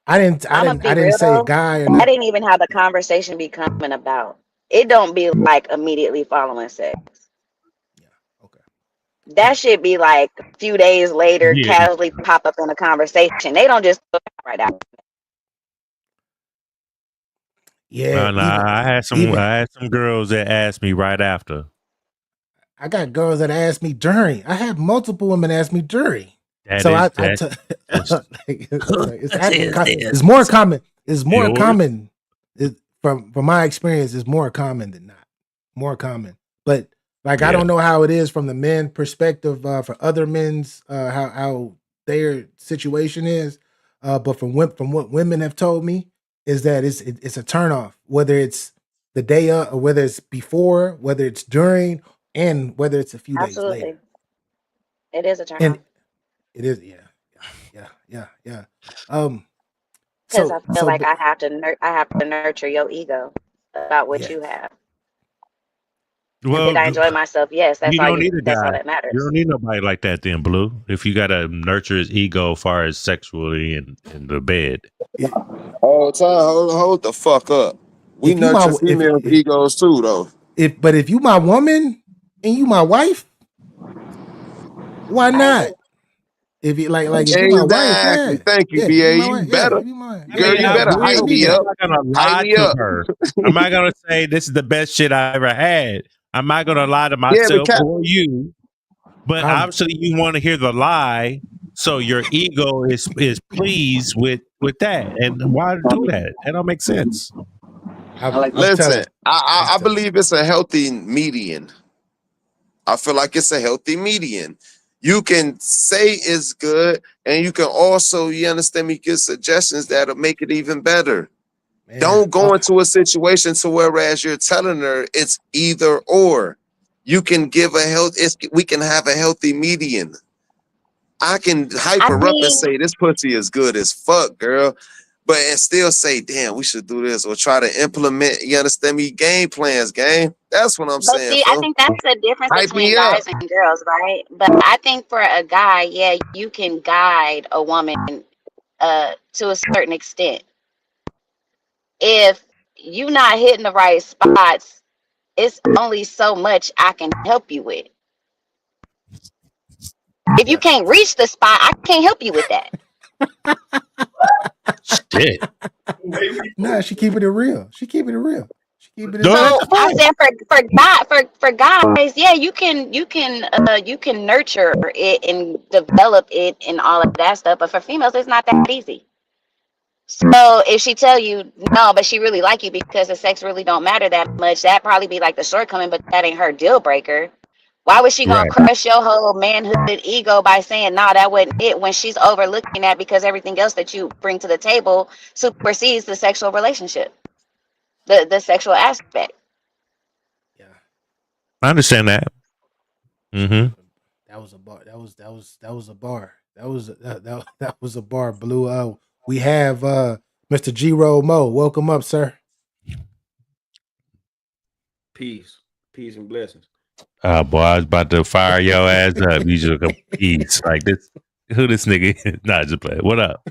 I I'm gonna be didn't real say a though. guy or That not. ain't even how the conversation be coming about. It don't be like immediately following sex. Okay. That should be like a few days later, Yeah. casually pop up in a conversation. They don't just put it right out. Yeah, I had some girls that asked me right after. I got girls that ask me during. I had multiple women ask me during. That So is it's more common. It's more yours. common. From my experience, it's more common than not. More common. But like I don't know how it is from the men perspective for other men's how their situation is. But from what women have told me is that it's a turnoff, whether it's the day of or whether it's before, whether it's during, and whether it's a few days Absolutely. later. It is a turn And off. it is, yeah. Because So I feel like I have to nurture your ego about what yes. you have. Well, and did I enjoy myself? Yes, you don't need a that's all guy. that matters. You don't need nobody like that, then, Blue. If you gotta nurture his ego as far as sexually in the bed. All the time, hold the fuck up. We If you my nurture female egos too, though. if you my woman and you my wife, why not? If you if you my wife, Exactly. yeah. Thank you, Yeah, if you BA. my You wife, yeah. better, If you my I yeah, girl. mean, You I yeah. better will, I hype but need me I'm that. up. not gonna Hype lie me to up. her. I'm not gonna say this is the best shit I ever had. I'm not gonna lie to Yeah, but myself or you. But I'm obviously, you want to hear the lie, so your ego is pleased with that. And why do that? That don't make sense. I'm listen. telling. I believe it's a healthy median. I feel like it's a healthy median. You can say it's good, and you can also, you understand me, give suggestions that'll make it even better. Man, Don't go into a situation to whereas you're telling her it's either or. You can give we can have a healthy median. I can hype I her up and mean, say this pussy is good as fuck, girl. But and still say, damn, we should do this, or try to implement, you understand me, game plans, game. That's what I'm but saying, see, I folks. think that's the difference Hype between me up. guys and girls, right? But I think for a guy, yeah, you can guide a woman to a certain extent. If you not hitting the right spots, it's only so much I can help you with. If you yeah. can't reach the spot, I can't help you with that. Shit. Nah, she keeping it real. She keeping it real. She keeping it No, real. that's So I fine. said for guys, yeah, you can nurture it and develop it and all of that stuff. But for females, it's not that easy. So if she tell you no, but she really like you because the sex really don't matter that much, that probably be like the shortcoming, but that ain't her deal breaker. Why was she gonna Right. crush your whole manhood ego by saying nah, that wasn't it when she's overlooking that because everything else that you bring to the table supersedes the sexual relationship, the sexual aspect. Yeah. I understand that. Mm-hmm. That was a bar. That was a bar. That was a bar. Blue. We have Mr. G Roll Mo. Welcome up, sir. Peace and blessings. Boy, I was about to fire your ass up. You just go peace like this. Who this nigga is? Nah, just play. What up?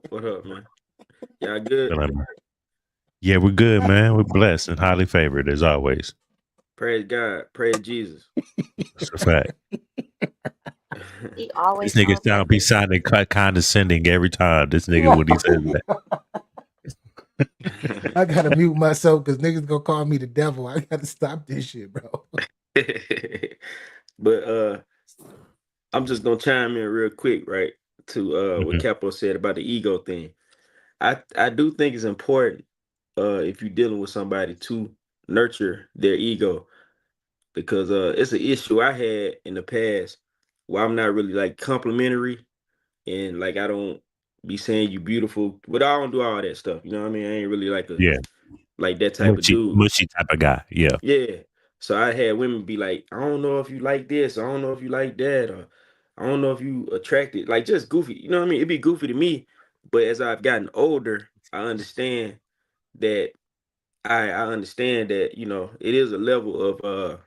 What up, man? Y'all good? Yeah, we're good, man. We're blessed and highly favored as always. Praise God. Praise Jesus. That's a fact. He always This nigga sounds like be sounding condescending every time. This nigga when he says that. I gotta mute myself because niggas gonna call me the devil. I gotta stop this shit, bro. But I'm just gonna chime in real quick, right? To what Capo said about the ego thing. I do think it's important if you're dealing with somebody to nurture their ego, because it's an issue I had in the past where I'm not really like complimentary, and like I don't be saying you beautiful, but I don't do all that stuff. You know what I mean? I ain't really Yeah. like that type of dude. Mushy type of guy. Yeah. Yeah. So I had women be like, I don't know if you like this, I don't know if you like that, or I don't know if you attracted, like just goofy. You know what I mean? It'd be goofy to me, but as I've gotten older, I understand that I understand that, it is a level of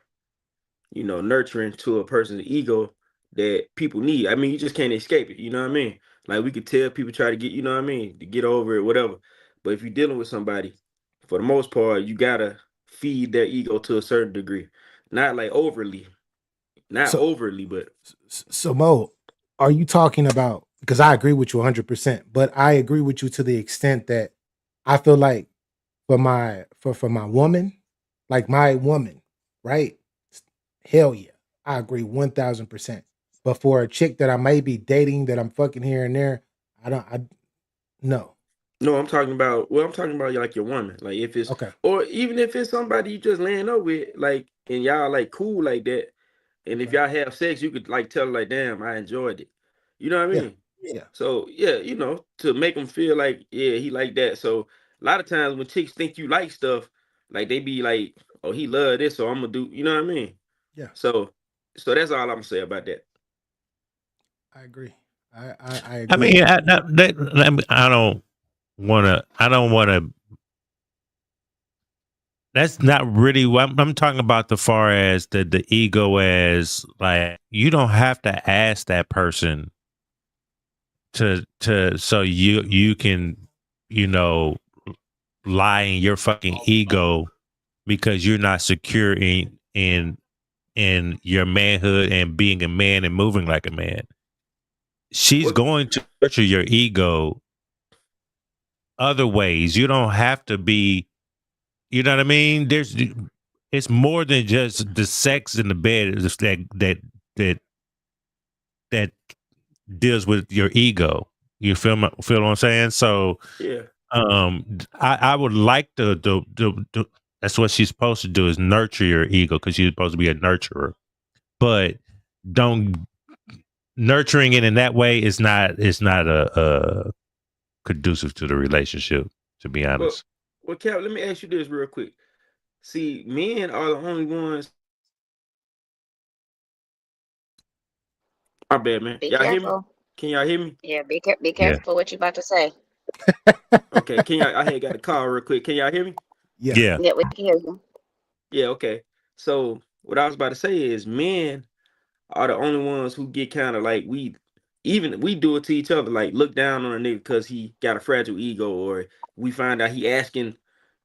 nurturing to a person's ego that people need. I mean, you just can't escape it, you know what I mean? Like we could tell people try to get, you know what I mean, to get over it, whatever. But if you're dealing with somebody, for the most part, you gotta feed their ego to a certain degree. Not like overly. Not So, overly, but so Mo, are you talking about? Because I agree with you 100%, but I agree with you to the extent that I feel like for my woman, like my woman, right? Hell yeah, I agree 1000%. But for a chick that I may be dating, that I'm fucking here and there, I no. no, I'm talking about like your woman. Like if it's, Okay. or even if it's somebody you just laying up with, like, and y'all like cool like that. And if Okay. y'all have sex, you could like tell her, like, damn, I enjoyed it. You know what I Yeah. mean? Yeah. So yeah, to make them feel like, yeah, he like that. So a lot of times when chicks think you like stuff, like they be like, oh, he love this, so I'm gonna do, you know what I mean? Yeah. So that's all I'm gonna say about that. I agree. I I agree. mean, I don't want to. I don't want to. That's not really what I'm talking about. The far as the ego, as like you don't have to ask that person to so you can lie in your fucking ego because you're not secure in your manhood and being a man and moving like a man. She's going to nurture your ego other ways. You don't have to be, you know what I mean? It's more than just the sex in the bed that that deals with your ego. You feel what I'm saying? So Yeah. I would like that's what she's supposed to do, is nurture your ego, because she's supposed to be a nurturer. But don't nurturing it in that way is not a conducive to the relationship, to be Well, honest. Cap, let me ask you this real quick. See, men are the only ones. My bad, man. Be Y'all hear me? careful. Can y'all hear me? Yeah, be Yeah. careful what you about to say. Okay. Can y'all? I had got a call real quick. Can y'all hear me? Yeah. Yeah. Yeah, we can hear you. Yeah. Okay. So what I was about to say is, men are the only ones who get kind of like, we do it to each other, like look down on a nigga because he got a fragile ego, or we find out he asking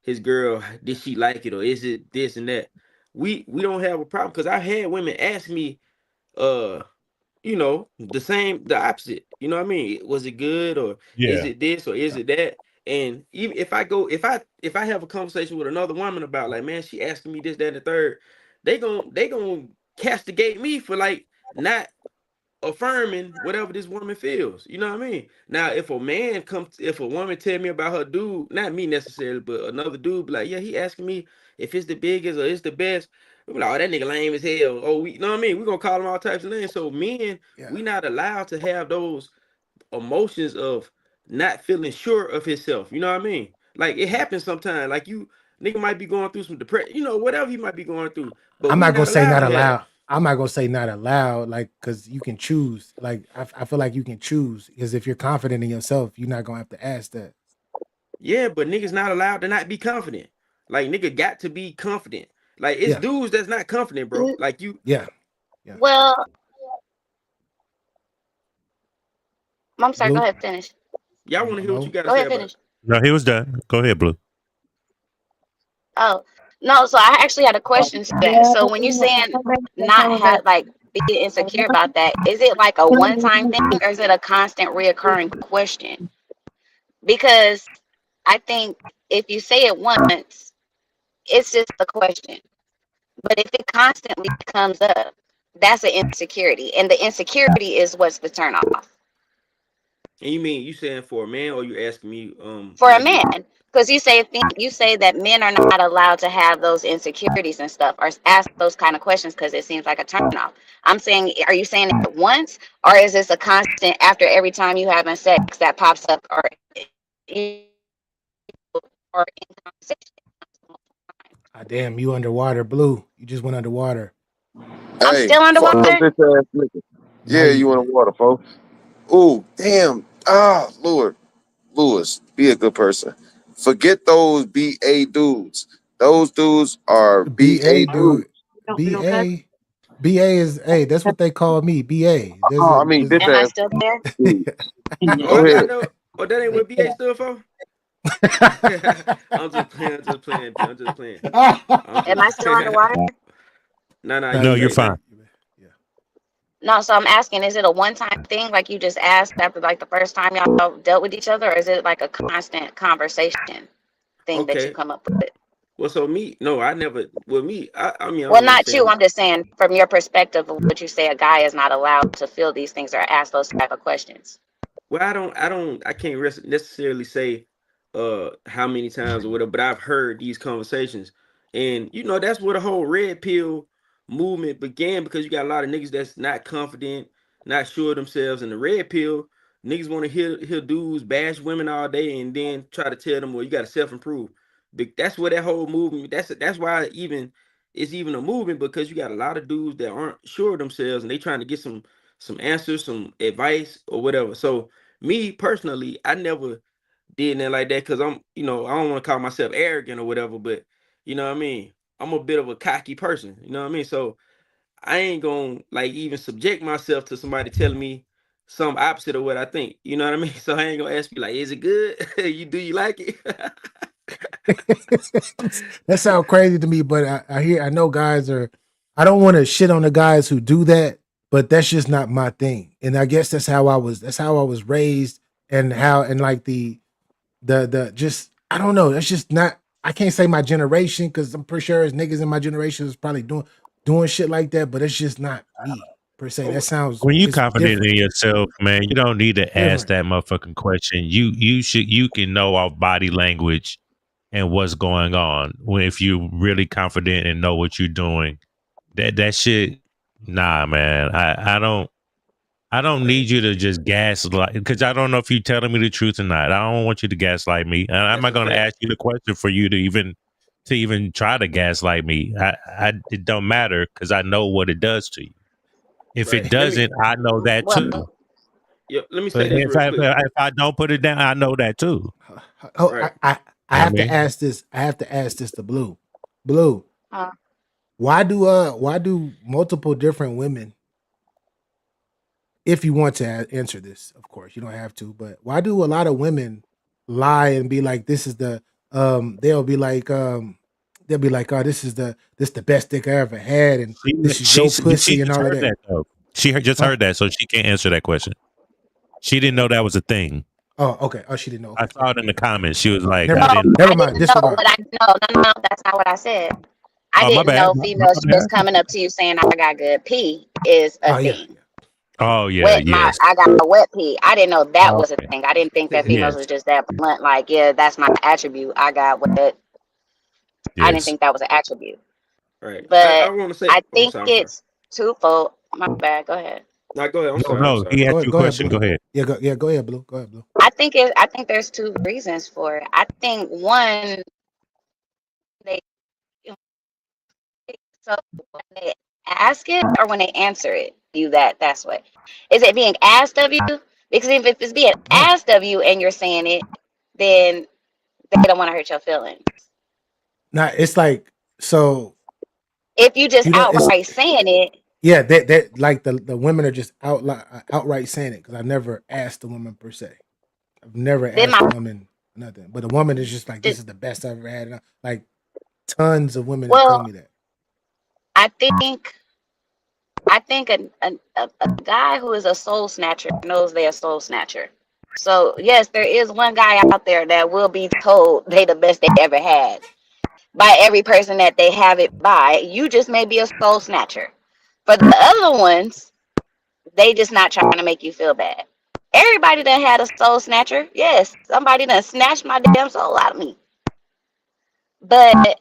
his girl, did she like it, or is it this and that. We don't have a problem, because I had women ask me, uh the opposite. You know what I mean? Was it good, or is Yeah. it this, or is it that? And even if I have a conversation with another woman about, like, man, she asking me this, that, and the third, they gonna castigate me for like not affirming whatever this woman feels. You know what I mean? Now, if a woman tell me about her dude, not me necessarily, but another dude, be like, yeah, he asking me if it's the biggest or it's the best. We be like, oh, that nigga lame as hell. Oh, you know what I mean? We're gonna call him all types of names. So men, we not allowed to have those emotions of not feeling sure of himself. You know what I mean? Like, it happens sometimes. Like, nigga might be going through some depression, whatever he might be going through. But I'm we not gonna not say allowed not to have that. allowed. I'm not gonna say not allowed, like, because you can choose. Like, I feel like you can choose, because if you're confident in yourself, you're not gonna have to ask that. Yeah, but niggas not allowed to not be confident. Like, nigga got to be confident. Like, it's Yeah. dudes that's not confident, bro. Like, you Yeah. Well, I'm sorry, go Blue. ahead, finish. y'all want to hear what you Mo. got to Go say ahead, about it. finish. No, he was done. Go ahead, Blue. Oh, no, so I actually had a question to that. So when you saying not have, like, feeling insecure about that, is it like a one-time thing or is it a constant reoccurring question? Because I think if you say it once, it's just a question. But if it constantly comes up, that's an insecurity. And the insecurity is what's the turn off. And you saying for a man, or you asking me? For a man, because you say that men are not allowed to have those insecurities and stuff, or ask those kind of questions because it seems like a turnoff. I'm saying, are you saying it once, or is this a constant after every time you having sex that pops up, or in conversation? Damn, you underwater, Blue. You just went underwater. I'm Hey, still fuck them underwater. bitch ass niggas. Now Yeah, you in the water, folks. Ooh, damn. Ah, Lord. Lewis, be a good person. Forget those BA dudes. Those dudes are BA BA dudes. dude. BA. BA is that's what they call me. BA. There's Oh, a I mean, bitch Am I ass still there? dudes. Oh, Go I ahead. know. Oh, that ain't what BA stood for. I'm just playing. I'm just playing. B. I'm just playing. I'm Am just. I still underwater? Nah, No, you No, you're straight fine. now. No, so I'm asking, is it a one-time thing, like you just asked after like the first time y'all dealt with each other, or is it like a constant conversation thing that you Okay. come up with? Well, so me, no, I never. With me, I mean, I Well, don't not you. understand. I'm just saying from your perspective of what you say, a guy is not allowed to feel these things or ask those type of questions. Well, I can't necessarily say how many times or whatever, but I've heard these conversations. And that's where the whole red pill movement began, because you got a lot of niggas that's not confident, not sure of themselves. And the red pill, niggas want to hear dudes bash women all day and then try to tell them, well, you gotta self-improve. That's where that whole movement, that's why it's even a movement, because you got a lot of dudes that aren't sure of themselves and they trying to get some answers, some advice or whatever. So me personally, I never did nothing like that, because I don't want to call myself arrogant or whatever, but you know what I mean? I'm a bit of a cocky person, you know what I mean? So I ain't gonna like even subject myself to somebody telling me some opposite of what I think. You know what I mean? So I ain't gonna ask you like, is it good? You like it? that sounds crazy to me, but I know guys are. I don't want to shit on the guys who do that, but that's just not my thing. And I guess that's how I was. That's how I was raised, and like the just I don't know. That's just not. I can't say my generation, because I'm pretty sure as niggas in my generation is probably doing shit like that, but it's just not me per se. That sounds When you it's confident different. in yourself, man, you don't need to ask Different. that motherfucking question. You can know off body language and what's going on. If you really confident and know what you're doing. That shit, nah, man. I don't need you to just gaslight, because I don't know if you're telling me the truth or not. I don't want you to gaslight me. And I'm That's not a going to fact. ask you the question for you to even try to gaslight me. It don't matter, because I know what it does to you. If it Right. Let me doesn't, I know that Well, too. let me So say this real quick. if I don't put it down, I know that too. Oh, Right. I You know what have I to mean? ask this. I have to ask this to Blue. Blue, uh, why do multiple different women, if you want to answer this, of course, you don't have to, but why do a lot of women lie and be like, this is the they'll be like, oh, this the best dick I ever had, and this is your She pussy and just all of heard that. that though. Just Huh? heard that, so she can't answer that question. She didn't know that was a thing. Oh, okay. Oh, she didn't know. I Okay, saw it in the comments. She was like, never I no, mind. didn't. Never I mind. didn't know Disregard. what I no, no, no, that's not what I said. I Oh, my didn't bad. know My females bad. just coming up to you saying I got good pee is a Oh yeah. thing. Oh yeah, yes. I got a wet pee. I didn't know that was a Okay. thing. I didn't think that females Yes. was just that blunt, like, yeah, that's my attribute. I got wet. I didn't Yes. think that was an attribute. Right. I But want to say, I oh, I'm think sorry. I'm sorry. it's twofold. My bad, go ahead. No, go ahead. I'm No, sorry. I'm no. sorry. He asked you a Go ahead, question. Blue. Go ahead. Go ahead, Blue. Go ahead, Blue. I think there's two reasons for it. I think one, they so when they ask it or when they answer it, that's what. Is it being asked of you? Because if it's being No. asked of you and you're saying it, then they don't want to hurt your feelings. Nah, it's like, so If you just you don't. It's outright saying it, yeah. That like the women are just outright saying it, because I never asked the woman per se. I've never then asked a woman nothing, but a woman is just like, this is the best I've ever had. And like tons of women have told well, me that. I think think a guy who is a soul snatcher knows they're a soul snatcher. So yes, there is one guy out there that will be told they the best they ever had by every person that they have it by. You just may be a soul snatcher. For the other ones, they just not trying to make you feel bad. Everybody done had a soul snatcher. Yes, somebody done snatched my damn soul out of me. But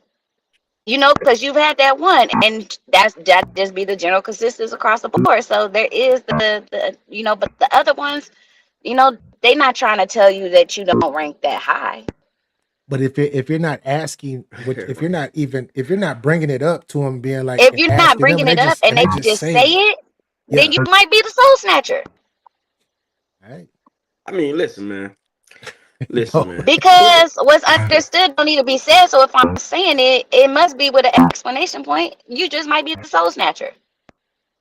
you know, because you've had that one, and that just be the general consistency across the board. So there is the you know, but the other ones, you know, they not trying to tell you that you don't rank that high. But if you're not asking, if you're not bringing it up to them, being like, If and you're not asking them, bringing it up and and they they just just saying say it, it, then yeah, you might be the soul snatcher. right? I mean, listen, man. Listen, man. Because what's understood don't need to be said. So if I'm saying it, it must be with an explanation point. You just might be the soul snatcher.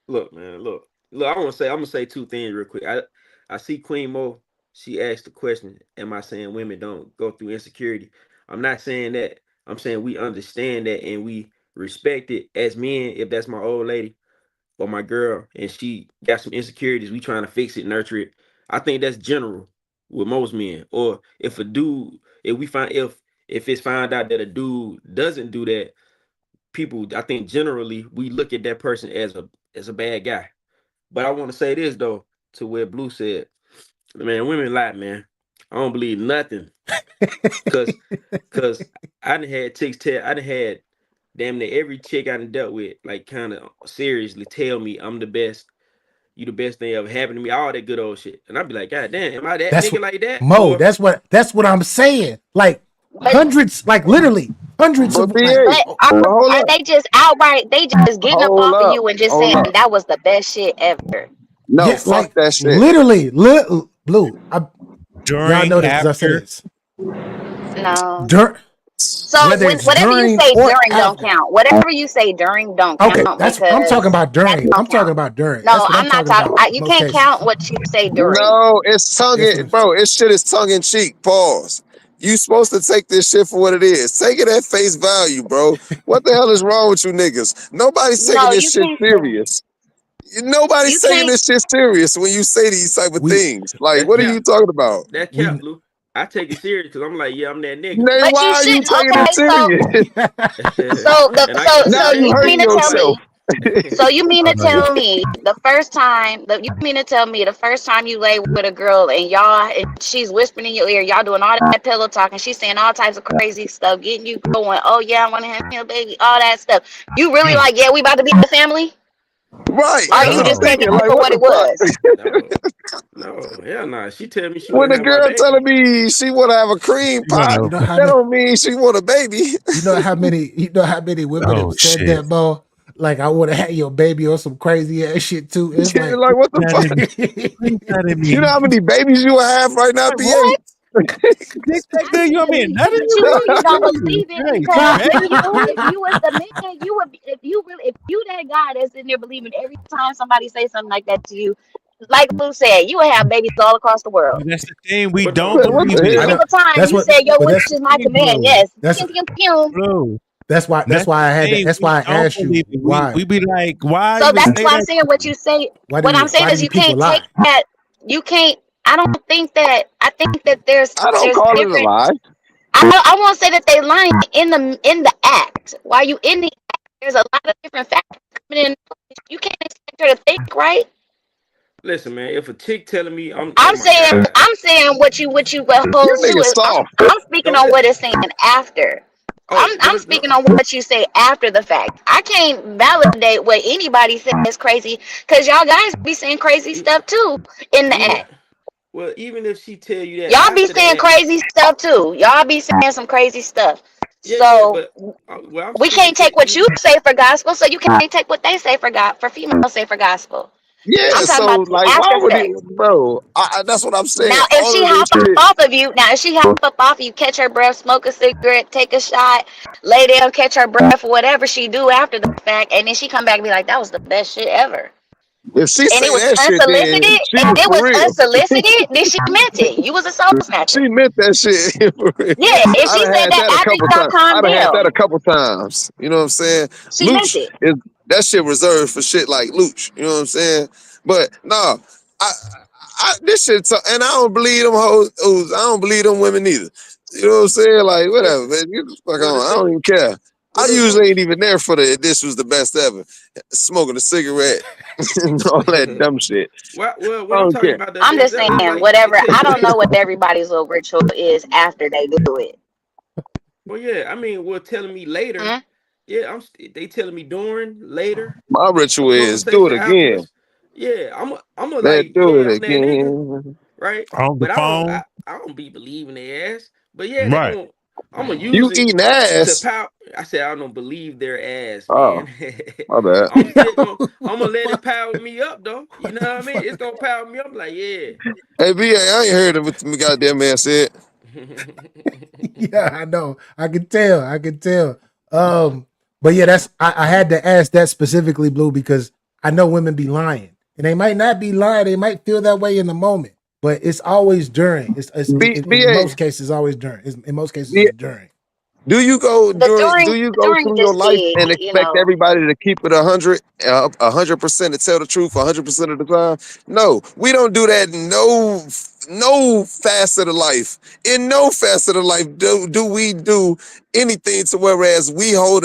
Look, man. Look. I'm gonna say two things real quick. I see Queen Mo. She asked the question, "Am I saying women don't go through insecurity?" I'm not saying that. I'm saying we understand that and we respect it as men. If that's my old lady or my girl, and she got some insecurities, we trying to fix it, nurture it. I think that's general with most men. Or if a dude, if it's found out that a dude doesn't do that, people, I think generally we look at that person as a bad guy. But I want to say this though, to where Blue said, man, women lie, man. I don't believe nothing. Cause I done had chicks I done had damn near every chick I done dealt with, like kind of seriously tell me I'm the best. You the best thing ever happened to me, all that good old shit. And I'd be like, God damn, am I that That's nigga like that? Mo. Or That's what I'm saying. Like But hundreds, like literally hundreds But of like. BA, but but hold are up, they just outright? They just getting up hold off of up, you and just hold saying up. that was the best shit ever. No, Yeah, fuck like that shit. literally, Blue. Y'all During, know this because I said after, this. No. Dur- So Whether it's whatever you during say or during don't after. count. Whatever you say during don't Okay, count that's I'm talking because about that during. I'm don't talking count. about during. No, That's what I'm I'm not talking talking. about. You Most can't count cases. what you say during. No, it's tongue It's in, bro. It shit is tongue in cheek. Pause. You supposed to take this shit for what it is. Take it at face value, bro. What the hell is wrong with you niggas? Nobody's taking No, this you shit can't. serious. Nobody's You taking can't. this shit serious when you say these type of we things. Like, that's what are you cap. talking about? That's cap, we Blue. I take it serious because I'm like, yeah, I'm that nigga. Nay, But why you are you shouldn't. taking it Okay, so serious? And I got Now so you you respect. mean hurting to tell me? yourself. So you mean oh, to no, tell me you mean to tell me the first time you lay with a girl and y'all and she's whispering in your ear, y'all doing all that pillow talking, she's saying all types of crazy stuff, getting you going, oh yeah, I want to have a baby, all that stuff. You really mm, like, yeah, we about to be a family? Right. Or That's you what I'm just no, taking thinking. it Like, for what what the it fuck? was? No, no, hell nah. She tell me she When want to the have my girl baby. telling me she want to have a cream you don't pie, you know. know how that many don't mean she want a baby. you know how many women Oh have said shit! that, Mo. Like I would have had your baby or some crazy ass shit too. It's like Like, what the That fuck? in, that in You know me. how many babies you have right now, Like BA? what? Dick that good? You want me a nut in But you? you What really you don't mean? believe it Hey, because baby. if you was the man, you would if you that guy that's in there believing every time somebody say something like that to you, like Lou said, you would have babies all across the world. But that's the thing. We But no, don't Man, what Blue. believe the it. I hell? don't. Single time That's you what. said your But wish That's is the my thing, command. Blue. Yes. that's Pew, pew, pew. Blue. that's That's why the I had to. thing. That's We why I don't asked you believe it. why. We be like, why So even that's say why I'm that? saying what you say. What I'm saying Why do is you you people can't take lie? that. You can't. I think that I don't there's call it a different. lie. I won't say that they lying in the act. While you in the act, there's a lot of different factors coming in. You can't expect her to think right. Listen, man. If a chick telling me oh I'm my saying god, what You holds to niggas is soft. I'm speaking no, on listen. what it's saying after. Oh, I'm but no. speaking on what you say after the fact. I can't validate what anybody says crazy because y'all guys be saying crazy e- stuff too in the Even act. well, even if she tell you that Y'all be after the saying act, crazy stuff too. Y'all be saying some crazy stuff. yeah, So but well, I'm we speaking can't to take what even. you say for gospel, so you can't take what they say for God for females say for gospel. I'm Yeah, talking so about the like, why after would he, sex. bro? That's what I'm saying. Now, if All she of this hop up shit. off of you, catch her breath, smoke a cigarette, take a shot, lay down, catch her breath, whatever she do after the fact, and then she come back and be like, "That was the best shit ever," If she and it say was that shit, then unsolicited. she If was it for was real. unsolicited, then she meant it. You was a soul snatcher. She meant that shit. For real. Yeah, Yeah, if I she done said had that that a after couple y'all times. I calmed done had that down, a couple times. You know what I'm saying? she meant it. That shit reserved for shit like Luch. You know what I'm saying? But no, this shit, and I don't believe them hoes. I don't believe them women either. You know what I'm saying? Like whatever, man. Get the fuck on. I don't even care. I usually ain't even there for this was the best ever. Smoking a cigarette and all that dumb shit. Well, I when I'm don't talking care. about the I'm best just ever, it's saying, like you could whatever. tell I me don't know later. what everybody's little ritual is after they do it. Well, yeah, I mean, well, telling me later. Hmm? Yeah, they telling me during, later, My ritual is do conversation it again. afterwards. Yeah, I'm a Let's like, do yeah, it I'm that nigga, again. right? On the But phone. I don't be believing their ass. But yeah, Right. I'm gonna You use it eating to ass? power. I said I don't believe their ass, man. Oh, my bad. I'm gonna let it power me up though. You know what I mean? It's gonna power me up. Like, yeah. Hey, BA, I ain't heard of what the goddamn man said. Yeah, I know. I can tell. I can tell. But yeah, I had to ask that specifically, Blue, because I know women be lying. And they might not be lying, they might feel that way in the moment. But it's always during. In BA, most cases, always during. In most cases, it's during. do you go The do you go during through your just life be, and you expect know. everybody to keep it 100% to tell the truth 100% of the time? No, we don't do that. In no facet of life. In no facet of life do we do anything to whereas we hold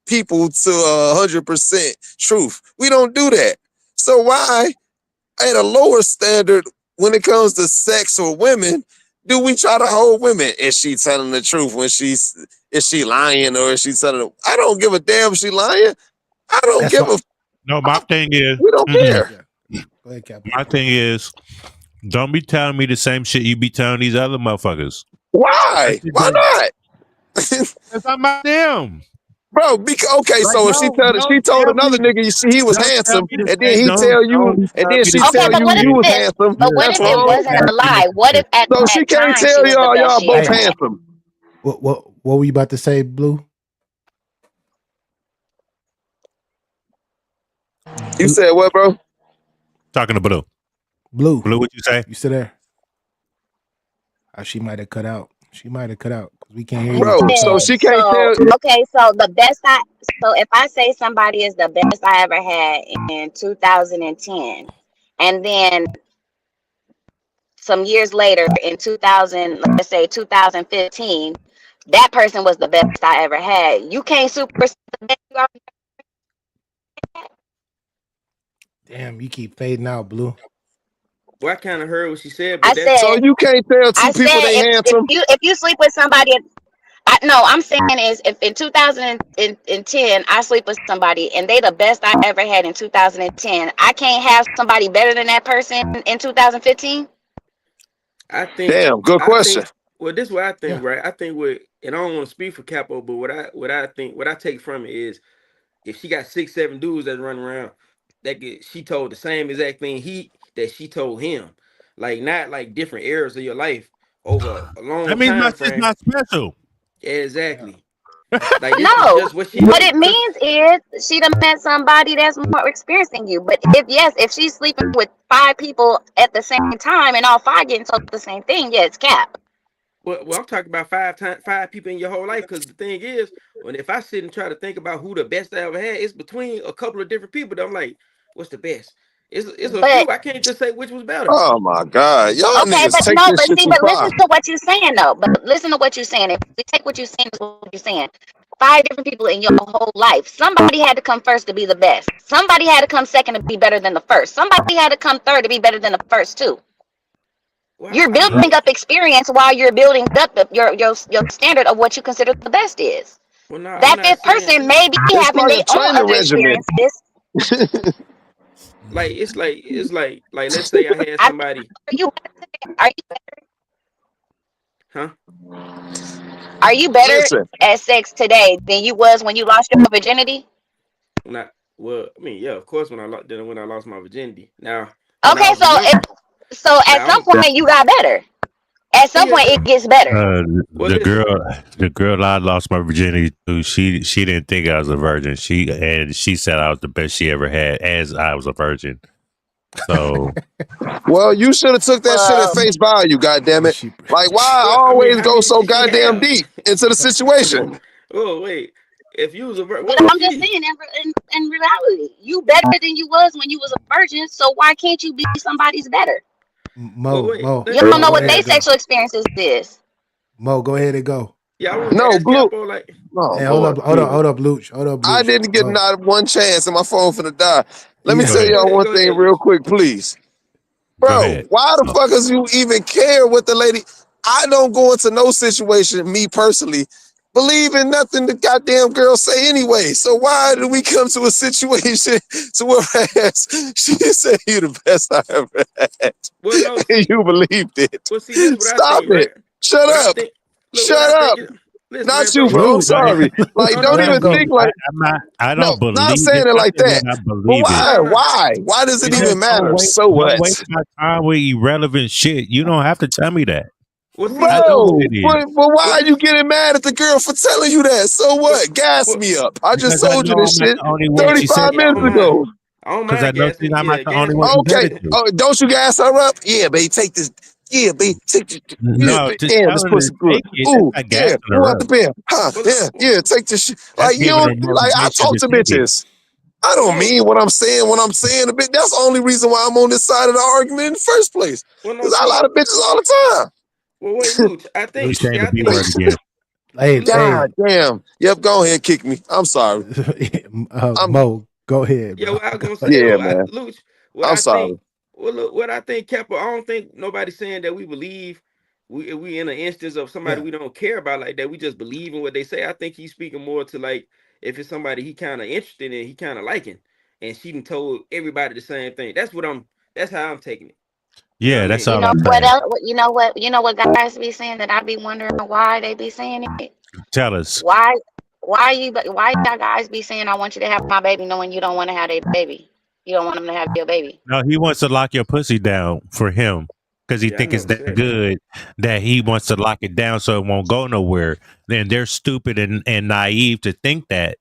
people to 100% truth. We don't do that. So why at a lower standard when it comes to sex or women, do we try to hold women? Is she telling the truth when is she lying or is she telling? I don't give a damn if she lying. I don't That's give why. a. No, my thing is, We don't care. Yeah. Go ahead, Cap. my thing is, don't be telling me the same shit you be telling these other motherfuckers. Why? Why not? Because I'm not them. Bro, okay, Like, so if she don't told tell another me, nigga he was don't tell handsome, me the and then same. he tell you, Don't and tell then me the she Okay, tell same but you what if you shit. was it? handsome, But what You're if that's it always wrong. wasn't a asking lie? me What if shit. at So she that can't time she tell was the best y'all she both ever Hey, had? handsome. what were you about to say, Blue? You said what, bro? Talking to Blue. Blue, Blue, what you say? you still there? She might have cut out. She might have cut out because we can't hear you if Bro, you're so Said, talking. she can't so tell. okay, so if I say somebody is the best I ever had in 2010, and then some years later in 2000, let's say 2015, that person was the best I ever had. You can't supersede the best you already had. Damn, you keep fading out, Blue. Well, I kind of heard what she said, I but that's So said, you can't tell two I people said they handsome. if you sleep with somebody, no, I'm saying is if in 2010 I sleep with somebody and they the best I ever had in 2010, I can't have somebody better than that person in 2015. I think Damn, good I question. think well, this is what I Yeah. think, right? I think and I don't want to speak for Capo, but what I take from it is if she got 6, 7 dudes that run around, she told the same exact thing that she told him, like not like different eras of your life over a That long means my time shit's frame. not special. Yeah, Yeah. exactly. Like this is No, just what she what knew. it means is she done met somebody that's more experienced than you. But if she's sleeping with 5 people at the same time and all 5 getting told the same thing, yeah, it's cap. Well, I'm talking about 5 people in your whole life. Because the thing is, if I sit and try to think about who the best I ever had, it's between a couple of different people. That I'm like, what's the best? It's a But few. I can't just say which was better. Oh my God, y'all okay, niggas but take no, this but shit see, too but listen far. to what you're saying though. But listen to what you're saying. If we take what you're saying is what you're saying. 5 different people in your whole life. Somebody had to come first to be the best. Somebody had to come second to be better than the first. Somebody had to come third to be better than the first too. Well, You're I Yeah. building mean, up experience while you're building up your standard of what you consider the best is. well, no, I'm That not fifth saying person may be It's having part of their the own training other regimen. experiences. like it's like let's say I had I somebody, are you are you huh? are you better Listen, at sex today than you was when you lost your virginity? When I mean, yeah, of course, when I lost my virginity. Now, when I Okay, was a young, so at now some I'm, point you got better. At well, some yeah, point it gets better. well, The listen, girl I lost my virginity to, she didn't think I was a virgin. She said I was the best she ever had as I was a virgin. So well, you should have took that shit at Well, face value, goddamn And it. she Like, why I well, I mean, always how go many so did she goddamn have? deep into the situation? Oh wait, if you was a virgin, But I'm just saying, in reality, you better than you was when you was a virgin. So why can't you be somebody's better? Mo, You don't know go what ahead their and go. sexual experiences is. Mo, go ahead and go. Yeah, I want to No, ask Blue. Capo like, Oh, Hey, Lord. hold up, Luch. Hold up, I Luch. didn't get Mo. not one chance and my phone finna die. Let me Yeah. Go tell ahead. y'all one go thing ahead, real Luch. quick, please. Go Bro, ahead. why the fuck is you even care what the lady? I don't go into no situation, me personally, believe in nothing the goddamn girl say anyway. So why did we come to a situation to whereas she said you the best I ever had? Well, no, And see, you believed it. well, see, this what I Stop think, it. right? Shut What I up. think, look, what Shut I think up. is, listen, man, Not you, bro. bro. I'm Luch, No, no, sorry. Like, no, no, don't let no. him even go. think like, I no, don't not believe saying it. it I like said that. what I But believe it. why? No, no. Why? Why does it Because even matter? So don't what? waste my time with irrelevant shit. You don't have to tell me that. Well, see, I look. know what Bro, it is. but why Well, are you getting mad at the girl for telling you that? So well, what? Gas well, me up. I just Because I told you know this I'm not shit the only one yeah, she yeah, said 35 it yeah. I minutes don't to. mind. ago. I don't Because I mind know gas she's me. not Yeah, the gas only me one up. she said Okay. it to. Oh, don't you gas her up? Yeah, babe, take this. Yeah, babe, take this. Yeah, No, babe. just Damn, this telling her pussy to good. take it. That's Ooh, not yeah. gassing Ooh, her out the up. pen. Huh? Well, Yeah, yeah. Take this shit. That's Like you giving don't her like. I motivation talk to to take it. bitches. I well, don't no. mean what I'm saying when I'm saying a bit. That's the only reason why I'm on this side of the argument in the first place. Well, no. Because I See. lie to bitches all the Well, wait, Luch. I You think. saying See, the I B think. word time. again. Hey, Look. hey, God damn. Yep, go ahead, kick me. I'm sorry. I'm Mo, go ahead, Yeah, bro. what I was Go gonna say ahead. yeah, though, man. Luch, what I'm I think, sorry. well, look, what I think, Capo, I don't think nobody's saying that we believe we in an instance of somebody Yeah, we don't care about like that. We just believe in what they say. I think he's speaking more to like if it's somebody he kind of interested in, he kind of liking, and she done told everybody the same thing. That's what I'm. That's how I'm taking it. You know what Yeah, I that's mean? You all know I'm what saying. else? You know what guys be saying that I be wondering why they be saying it. Tell us. Why? Why y'all guys be saying I want you to have my baby, knowing you don't want to have a baby? You don't want them to have your baby. No, he wants to lock your pussy down for him because he Yeah, I think it's never that said that. good that he wants to lock it down so it won't go nowhere. Then they're stupid and naive to think that.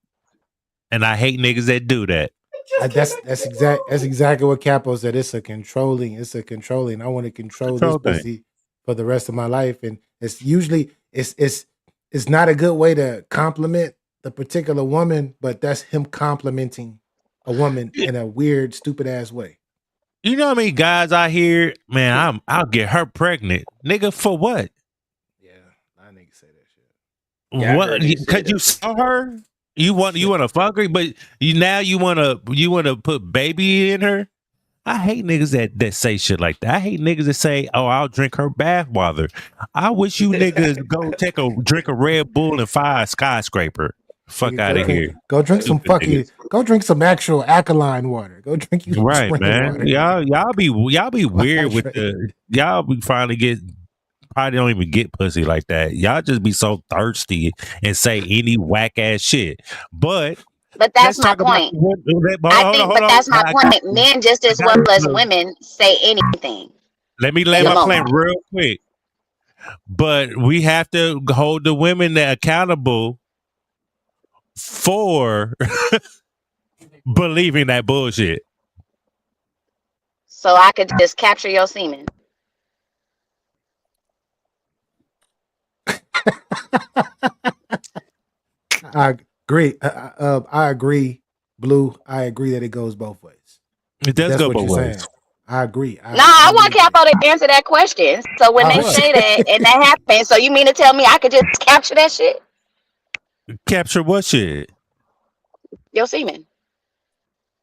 And I hate niggas that do that. That's exactly what Capo said. It's a controlling. I want to control this Control thing. pussy for the rest of my life, and it's usually it's not a good way to compliment the particular woman, but that's him complimenting a woman in a weird, stupid ass way. You know how many guys I hear, man, I'll get her pregnant. Nigga, for what? Yeah, I nigga say that shit. Yeah, I What? heard niggas say Because you that. saw her? You want to fuck her, but you want to put baby in her? I hate niggas that say shit like that. I hate niggas that say, "Oh, I'll drink her bath water." I wish you niggas go take a drink a Red Bull and fire a skyscraper. Fuck Nigga, out of here, go drink some stupid niggas. go drink some actual alkaline water. Go drink you some Right, spring man. water. Y'all be weird with Hydrate. y'all be probably don't even get pussy like that. Y'all just be so thirsty and say any whack ass shit. But But that's let's my talk about point. I hold on, think, hold but on. that's my I got point. you. Men just I as got well you, as Blue. women say anything Let me in lay the my moment. claim real quick. But we have to hold the women accountable for believing that bullshit. So I could just capture your semen. I agree. I agree, Blue. I agree that it goes both ways. It If does that's go what both you're ways. saying, I agree. No, I I want really agree. Capo to answer that question. So when they Oh, say that and that happens, so you mean to tell me I could just capture that shit? Capture what shit? Your semen.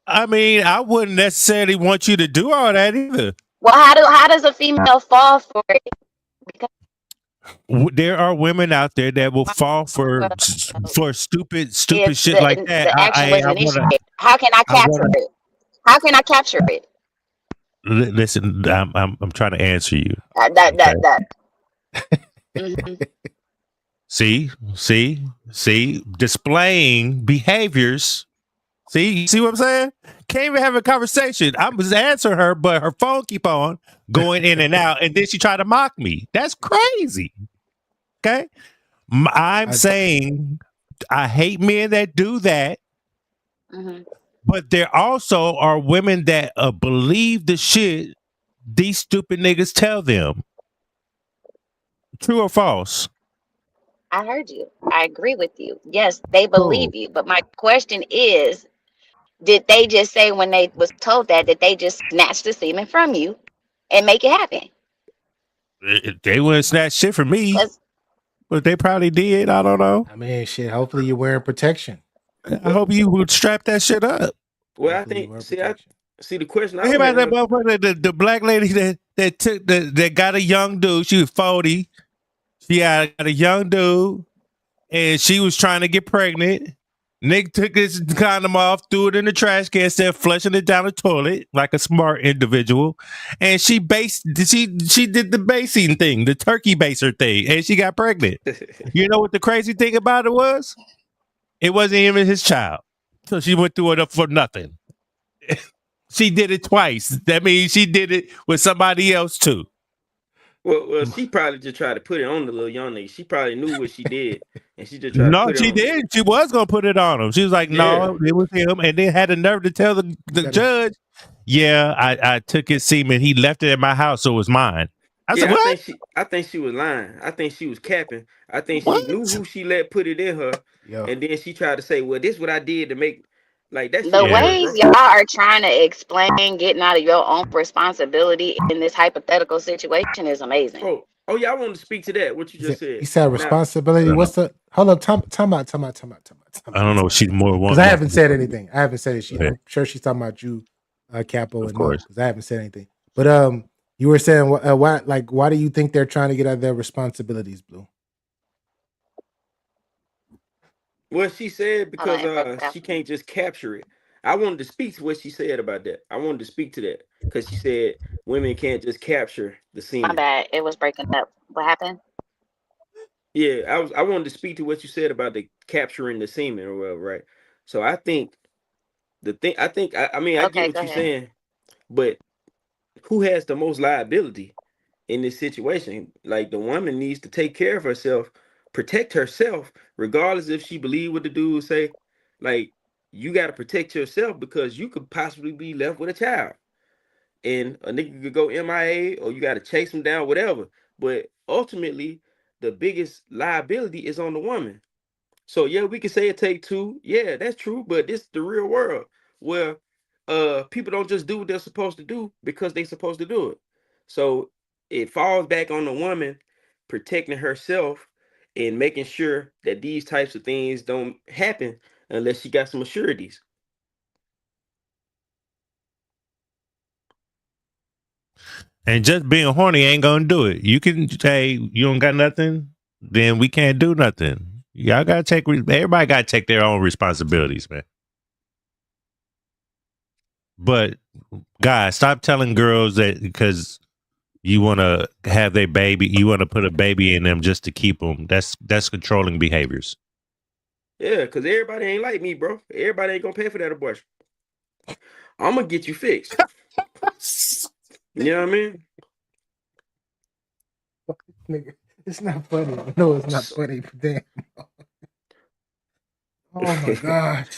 I mean, I wouldn't necessarily want you to do all that either. Well, how does a female fall for it? Because There are women out there that will fall for stupid if shit like that. the action was I wanna initiated, how can I I capture wanna it? How can I capture it? listen. I'm trying to answer you. That Okay. that that. Mhm. See, displaying behaviors. See, you see what I'm saying? Can't even have a conversation. I was answering her, but her phone keep on going in and out, and then she tried to mock me. That's crazy. Okay, I'm I, saying I hate men that do that, Mhm. but there also are women that believe the shit these stupid niggas tell them. True or false? I heard you. I agree with you. Yes, they Cool. believe you. But my question is, did they just say when they was told that they just snatch the semen from you and make it happen? They wouldn't snatch shit from me, Because but they probably did. I don't know. I mean, shit. Hopefully, you're wearing protection. I hope you would strap that shit up. Well, I Hopefully, you're think wearing see, I protection. see the question I Hear would about that have. motherfucker, the black lady that took that got a young dude. She was 40. She got a young dude, and she was trying to get pregnant. Nick took his condom off, threw it in the trash can, instead flushing it down the toilet like a smart individual. And she did the basing thing, the turkey baser thing, and she got pregnant. You know what the crazy thing about it was? It wasn't even his child. So she went through it up for nothing. She did it twice. That means she did it with somebody else too. Well, she probably just tried to put it on the little young nigga. She probably knew what she did, and she just tried to No, put it she on. did. She was gonna put it on him. She was like, Yeah. "No, it was him," and then had the nerve to tell the judge, "Yeah, I took his semen. He left it at my house, so it was mine." I said, Yeah, "What? I think she was lying. I think she was capping. I think she knew What?" who she let put it in her, Yo, and then she tried to say, "Well, this what I did to make." Like that shit the don't Yeah, work, ways bro. y'all are trying to explain getting out of your own responsibility in this hypothetical situation is amazing. Oh yeah, I wanted to speak to that. What you just he said. said Now, responsibility. I What's the? Hold up. Time out. don't know. She's more Because want I more. haven't said anything. I haven't said it. Go ahead. I'm sure she's talking about you, Capo Of and Mo. course. Because I haven't said anything. But you were saying why do you think they're trying to get out of their responsibilities, Blue? what she said Hold on, because it broke up she for me. can't just capture it. I wanted to speak to what she said about that. I wanted to speak to that because she said women can't just capture the My semen. bad. It was breaking up. What happened? Yeah, I wanted to speak to what you said about the capturing the semen or whatever, right? So I think I mean I get Okay, what go you're ahead. saying, but who has the most liability in this situation? Like the woman needs to take care of herself, protect herself, regardless if she believe what the dude would say. Like you got to protect yourself because you could possibly be left with a child, and a nigga could go MIA or you got to chase him down, whatever. But ultimately, the biggest liability is on the woman. So yeah, we can say it take two. Yeah, that's true. But this is the real world where people don't just do what they're supposed to do because they're supposed to do it. So it falls back on the woman protecting herself and making sure that these types of things don't happen unless she got some assurities. And just being horny ain't gonna do it. You can say you don't got nothing, then we can't do nothing. Y'all gotta take. Everybody gotta take their own responsibilities, man. But guys, stop telling girls that because you want to have their baby, you want to put a baby in them just to keep them. That's controlling behaviors. Yeah, because everybody ain't like me, bro. Everybody ain't gonna pay for that abortion. I'm gonna get you fixed. You know what I mean? Nigga, it's not funny. No, it's not funny. Damn. Oh my god.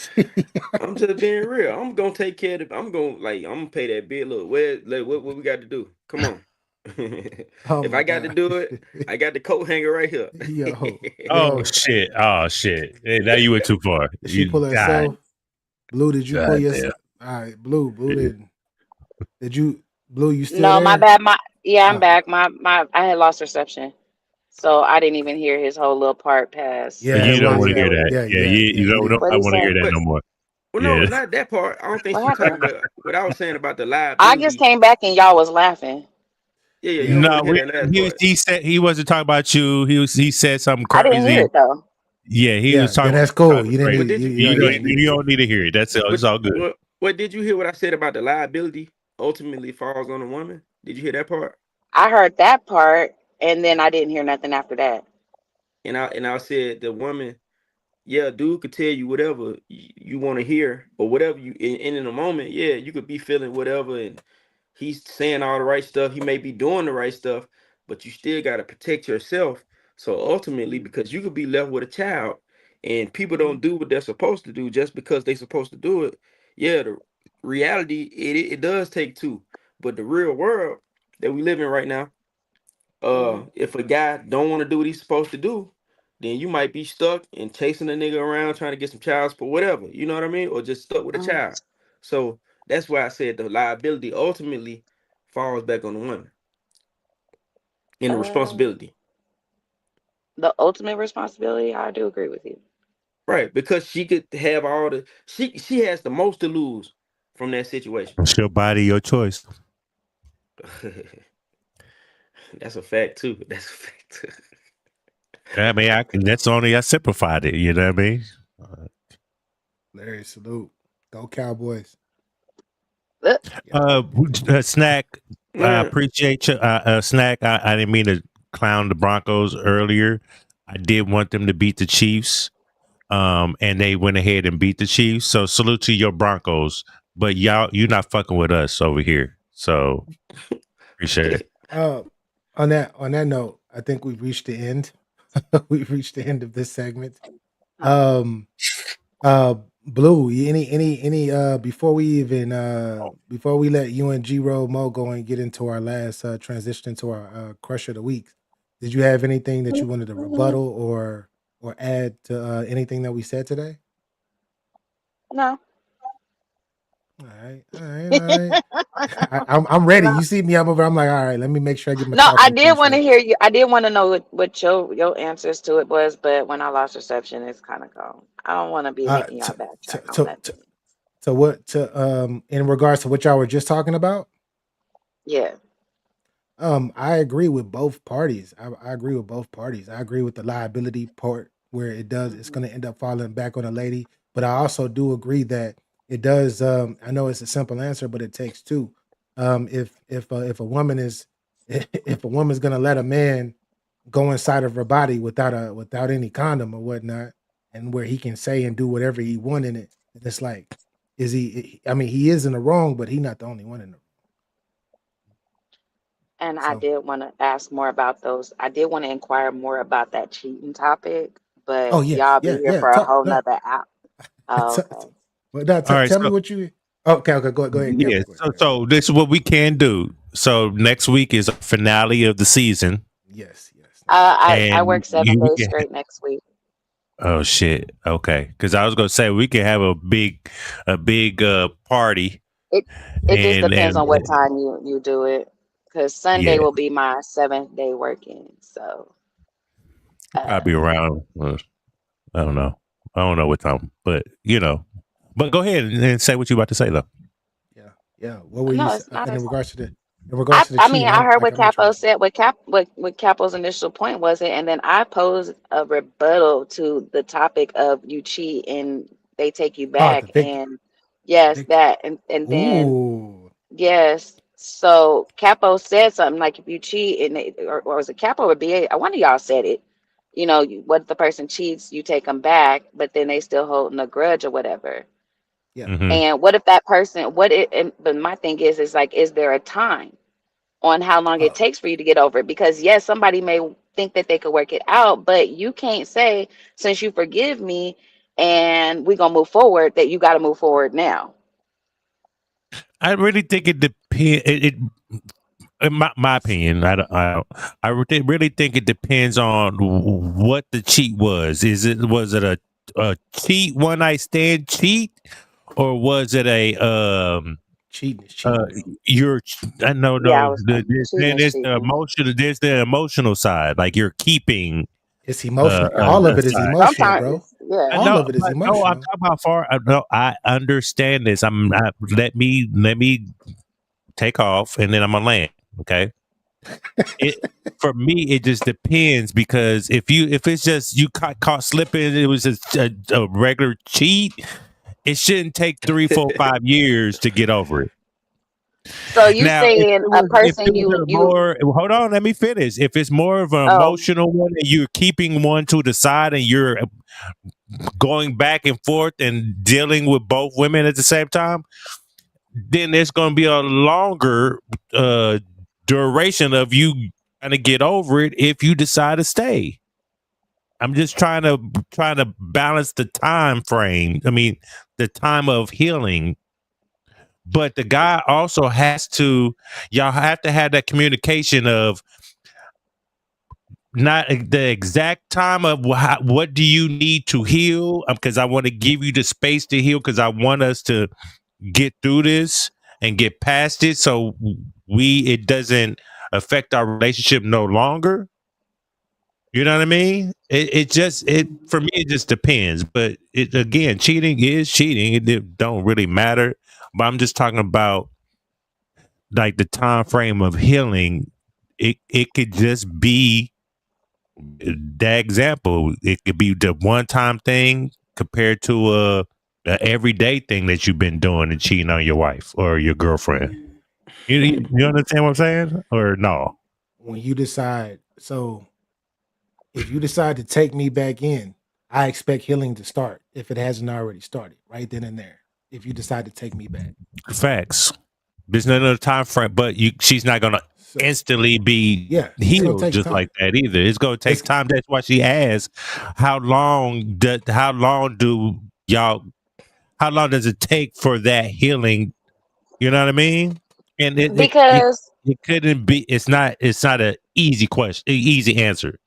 I'm just being real. I'm gonna take care of I'm gonna I'm gonna pay that bill. Look, what we got to do? Come on. Oh If my I got to god. do it, I got the coat hanger right here. Oh Yo. shit! Oh shit! Hey, now you went too far. Did she pull God, herself? Blue, did you pull God damn. yourself? All right, Blue did you Blue, you still No, my there? bad. Yeah, I'm Oh, back. I had lost reception. So I didn't even hear his whole little part past yeah, it You don't was want to hear yeah, that. yeah, Yeah, yeah, yeah. you You don't. didn't. What I he want to hear say? that but no more. well, no, Yeah. not that part. I don't think What she was talking happened? about what I was saying about the I just liability. came back and y'all was laughing. Yeah, you Yeah. don't want No, to hear that last part. he said he wasn't talking about you. He said something I didn't hear crazy. it though. Yeah, he was Yeah, talking then about that's cool. something You didn't crazy. But need did you you don't need You don't need to hear it. That's all. but It's all good. what did you hear what I said about the liability ultimately falls on the woman? Did you hear that part? I heard that part and then I didn't hear nothing after that. And I said the woman, yeah, dude could tell you whatever you want to hear or whatever and in a moment, yeah, you could be feeling whatever and he's saying all the right stuff. He may be doing the right stuff, but you still got to protect yourself. So ultimately, because you could be left with a child and people don't do what they're supposed to do just because they're supposed to do it. Yeah, the reality, it does take two. But the real world that we live in right now, if a guy don't want to do what he's supposed to do, then you might be stuck and chasing a nigga around trying to get some child support, whatever. You know what I mean? Or just stuck with a child. So that's why I said the liability ultimately falls back on the woman and the responsibility. The ultimate responsibility, I do agree with you. Right, because she could have all the she has the most to lose from that situation. It's your body, your choice. That's a fact too. That's a fact too. I mean, that's only I simplified it. You know what I mean? Larry, salute. Go Cowboys. Snack. I appreciate you. Snack. I didn't mean to clown the Broncos earlier. I did want them to beat the Chiefs. And they went ahead and beat the Chiefs. So salute to your Broncos. But you're not fucking with us over here. So appreciate it. On that note, I think we've reached the end. We've reached the end of this segment. Blue, any before we let you and G-Roll Mo go and get into our last transition into our crush of the week, did you have anything that you wanted to rebuttal or add to anything that we said today? No. All right. I'm ready. You see me, I'm over. I'm like, all right. Let me make sure I get my. No, I did want to hear you. I did want to know what your answers to it was, but when I lost reception, it's kind of gone. I don't want to be making y'all backtrack on that. So what in regards to what y'all were just talking about? Yeah. I agree with both parties. I agree with both parties. I agree with the liability part where it's going to end up falling back on the lady. But I also do agree that it does. I know it's a simple answer, but it takes two. If a woman is if a woman's going to let a man go inside of her body without any condom or whatnot, and where he can say and do whatever he want in it, it's like, is he? I mean, he is in the wrong, but he's not the only one in the. And I did want to ask more about those. I did want to inquire more about that cheating topic, but y'all be here for a whole nother app. Oh, okay. But now, tell me what you. Okay, go ahead. Yeah. So this is what we can do. So next week is a finale of the season. Yes. I work 7 days straight next week. Oh shit. Okay. Because I was gonna say we can have a big party. It just depends on what time you do it. Because Sunday will be my 7th day working. So probably around I don't know. I don't know what time, but But go ahead and say what you about to say though. Yeah. What were you in regards to the I mean, I heard what Capo said. What Capo's initial point was it, and then I posed a rebuttal to the topic of you cheat and they take you back, and yes, that, and then yes. So Capo said something like, if you cheat and or was it Capo or BA? One of y'all said it. What if the person cheats, you take them back, but then they still holding a grudge or whatever. Yeah. And what if that person? But my thing is like, is there a time on how long it takes for you to get over it? Because yes, somebody may think that they could work it out, but you can't say, since you forgive me and we're gonna move forward, that you got to move forward now. I really think it depends. In my opinion, I really think it depends on what the cheat was. Was it a cheat, one night stand cheat, or was it a cheating? I know. There's the emotional side. Like you're keeping. It's emotional. All of it is emotional, bro. Yeah. All of it is emotional. No, I'm talking about far. I understand this. Let me take off, and then I'm gonna land. Okay. For me, it just depends, because if it's just you caught slipping, it was just a regular cheat. It shouldn't take 3, 4, 5 years to get over it. So you saying a person hold on, let me finish. If it's more of an emotional one and you're keeping one to the side and you're going back and forth and dealing with both women at the same time, then there's going to be a longer duration of you trying to get over it if you decide to stay. I'm just trying to balance the time frame. I mean, the time of healing. But the guy also y'all have to have that communication of, not the exact time of what do you need to heal, because I want to give you the space to heal, because I want us to get through this and get past it, so it doesn't affect our relationship no longer. You know what I mean? It just it for me it just depends. But it again, cheating is cheating. It don't really matter. But I'm just talking about like the time frame of healing. It could just be that example. It could be the one time thing compared to a everyday thing that you've been doing and cheating on your wife or your girlfriend. You understand what I'm saying? Or no? When you decide, so if you decide to take me back in, I expect healing to start if it hasn't already started right then and there. If you decide to take me back, Facts. There's no other time frame, but she's not gonna instantly be yeah, it's gonna healed take just like time. that either. It's gonna take time. That's why she asked, how long does it take for that healing? You know what I mean? And Because it couldn't be. It's not a easy question, easy answer.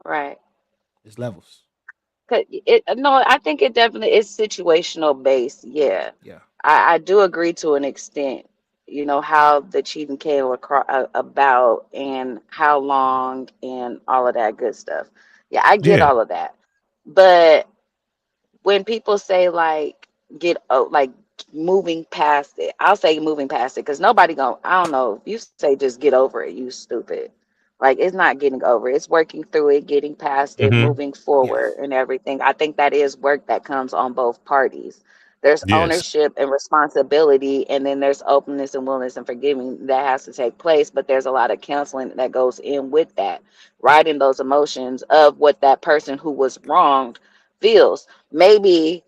right. It's levels. No, I think it definitely is situational based. Yeah, Yeah. I do agree to an extent. You know how the cheating came about and how long and all of that good stuff. Yeah, I get Yeah. all of that. But when people say like moving past it, I'll say moving past it because nobody gonna, I don't know, if you say just get over it, you stupid. Like it's not getting over it. It's working through it, getting past it, Mm-hmm. moving forward and everything. I think that is work that comes on both parties. There's Yes. ownership and responsibility, and then there's openness and willingness and forgiving that has to take place. But there's a lot of counseling that goes in with that, writing those emotions of what that person who was wronged feels. Maybe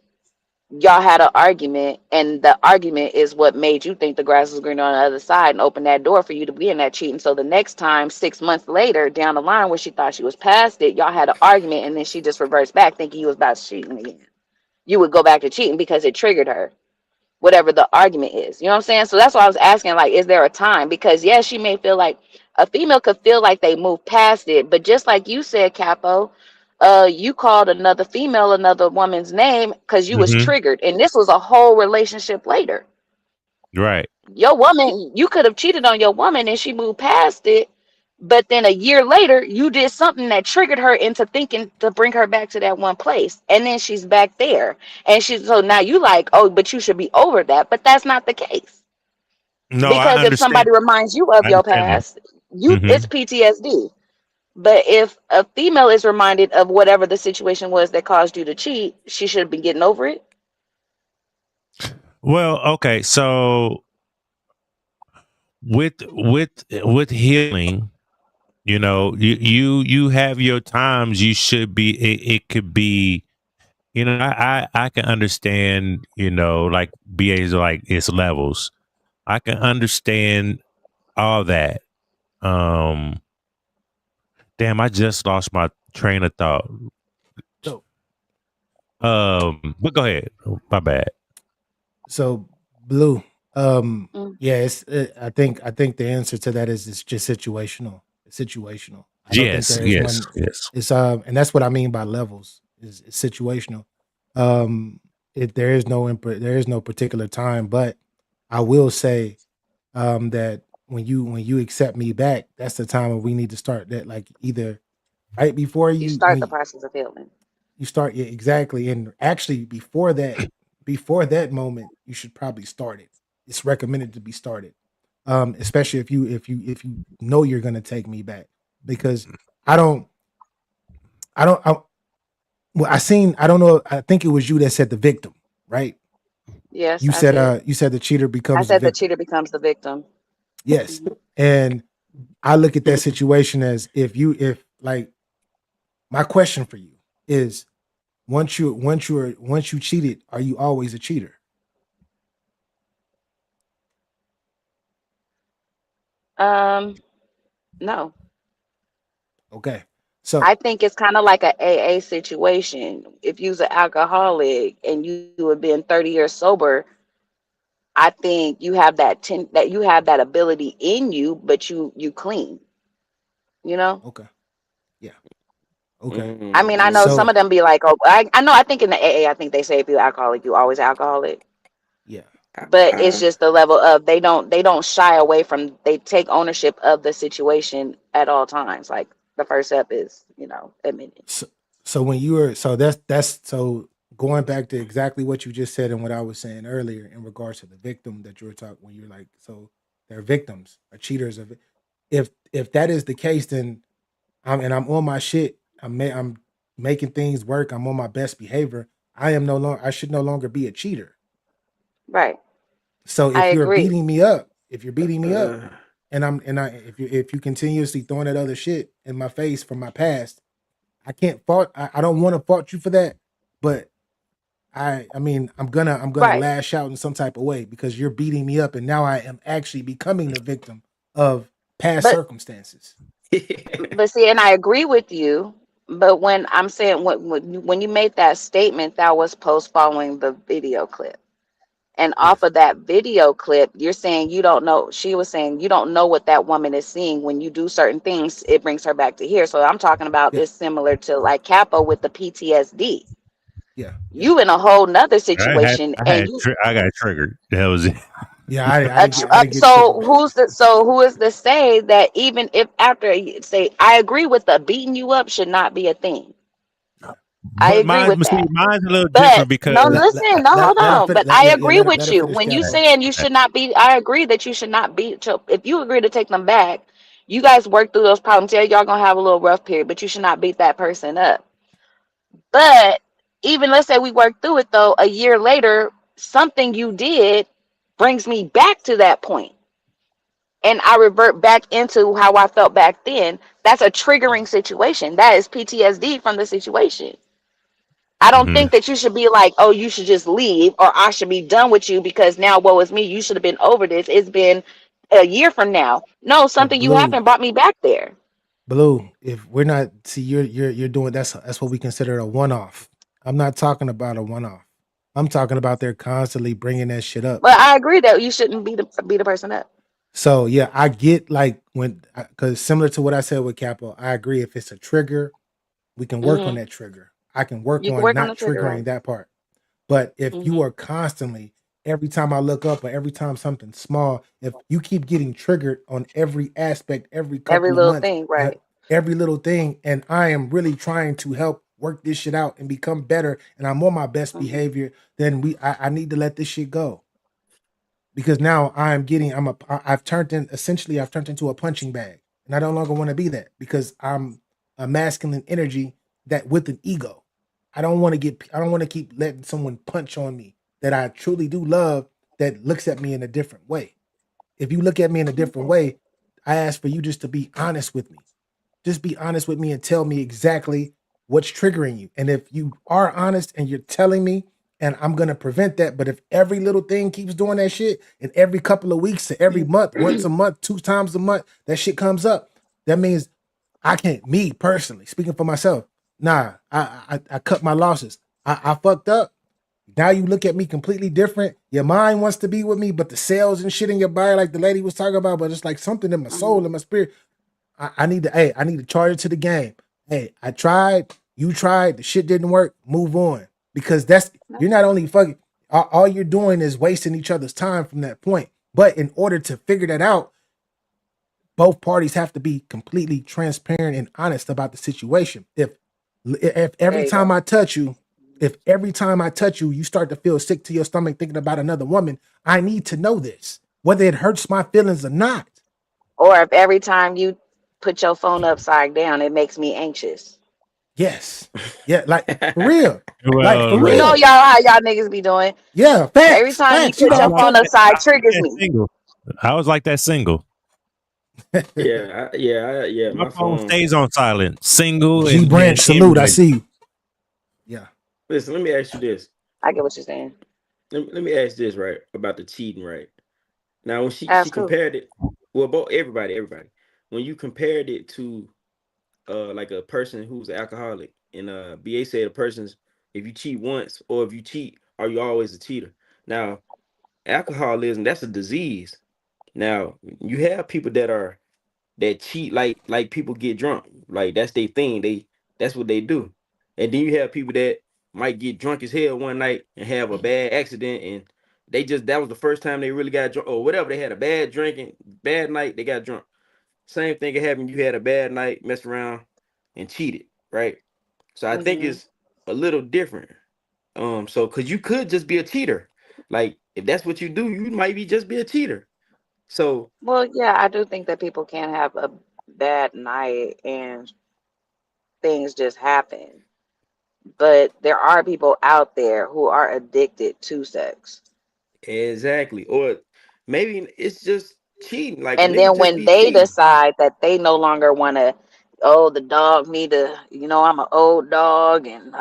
y'all had an argument and the argument is what made you think the grass was greener on the other side and opened that door for you to be in that cheating. So the next time 6 months later down the line where she thought she was past it, y'all had an argument and then she just reversed back thinking you was about to cheating again. You would go back to cheating because it triggered her, whatever the argument is. You know what I'm saying? So that's why I was asking, like, is there a time? Because yes, she may feel like a female could feel like they moved past it, but just like you said, Capo, you called another female another woman's name because you was Mm-hmm. triggered, and this was a whole relationship later. Right. Your woman, you could have cheated on your woman and she moved past it, but then a year later, you did something that triggered her into thinking to bring her back to that one place, and then she's back there, and she's so now you like, oh, but you should be over that, but that's not the case. No, I Because if understand. somebody reminds you of I your understand that. past, you Mm-hmm. it's PTSD. But if a female is reminded of whatever the situation was that caused you to cheat, she should have been getting over it. Well, okay, so with healing, you have your times. You should be. It could be. I can understand. Like BAs are like it's levels. I can understand all that. Um, damn, I just lost my train of thought. So But go ahead. My bad. so Blue. Mm. Yeah, I think the answer to that is it's just situational. It's situational. I don't think Yes, there is yes, one. yes. It's and that's what I mean by levels. Is situational. Um, there is there is no particular time, but I will say that when you accept me back, that's the time when we need to start that, like either right before You you start the when process of healing. you start, yeah, exactly, and actually before that moment you should probably start it. It's recommended to be started, especially if you know you're going to take me back, because i don't I well, I don't know, I think it was you that said the victim, right? Yes, you I said did. uh you said the cheater I becomes the said the victim. cheater becomes the victim. Yes. Mhm. And I look at that situation as, if like, my question for you is, once you cheated, are you always a cheater? Um, no. Okay. So I think it's kind of like a AA situation. If you're an alcoholic and you have been 30 years sober, I think you have that you have that ability in you, but you clean. You know. Okay. Yeah. Okay. I mean, I know So some of them be like, oh, I know. I think in the AA, I think they say if you're alcoholic, you always alcoholic. yeah. But it's just the level of they don't shy away from, they take ownership of the situation at all times. Like the first step is, admitting. So, so when you were so that's so going back to exactly what you just said and what I was saying earlier in regards to the victim that you were talking when you're like, so they're victims or cheaters of it. If that is the case, then I'm on my shit. I'm making things work. I'm on my best behavior. I should no longer be a cheater. Right. So I if you're agree. beating me up, if you're beating me up, Uh, and I if you continuously throwing that other shit in my face from my past, I can't fault. I don't want to fault you for that, but I mean I'm gonna Right. lash out in some type of way because you're beating me up, and now I am actually becoming the victim of past But circumstances. but see, and I agree with you. But when I'm saying when you made that statement, that was post following the video clip. And off Yes. of that video clip, you're saying you don't know. She was saying you don't know what that woman is seeing when you do certain things. It brings her back to here. So I'm talking about Yeah. this similar to like Capo with the PTSD. Yeah. Yeah. You in a whole nother I had situation, I and had you. I got triggered. That was it. Yeah. I didn't get So triggered. who is to say that even if after say I agree with the beating you up should not be a thing. I But agree with that. mine's a little But different because no, listen, no, hold Let him on. finish. But I agree Let with him you. finish When you capping. saying you should not be, I agree that you should not be. So if you agree to take them back, you guys work through those problems. Yeah, y'all gonna have a little rough period, but you should not beat that person up. But even let's say we work through it though, a year later, something you did brings me back to that point, and I revert back into how I felt back then. That's a triggering situation. That is PTSD from the situation. I don't hmm think that you should be like, oh, you should just leave or I should be done with you because now woe is me. You should have been over this. It's been a year from now. No, But something you happened brought me back there. blue, if we're not see you're doing that's what we consider a one off. I'm not talking about a one off. I'm talking about they're constantly bringing that shit up. But I agree that you shouldn't beat the person up. So yeah, I get like when because similar to what I said with Capo, I agree. If it's a trigger, we can work on Hmm. that trigger. I can work You can on work on not the trigger, triggering right? that part. But if you Hmm. are constantly, every time I look up or every time something small, if you keep getting triggered on every aspect, every Every couple of little months, thing, uh, right? every little thing, and I am really trying to help work this shit out and become better, and I'm on my best Hmm. behavior, then I need to let this shit go because now I'm getting I've turned in essentially I've turned into a punching bag, and I no longer want to be that because I'm a masculine energy that with an ego. I don't want to keep letting someone punch on me that I truly do love that looks at me in a different way. If you look at me in a different Okay. way, I ask for you just to be honest with me. Just be honest with me and tell me exactly what's triggering you. And if you are honest and you're telling me, and I'm gonna prevent that. But if every little thing keeps doing that shit, and every couple of weeks to every month, once a month, two times a month, that shit comes up, that means I can't. Me personally, speaking for myself, nah, I cut my losses. I fucked up. Now you look at me completely different. Your mind wants to be with me, but the cells and shit in your body, like the lady was talking about, but it's like something in my soul, Hmm. in my spirit. I need to, hey, I need to charge it to the game. Hey, I tried, you tried, the shit didn't work. Move on. Because you're not only fucking, all you're doing is wasting each other's time from that point. But in order to figure that out, both parties have to be completely transparent and honest about the situation. If There every you time go. I touch you, if every time I touch you, you start to feel sick to your stomach thinking about another woman, I need to know this, whether it hurts my feelings or not. Or if every time you put your phone upside down, it makes me anxious. Yes. Yeah, like for real. Like Well, for You look, know real. how y'all niggas be doing. Yeah, Every facts. time you Facts. You put I your was know. like phone that. I upside, was like triggers that me. single. I was like that single. Yeah. My My phone phone. stays on silent, single, G and Branch, then salute. I like see you. Yeah. Listen, let me ask you this. I get what you're saying. Let me ask this right about the cheating, right? Now, when she That's cool. compared it, well, both everybody, when you compared it to like a person who's an alcoholic, and BA said a person's if you cheat once or if you cheat, are you always a cheater? Now, alcoholism, that's a disease. Now, you have people that are that cheat like people get drunk. Like that's their thing. That's what they do. And then you have people that might get drunk as hell one night and have a bad accident, and that was the first time they really got drunk or whatever. They had a bad drinking, bad night, they got drunk. Same thing can happen. You had a bad night, messed around, and cheated, right? So I think Mhm. it's a little different. So because you could just be a cheater, like if that's what you do, you might be just be a cheater. So Well, yeah, I do think that people can have a bad night and things just happen. But there are people out there who are addicted to sex. exactly, or maybe it's just cheating. Like a And nigga then just when be they cheating. decide that they no longer want to, oh, the dog need to, I'm an old dog and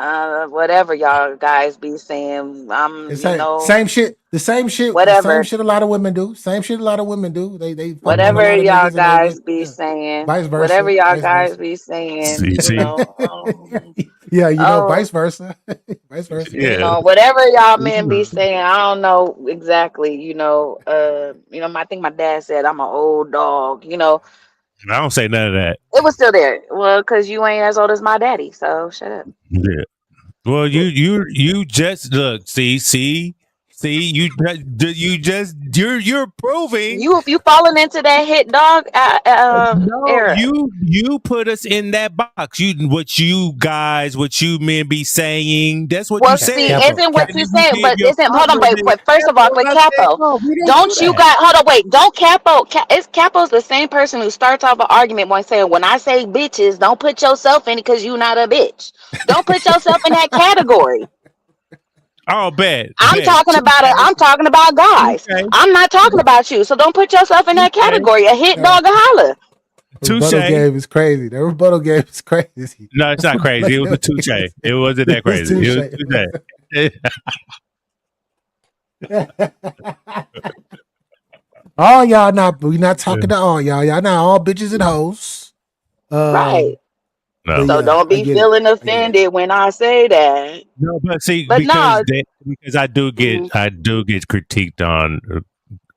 whatever y'all guys be saying, It's I'm, same shit. The same shit. The same whatever, shit. A lot of women do. Same shit. A lot of women do. They fuck on a whatever lot of y'all niggas and they guys with be yeah. saying, Vice whatever versa. y'all Vice guys versa. be saying, See, see, Yeah, oh, vice versa. Vice versa. yeah. whatever y'all men be saying, I don't know exactly, I think my dad said I'm an old dog, I don't say none of that. it was still there. Well, because you ain't as old as my daddy, so shut up. Yeah. Well, you just look. See. You're proving. You falling into that hit dog No, era. you put us in that box. What you men be saying. That's what you Well, said. see, Capo. isn't what And you then you saying, gave but your isn't hold on, compliment. but first That's of all, what with I said. Capo, No, we don't do don't you that. got hold on, wait, don't it's Capo's the same person who starts off an argument when saying, when I say bitches, don't put yourself in it because you not a bitch. Don't put yourself in that category. Oh, bet. I'm talking about guys. Touche. I'm not talking about you. So don't put yourself in that category. A hit Nah, dog a holler. rebuttal Touche. game is crazy. The rebuttal game is crazy. No, it's not crazy. It was a touche. It wasn't that It's crazy. It touche. was touche. All y'all not. We not talking to all y'all. Y'all not all bitches and hoes. Right. But No. So yeah, don't I be get it. feeling I get it. offended when I say that. No, but see, But no, because I do get mhm. critiqued on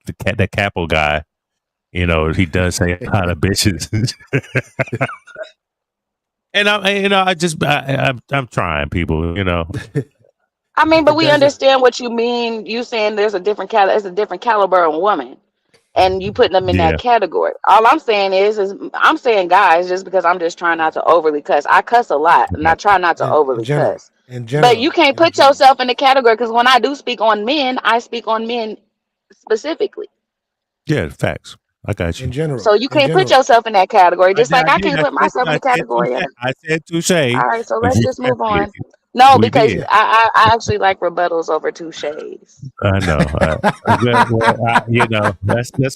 the Capo guy. You know, he does say a lot of bitches, and I'm trying, people. You know, I mean, but we That's a understand what you mean. You saying there's a it's a different caliber of woman, and you putting them in that yeah, category. All I'm saying is I'm saying guys just because I'm just trying not to overly cuss. I cuss a lot, and I try not to in overly general. cuss. In But you general. can't In put general. yourself in the category because when I do speak on men, I speak on men specifically. yeah, facts. I got In you. So general. you In can't put general. yourself in that category, just like I I did. can't put myself in the I said touche. category of. I said touche. All right, so let's just move Respectfully, on. No, we because did. I actually like rebuttals over touches. I know. That's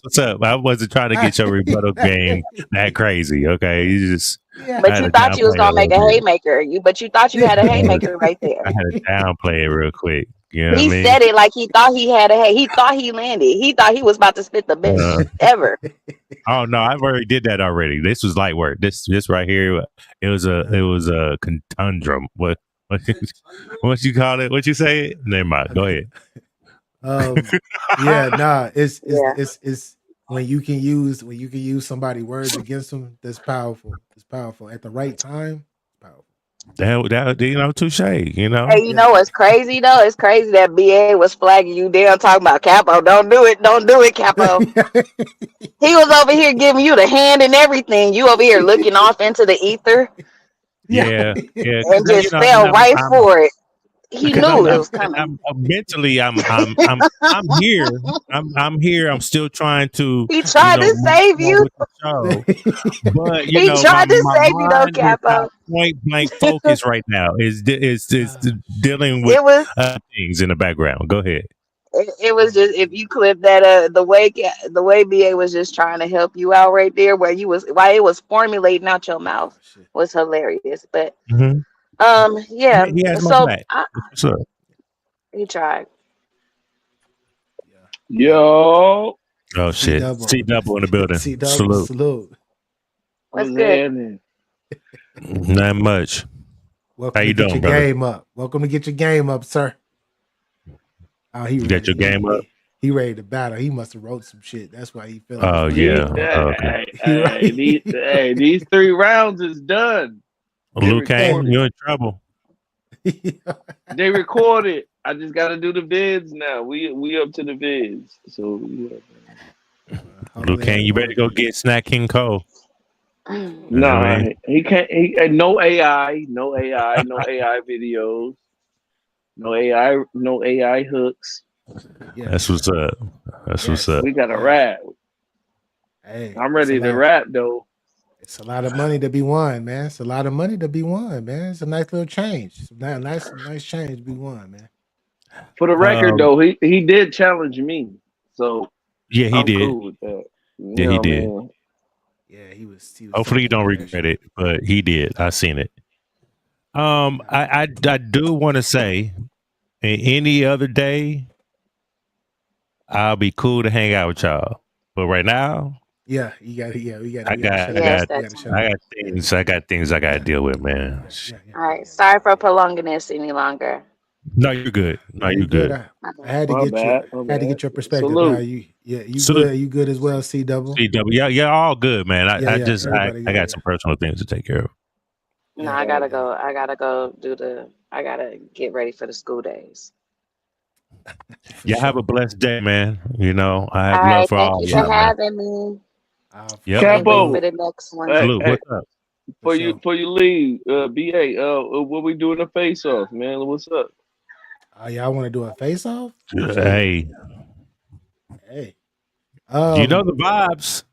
what's up. I wasn't trying to get your rebuttal game that crazy. Okay, you just Yeah. I But had you to thought you was downplay it a gonna make little a bit. haymaker. But you thought you had a haymaker right I there. had to downplay it real quick. You know what I He mean? said it like he thought he had a hay. He thought he landed. He thought he was about to spit the best Uh, shit ever. oh no, I've already did that already. This was light work. This right here, it was a conundrum. What you call it? What you say? Never mind. Go ahead. Yeah, nah, Yeah. it's when you can use somebody words against them, that's powerful. It's powerful. At the right time, it's powerful. That touche. You Hey, know. you Yeah. know what's crazy though? It's crazy that BA was flagging you down talking about Capo. Don't do it, Capo. He was over here giving you the hand and everything. You over here looking off into the ether Yeah. Yeah. and Because just fell right for it. He because knew it was coming. I'm mentally I'm here. I'm here. I'm still trying to He tried to move save forward you. with the show. But He tried to my save you though, mind is not Capo. point blank focus right now. Is dealing with It was things in the background. Go ahead. it Oh was just my if god. you clip that the way BA was just trying to help you out right there where you was while it was formulating out your Oh mouth shit. was hilarious. But Mm-hmm. yeah. He has my So back. What's up? he tried. Yeah. Yeah. Yo, Oh C shit! double. C double in the building. C double Salute. salute. What's what's good? happening? Not much. How Welcome to you get doing, your brother? game up. Welcome to get your game up, sir. Oh, he You got ready. your game up? He ready to battle. He must have wrote some shit. That's why he feeling this Oh way. yeah. Okay. These 3 rounds is done. They Luke Kane, recorded. you're in trouble. They recorded. I just got to do the vids now. We up to the vids. So yeah. Luke Kane, you better go get Snack King Cole. Nah, he can't. No AI, no AI, no AI videos, no AI, no AI hooks. That's what's up. That's what's up. We got to rap. Hey, I'm ready to rap though. It's a lot of money to be won, man. It's a lot of money to be won, man. It's a nice little change. It's a nice change to be won, man. For the record though, he did challenge me, so yeah, he I'm did. cool with that. You Yeah, he know, did. man. Yeah, he was Hopefully you don't regret it, but he did. I seen it. I do want to say, any other day, I'll be cool to hang out with y'all. But right now, Yeah, you got yeah, we got I got things I got to deal with, man. All right. Sorry for prolonging this any longer. No, you're good. No, you're You good. good. I had to My get bad, you my had to bad. get your perspective. Salute. You Salute. good. You good as well, C double. Yeah, all good, man. Yeah, I yeah, just everybody I good, got some personal things to take care of. No, I gotta go. I gotta get ready for the school days. Y'all have a blessed day, man. You know, I have All love right. for Thank all you of for y'all, man. having me. Yep. Can't wait for Capo, the next one. hey, Salute. hey, What's up? for you leave, BA, what we doing a face off, man? What's up? Oh, y'all want to do a face off? Hey, Hey. you know the vibes.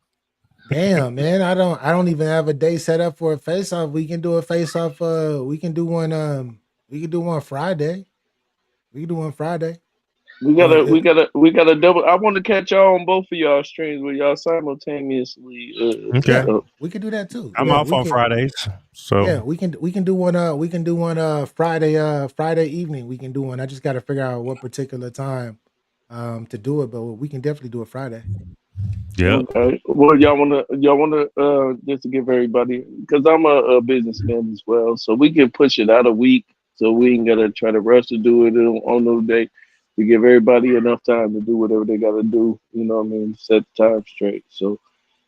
Damn, man. I don't even have a day set up for a face off. We can do a face off. We can do one Friday. We can do one Friday. We gotta double. I want to catch y'all on both of y'all streams where y'all simultaneously. Okay. We can do that too. I'm Yeah, off we on can. Fridays, so Yeah, we can do one Friday evening. We can do one. I just got to figure out what particular time to do it, but we can definitely do it Friday. Yep. Okay. Well, y'all wanna just to give everybody, because I'm a businessman as well, so we can push it out a week, so we ain't gotta try to rush to do it on those days. We give everybody enough time to do whatever they gotta do. You know what I mean? Set the time straight. So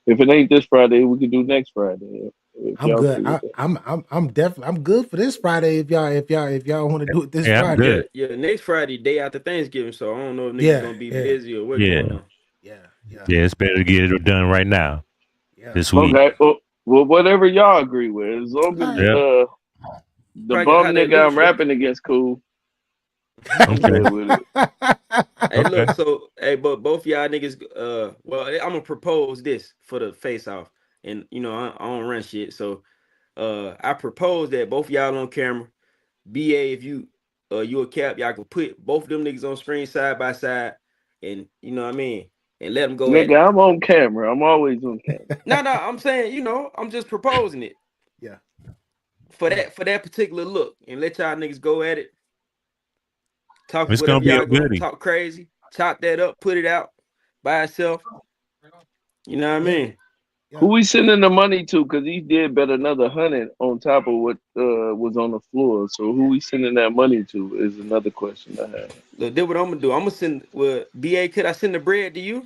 if it ain't this Friday, we can do next Friday. If I'm y'all good. cool with that. I'm definitely good for this Friday if y'all want to do it this Yeah, I'm Friday. good. Yeah, next Friday, day after Thanksgiving. So I don't know if niggas Yeah, gonna be yeah. busy or what's Yeah. going on. Yeah, it's better to get it done right now. This week. Okay. Well, whatever y'all agree with, as long as Yep. the Probably bum how that nigga I'm loose, right? rapping against cool, I'm good with it. Hey, look, Okay. so but both y'all niggas, well, I'm gonna propose this for the face off, and you know I don't run shit, so I propose that both y'all on camera, BA, if you a cap, y'all can put both of them niggas on screen side by side, and you know what I mean, and let them go at it. Nigga, I'm on camera. I'm always on camera. No, I'm saying, you know, I'm just proposing it Yeah. for that particular look, and let y'all niggas go at it. Talk It's gonna whatever be a y'all gonna goodie. talk crazy, chop that up, put it out by itself. You know what I mean? Who we sending the money to? Because he did bet another 100 on top of what was on the floor. So who we sending that money to is another question I have. Look, this what I'm gonna do. I'm gonna send. Well, BA, could I send the bread to you?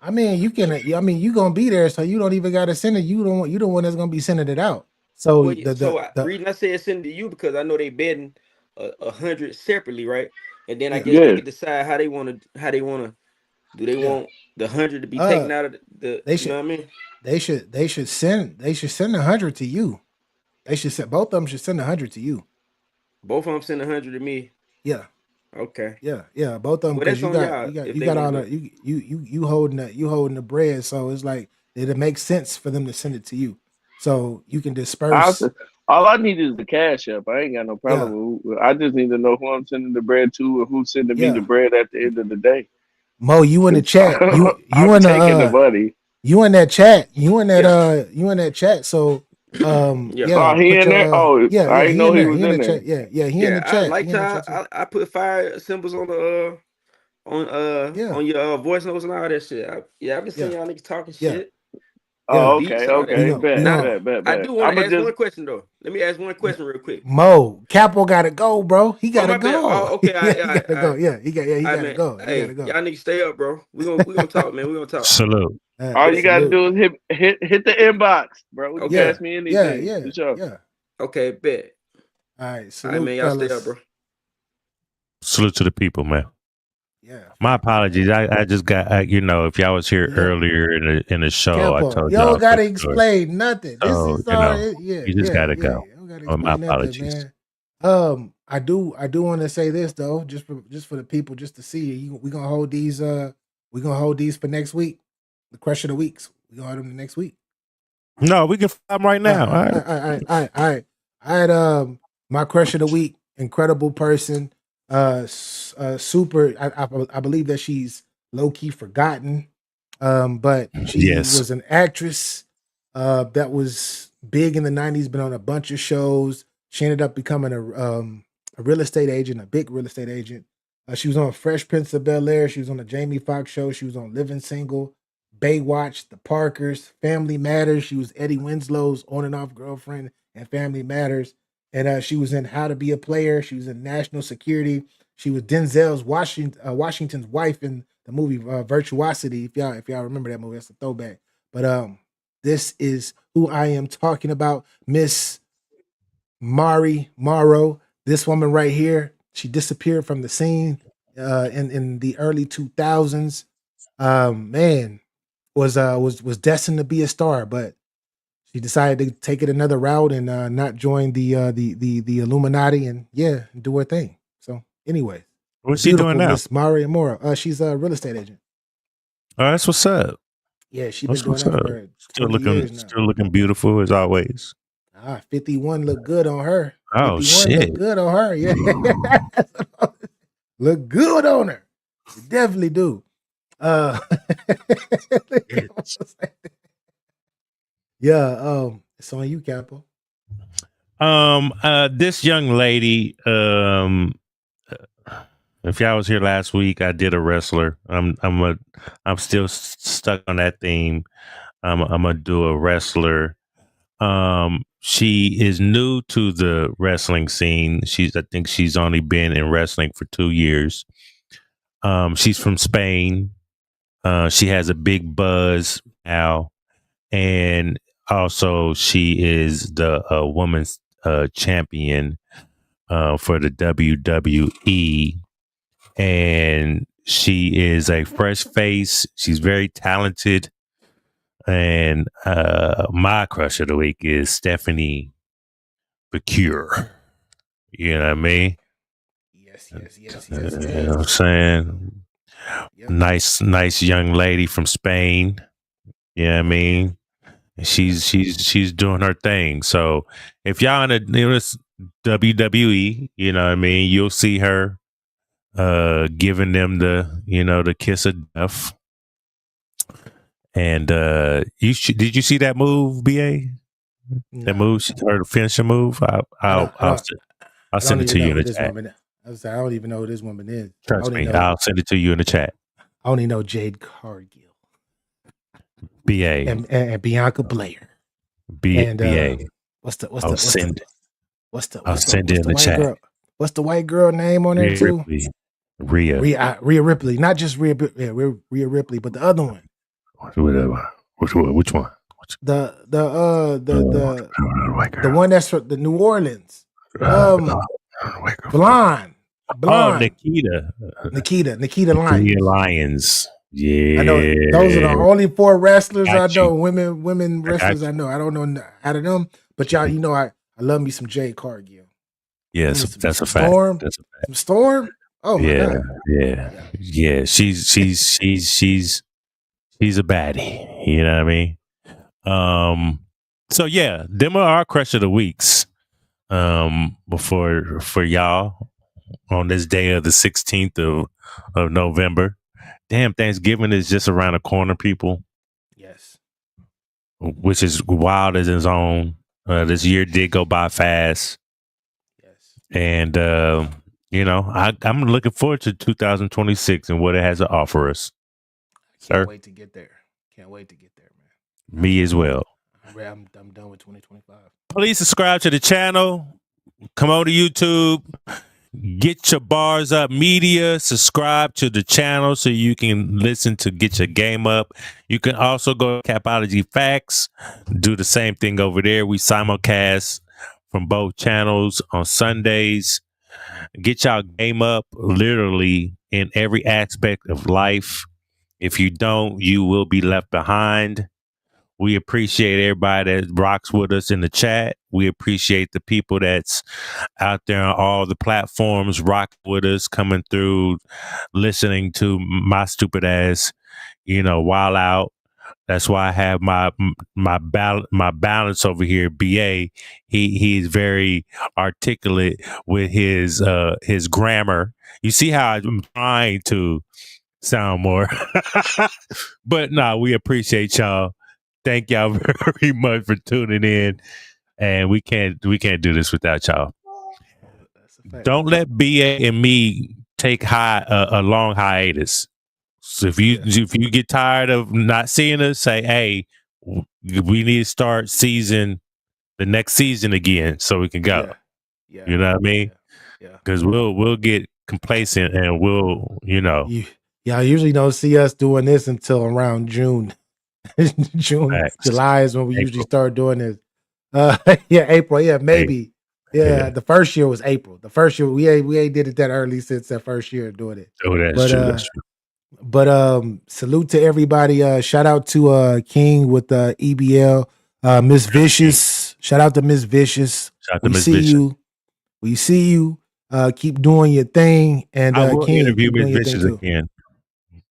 I mean, you can. I mean, you gonna be there, so you don't even got to send it. You the one that's gonna be sending it out. So Well, the reason I said send it to you because I know they betting 100 separately, right? And then I guess they Yeah. can decide how they want to. Do they want the 100 to be taken out of the? They You know should what I mean? they should send 100 to you. They should send both of them should send 100 to you. Both of them send 100 to me. Yeah. Okay. Yeah, both of them, Well, because that's you on got y'all if you they got want all to the do it. you holding the bread, so it's like it makes sense for them to send it to you, so you can disperse. All I need is the cash up. I ain't got no Yeah, problem with. I just need to know who I'm sending the bread to and who's sending me the yeah. bread at the end of the day. Mo, you in the 'Cause chat? You I'm in taking the money. you in that chat? You in that Yeah. you in that chat? So Yeah. Oh, yeah, he put in there? your Oh, I yeah, didn't he know in he there. was He in in the there. chat. Yeah, he in the Yeah. I chat. like He in the y'all. chat too. I put fire symbols on the Yeah, on your voice notes and all that shit. I've been seeing yeah, y'all niggas talking yeah. shit. Oh, Deep okay, saw okay. that. we Bet, Now, gonna bet, bet, I bet. do want I'ma to ask just one question though. Let me ask one question real quick. Mo Capo gotta go, bro. He Oh gotta my bad. go. Oh, okay. Yeah, he gotta go. Yeah, he I gotta man. go. He gotta Hey, go. y'all niggas stay up, bro. We gonna talk, man. We gonna talk. Salute. all you Bet. gotta Salute. do is hit the inbox, bro. You can Yeah, Okay. ask me yeah, anything yeah, for sure. yeah. Okay. Bet. All right, All right, man. salute, Y'all stay up, fellas. bro. Salute to the people, man. Yeah, My facts. apologies. I just got if y'all was here Yeah, earlier in the show, I Capo, told you don't y'all a quick gotta story. explain nothing. This So is all. Yeah, you just yeah, gotta yeah. go. You don't gotta My explain nothing, apologies. man. I do want to say this though, just for the people, just to see. We gonna hold these. We gonna hold these for next week. The crush of the weeks. We gonna hold them next week. No, we can find them right now. All right. All right. I had my crush of the week, incredible person, super. I believe that she's low key forgotten, but she Yes. was an actress that was big in the '90s. Been on a bunch of shows. She ended up becoming a real estate agent, a big real estate agent. She was on Fresh Prince of Bel Air. She was on the Jamie Foxx show. She was on Living Single. Baywatch, The Parkers, Family Matters. She was Eddie Winslow's on and off girlfriend and Family Matters. And she was in How to Be a Player. She was in National Security. She was Denzel's Washington's wife in the movie Virtuosity. If y'all remember that movie, that's a throwback. But this is who I am talking about, Miss Mari Morrow. This woman right here, she disappeared from the scene in the early 2000s. Man, was destined to be a star, but she decided to take it another route and not join the Illuminati and do her thing. So anyway, What's she doing beautiful now? Miss Maria Mora. She's a real estate agent. Oh, that's what's up. Yeah, she's been That's doing what's that up. for 20 years now. Still looking beautiful as always. 51 look good on her. Oh 51 shit. look good on her. Yeah. Look good on her. You definitely do. Yeah, it's on you, Capo. This young lady, if y'all was here last week, I did a wrestler. I'm still stuck on that theme. I'm gonna do a wrestler. She is new to the wrestling scene. I think she's only been in wrestling for 2 years. She's from Spain. She has a big buzz now, and also she is the woman's champion for the WWE, and she is a fresh face. She's very talented, and my crush of the week is Stephanie Becure. You know what I mean? Yes. You know what I'm saying? Yep. Nice young lady from Spain. You know what I mean? She's doing her thing. So if y'all in this WWE, you know what I mean, you'll see her giving them the kiss of death. And did you see that move, BA? That move, her finishing move. I'll I don't send it even to you know in who the this chat. woman. I don't even know who this woman is. Trust me, I'll send it to you in the chat. I only know Jade Cargill, BA and Bianca Blair, and BA. what's the I'll send it in the white chat. girl? What's the white girl name on there Rhea too? Ripley. Rhea. Rhea Ripley, not just Rhea Ripley, but the other one. Whatever. Which one? The one that's from the New Orleans. Blonde. Oh, Nikita Lyons. Lyons. Yeah. I know those are the only 4 wrestlers I Got know. you. Women wrestlers I know. I don't know out of them, but y'all, I love me some Jade Cargill. Yes, that's a fact. Storm. That's a fact. Some Storm. Oh my god. Yeah. She's a baddie. You know what I mean? So yeah, them are our crush of the weeks. For y'all on this day of the 16th of November. Damn, Thanksgiving is just around the corner, people. Yes. Which is wild as its own. This year did go by fast. Yes. And I'm looking forward to 2026 and what it has to offer us. Can't wait to get there. Can't wait to get there, man. Me as well. I'm done with 2025. Please subscribe to the channel. Come on to YouTube. Get Your Bars Up Media. Subscribe to the channel so you can listen to Get Your Game Up. You can also go to Capology Facts. Do the same thing over there. We simulcast from both channels on Sundays. Get y'all game up literally in every aspect of life. If you don't, you will be left behind. We appreciate everybody that rocks with us in the chat. We appreciate the people that's out there on all the platforms rocking with us, coming through, listening to my stupid ass, while out. That's why I have my balance over here. BA, he's very articulate with his grammar. You see how I'm trying to sound more, but no, we appreciate y'all. Thank y'all very much for tuning in, and we can't do this without y'all. Don't let BA and me take a long hiatus. So if you get tired of not seeing us, say, hey, we need to start the next season again so we can go. Yeah. You know what I mean? Yeah. Because we'll get complacent and Y'all usually don't see us doing this until around June. July is when we usually start doing this. April. Yeah, maybe. Yeah, the first year was April. The first year we ain't did it that early since that first year of doing it. Oh, that's true. That's true. But salute to everybody. Shout out to King with EBL. Miss Vicious. Shout out to Miss Vicious. We see you. Keep doing your thing. And I will King, interview keep Miss doing your Vicious thing too. again.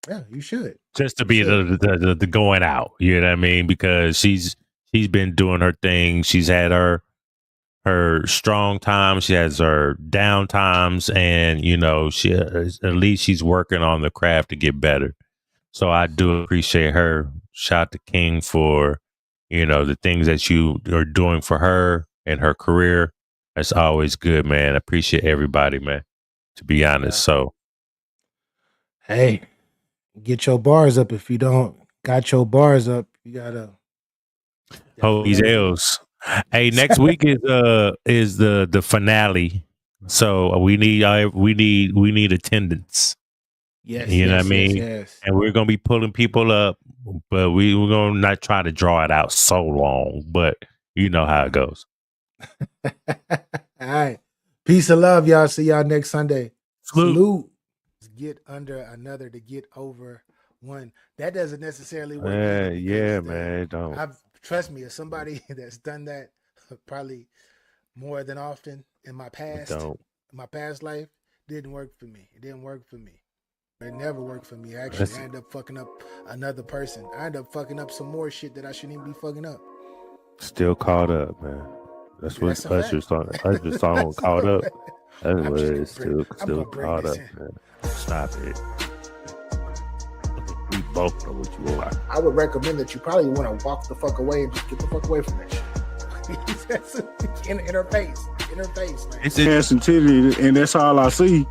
Yeah, you should. Just to be the going out, you know what I mean? Because she's been doing her thing. She's had her strong times. She has her down times, and she at least she's working on the craft to get better. So I do appreciate her. Shout out to King for the things that you are doing for her and her career. That's always good, man. I appreciate everybody, man. To be honest, so hey. Get your bars up. If you don't got your bars up, you gotta hold these L's. Hey, next week is the finale, so we need attendance. Yes, you know what I mean. Yes. And we're gonna be pulling people up, but we're gonna not try to draw it out so long. But you know how it goes. All right, peace and love, y'all. See y'all next Sunday. Salute. Get under another to get over one. That doesn't necessarily work. Yeah, man. Don't. Trust me, as somebody that's done that probably more than often in my past, life, didn't work for me. It didn't work for me. It never worked for me. Actually, I ended up fucking up another person. I ended up fucking up some more shit that I shouldn't even be fucking up. Still caught up, man. That's what Usher's song caught up. That's what it is. Still caught up, man. Stop it. We both know what you are. I would recommend that you probably want to walk the fuck away and just get the fuck away from that shit. Interface, man. It's ass and titty, and that's all I see.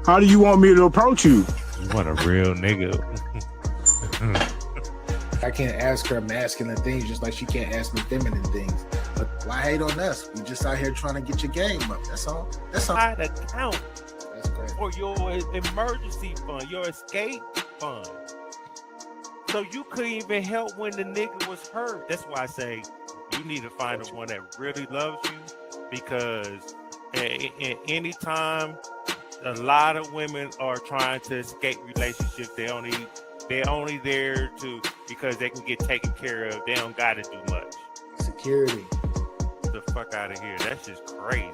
How do you want me to approach you? You want a real nigga. I can't ask her masculine things just like she can't ask me feminine things. But why hate on us? We just out here trying to get your game up. That's all. Try to count for your emergency fund, your escape fund. So you couldn't even help when the nigga was hurt. That's why I say you need to find the one that really loves you, because any time a lot of women are trying to escape relationships, they're only there because they can get taken care of. They don't got to do much. Security. Get the fuck out of here. That's just crazy.